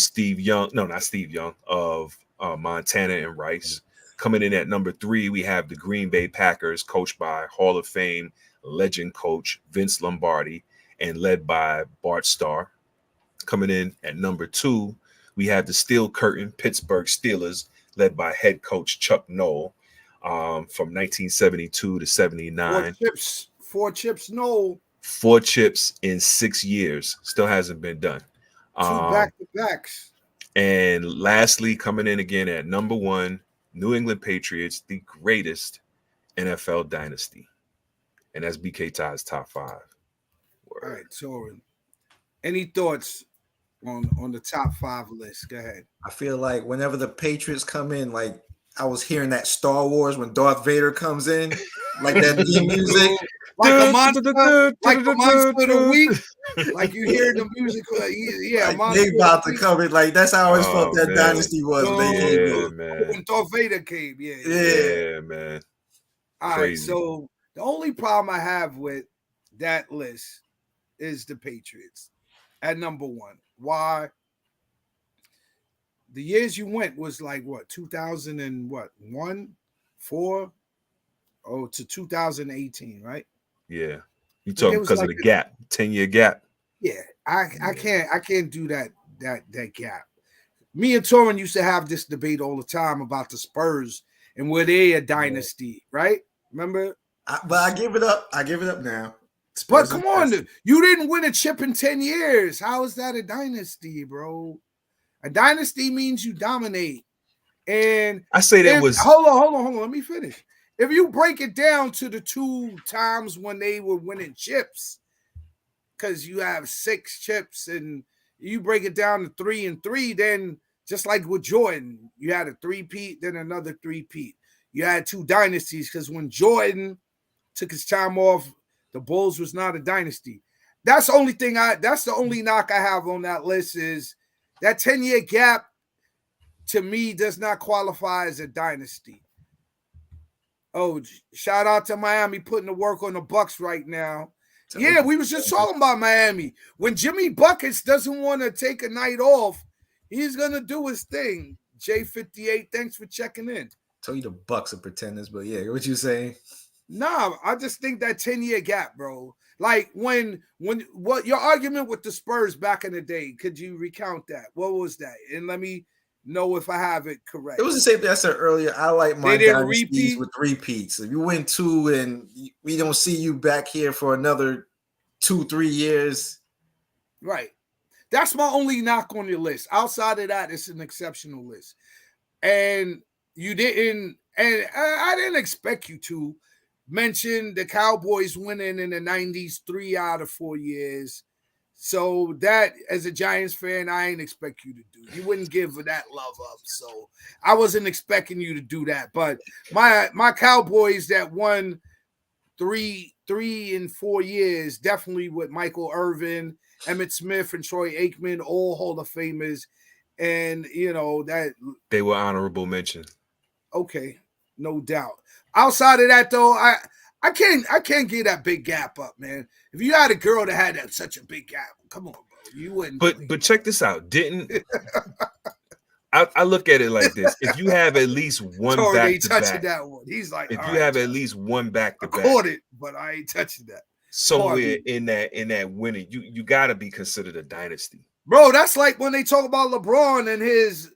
No, not Steve Young, of Montana and Rice. Coming in at number 3, we have the Green Bay Packers, coached by Hall of Fame legend coach Vince Lombardi and led by Bart Starr. Coming in at number 2, we have the Steel Curtain Pittsburgh Steelers, led by head coach Chuck Noll, from 1972 to 79. 4 chips, Noll. 4 chips in 6 years. Still hasn't been done. 2 back-to-backs. And lastly, coming in again at number 1, New England Patriots, the greatest NFL dynasty. And that's BK Ty's top 5. Word. All right, Soren. Any thoughts on the top 5 list? Go ahead. I feel like whenever the Patriots come in, like I was hearing that Star Wars when Darth Vader comes in, like that theme music. Like a monster of the week. Like you hear the music. Yeah, like they about to come in. Like that's how I always felt that dynasty was. When Darth Vader came. Yeah, man. All right, so the only problem I have with that list is the Patriots at number 1. Why? The years you went was like what, 2001, 4, to 2018, right? Yeah, you talking because like of the gap, 10-year gap. Yeah, I can't do that gap. Me and Torrin used to have this debate all the time about the Spurs and were they a dynasty, right? Remember? But I give it up. I give it up now. But come on, you didn't win a chip in 10 years. How is that a dynasty, bro? A dynasty means you dominate. And I say that was hold on. Let me finish. If you break it down to the 2 times when they were winning chips, because you have 6 chips and you break it down to 3 and 3, then just like with Jordan, you had a 3-peat, then another 3-peat. You had 2 dynasties because when Jordan took his time off, the Bulls was not a dynasty. That's the only knock I have on that list is that 10-year gap to me does not qualify as a dynasty. Oh, shout out to Miami putting the work on the Bucks right now. Yeah, we was just talking about Miami. When Jimmy Buckets doesn't want to take a night off, he's gonna do his thing. J58, thanks for checking in. Tell you the Bucks are pretenders, but yeah, what you saying? Nah, I just think that 10-year gap, bro. Like when what your argument with the Spurs back in the day, could you recount that? What was that? And let me know if I have it correct. It was the same thing I said earlier. I like my dynasties with repeats. If you win 2 and we don't see you back here for another 2-3 years. Right. That's my only knock on your list. Outside of that, it's an exceptional list. And you didn't, and I didn't expect you to mention the Cowboys winning in the 90s 3 out of 4 years. So that, as a Giants fan, I ain't expect you to do. You wouldn't give that love up. So I wasn't expecting you to do that. But my Cowboys that won 3 and 4 years, definitely with Michael Irvin, Emmitt Smith, and Troy Aikman, all Hall of Famers. And that they were honorable mention. Okay, no doubt. Outside of that, though, I can't get that big gap up, man. If you had a girl that had that such a big gap, come on, bro, you wouldn't. But check this out. Didn't I look at it like this? If you have at least one back to back, that one. He's like, if you have at least one back to back, I caught it, but I ain't touching that. Somewhere in that winning, you got to be considered a dynasty, bro. That's like when they talk about LeBron and his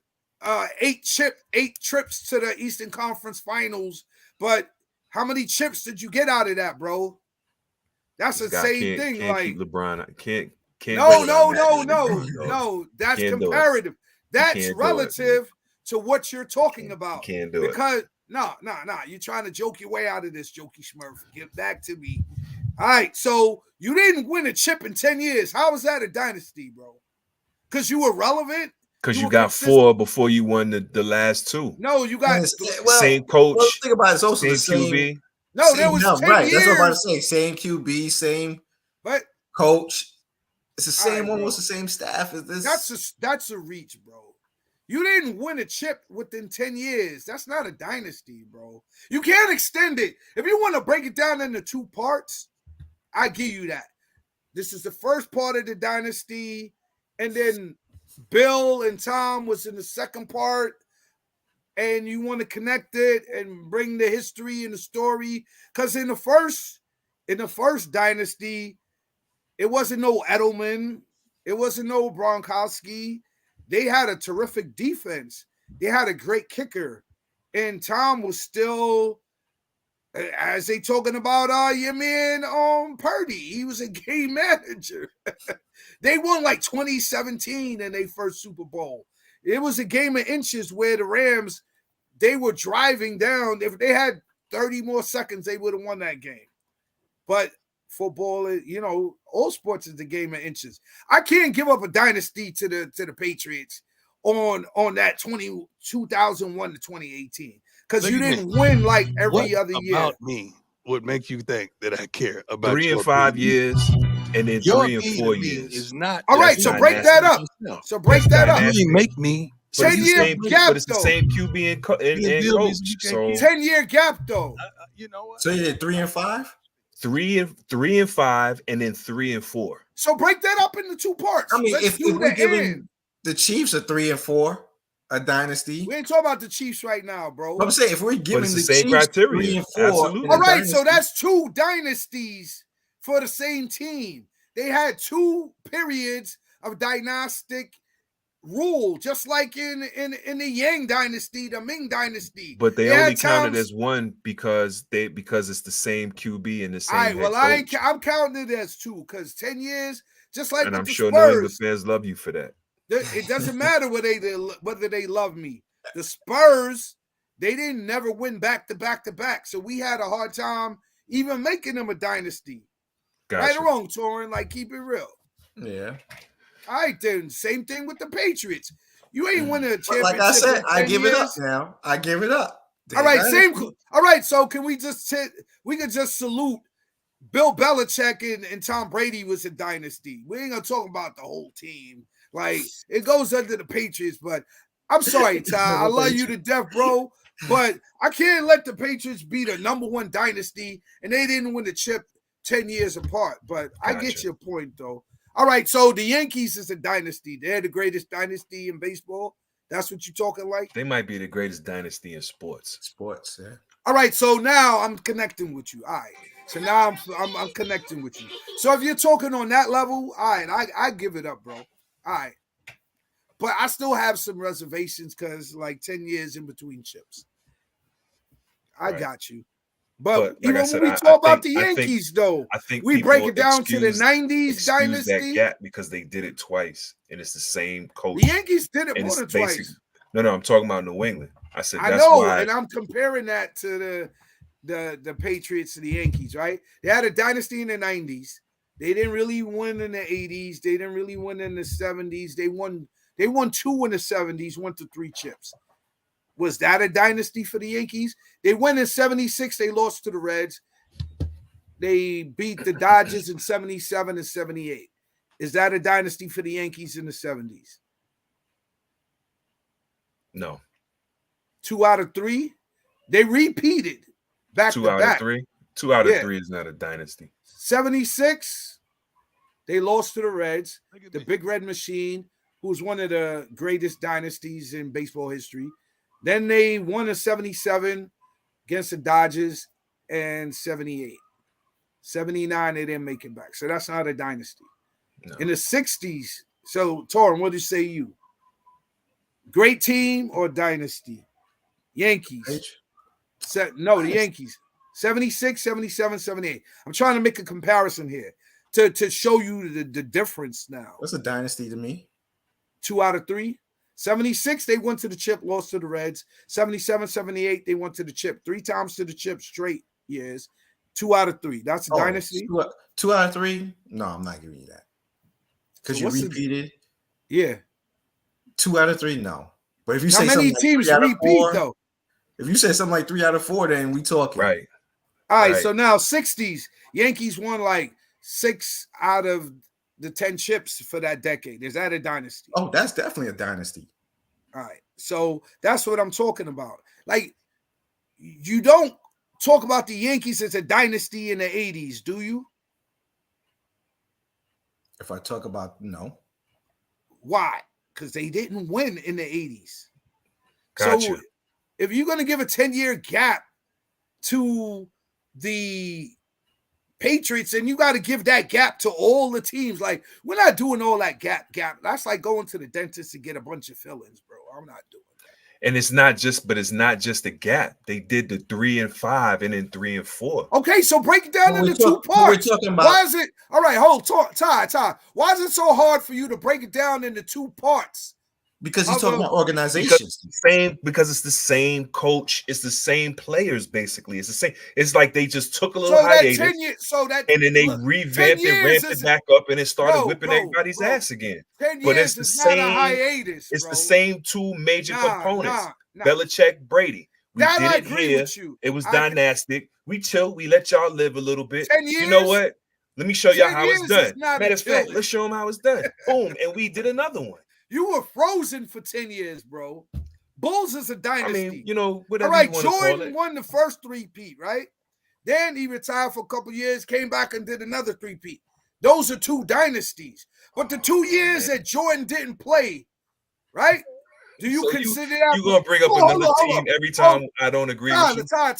8 trips to the Eastern Conference Finals. But how many chips did you get out of that, bro? That's the same thing. Can't like keep LeBron. Can't. No. That's comparative. That's relative to what you're talking about. Can't do it because no. You're trying to joke your way out of this, Jokey Smurf. Get back to me. All right, so you didn't win a chip in 10 years. How is that a dynasty, bro? Because you were relevant. Because you got consistent. 4 before you won the last 2. No, you got same coach. Well, think about it. It's also same QB. No, there was 10 right. years. That's what I'm about to say. Same QB, same coach. It's the same one. Almost the same staff as this. That's a reach, bro. You didn't win a chip within 10 years. That's not a dynasty, bro. You can't extend it. If you want to break it down into 2 parts, I give you that. This is the first part of the dynasty, and then Bill and Tom was in the second part, and you want to connect it and bring the history and the story. Because in the first dynasty, it wasn't no Edelman, it wasn't no Gronkowski. They had a terrific defense. They had a great kicker, and Tom was still, as they talking about your man Purdy, he was a game manager. They won like 2017 in their first Super Bowl. It was a game of inches where the Rams, they were driving down. If they had 30 more seconds, they would have won that game. But football, all sports is a game of inches. I can't give up a dynasty to the Patriots on that 2001 to 2018. Because you didn't win like every other year. What about me would make you think that I care about 3 and 5 years, and then 3 and 4 years? Is not all right. So break that up. So break that up. You make me 10-year gap. But it's the same QB and coach. So 10-year gap though. You know what? So you did 3 and 5. 3 and 5, and then 3 and 4. So break that up into 2 parts. I mean, if we're giving the Chiefs a 3 and 4. A dynasty. We ain't talking about the Chiefs right now, bro. I'm saying if we're giving the same Chiefs criteria, 3 and 4, absolutely. All right, so that's 2 dynasties for the same team. They had 2 periods of dynastic rule, just like in the Yang dynasty, the Ming dynasty. But they only counted as 1 because it's the same QB and the same. All right, well, coach. I'm counting it as 2 because 10 years, just like and I'm the sure Spurs, New England fans love you for that. It doesn't matter whether they love me. The Spurs, they didn't never win back to back. So we had a hard time even making them a dynasty. Gotcha. Right or wrong, Torin? Like, keep it real. Yeah. All right, then. Same thing with the Patriots. You ain't win a championship. Like I said, I give years. it up now. I give it up. All right, all right. So can we just salute Bill Belichick and Tom Brady was a dynasty. We ain't gonna talk about the whole team. Like, it goes under the Patriots, but I'm sorry, Ty. I love you to death, bro. But I can't let the Patriots be the #1 dynasty and they didn't win the chip 10 years apart, but I get Gotcha. your point, though. All right, so the Yankees is a dynasty. They're the greatest dynasty in baseball. That's what you're talking like? They might be the greatest dynasty in sports. Sports, yeah. All right, so now I'm connecting with you. All right. So now I'm connecting with you. So if you're talking on that level, all right, I give it up, bro. All right. But I still have some reservations because like 10 years in between chips. I Right. got you. But like even I said, when we talk about the Yankees, though, I think we people break it down to the excuse 90s that dynasty. gap because they did it twice, and it's the same coach. The Yankees did it and more it's than basic. twice. No, I'm talking about New England. I said I that's know, why. and I'm comparing that to the Patriots and the Yankees, right? They had a dynasty in the 90s. They didn't really win in the 80s. They didn't really win in the 70s. They won 2 in the 70s, 1 to 3 chips. Was that a dynasty for the Yankees? They went in 76. They lost to the Reds. They beat the Dodgers in 77 and 78. Is that a dynasty for the Yankees in the 70s? No. 2 out of 3. They repeated back 2 to out back. of 3. 2 out of 3 is not a dynasty. 76, they lost to the Reds, the Big Red Machine, who's one of the greatest dynasties in baseball history. Then they won in 77 against the Dodgers and 78. 79, they didn't make it back. So that's not a dynasty. No. In the 60s, so Torrin, what do you say you? Great team or dynasty? Yankees. No, the Yankees. 76, 77, 78. I'm trying to make a comparison here to show you the difference now. What's a dynasty to me? 2 out of 3. 76, they went to the chip, lost to the Reds. 77, 78, they went to the chip. 3 times to the chip straight years. 2 out of 3. That's a dynasty. 2 out of 3? No, I'm not giving you that. Because you repeated. Yeah. 2 out of 3, no. But if you How say many something teams like 3 out of repeat 4, though? if you say something like 3 out of 4, then we talking. Right. All right, so now 60s, Yankees won like 6 out of the 10 chips for that decade. Is that a dynasty? Oh, that's definitely a dynasty. All right, so that's what I'm talking about. Like, you don't talk about the Yankees as a dynasty in the 80s, do you? If I talk about, no. Why? Because they didn't win in the 80s. Gotcha. So if you're going to give a 10-year gap to the Patriots, and you got to give that gap to all the teams. Like, we're not doing all that gap. That's like going to the dentist to get a bunch of fillings, bro. I'm not doing that. And it's not just a gap. They did the 3 and 5 and then 3 and 4. Okay, so break it down into 2 parts. We're talking about, why is it all right? Ty. Why is it so hard for you to break it down into 2 parts? Because he's talking about organizations. Because it's the same coach, it's the same players, basically. It's the same. It's like they just took a little hiatus, and then they revamped and ramped it back up, and it started whipping everybody's ass again. 10 but years it's the is same. Not a hiatus, it's bro. the same 2 major components. Nah. Belichick, Brady. We That did I it agree here. with you. It was dynastic. We chill. We let y'all live a little bit. 10 years? You know what? Let me show y'all how it's done. Matter of fact, let's show them how it's done. Boom, and we did another one. You were frozen for 10 years, bro. Bulls is a dynasty. I mean, you know, whatever all right, you want to call Jordan it. won the first 3-peat, right? Then he retired for a couple years, came back and did another 3-peat. Those are 2 dynasties. But the 2 years that Jordan didn't play, right? Do you consider that? You're going to bring up another team every time I don't agree with you? Ty.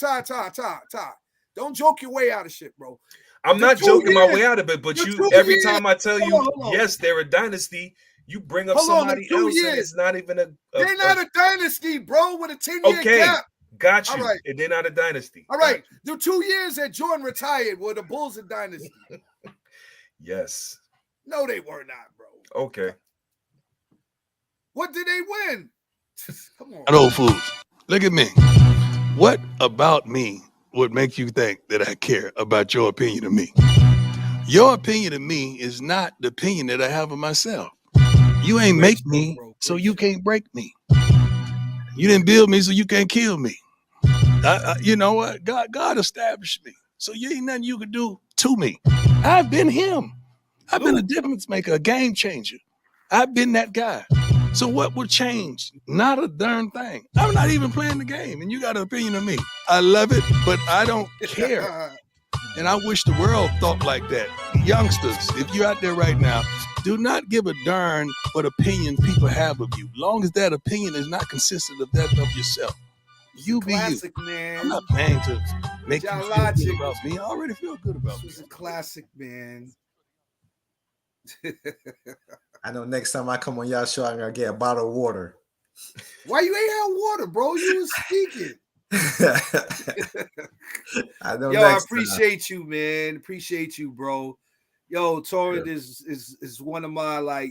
Don't joke your way out of shit, bro. I'm not joking my way out of it, but you every time I tell you, yes, they're a dynasty, you bring up somebody else and it's not even they're not a dynasty, bro, with a 10-year gap. Got you. All right. And they're not a dynasty. All right. The 2 years that Jordan retired were the Bulls a dynasty. Yes. No, they were not, bro. Okay. What did they win? Come on. Old fools. Look at me. What about me would make you think that I care about your opinion of me? Your opinion of me is not the opinion that I have of myself. You ain't make me, so you can't break me. You didn't build me, so you can't kill me. You know what? God established me, so you ain't nothing you can do to me. I've been him. I've been a difference maker, a game changer. I've been that guy. So what will change? Not a darn thing. I'm not even playing the game, and you got an opinion of me. I love it, but I don't care. And I wish the world thought like that. Youngsters, if you're out there right now, do not give a darn what opinion people have of you. Long as that opinion is not consistent of that of yourself. You be classic, you. man. I'm not paying to make John you feel Logic. good about me. I already feel good about This was me. a classic, man. I know next time I come on y'all show, I'm gonna get a bottle of water. Why you ain't had water, bro? You was speaking. I know. Yo, I appreciate you, man. Appreciate you, bro. Yo, Torrent is one of my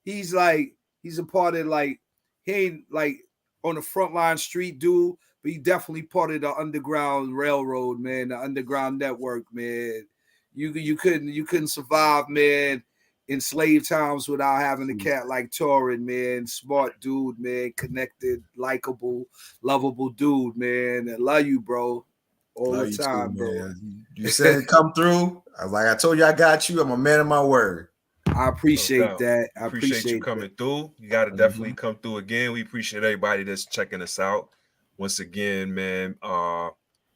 he's a part of he ain't like on the front line street dude, but he definitely part of the underground railroad, man, the underground network, man. You couldn't survive, man, in slave times without having a cat like Torrent, man. Smart dude, man, connected, likable, lovable dude, man. I love you, bro. All Love the you time, too, bro. man. You said it come through. I told you I got you. I'm a man of my word. I appreciate No, that. I appreciate you coming through. You got to definitely come through again. We appreciate everybody that's checking us out. Once again, man,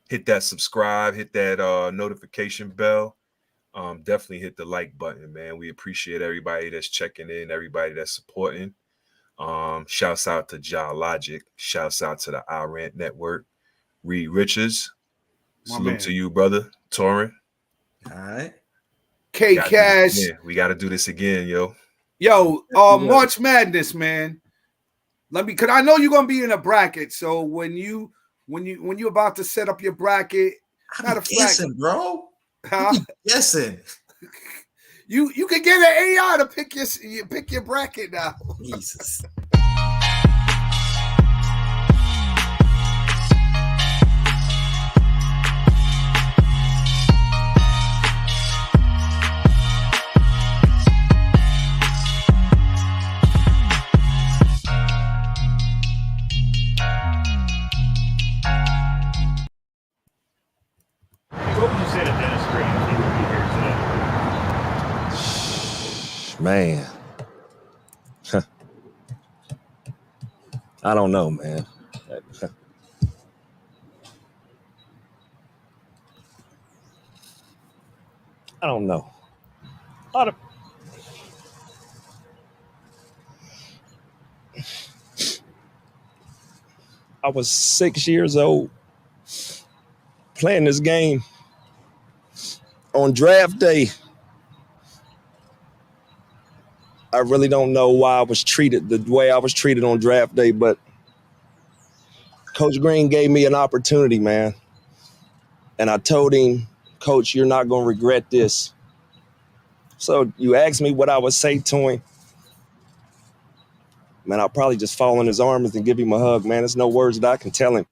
hit that subscribe, hit that notification bell. Definitely hit the like button, man. We appreciate everybody that's checking in, everybody that's supporting. Shouts out to John Logic. Shouts out to the iRant Network. Reed Richards. Salute to you, brother. Torrent. All right. K Cash. Yeah, we got to do this again, yo. Yo, March Madness, man. Cause I know you're gonna be in a bracket. So when you're about to set up your bracket, I'm guessing, bro. Huh? Guessing. You can get an AI to pick your bracket now. Jesus. What would you say to dentistry if you would be here today? Man. I don't know, man. I don't know. I was 6 years old playing this game on draft day. I really don't know why I was treated the way I was treated on draft day, but Coach Green gave me an opportunity, man. And I told him, Coach, you're not going to regret this. So you asked me what I would say to him. Man, I'll probably just fall in his arms and give him a hug, man. There's no words that I can tell him.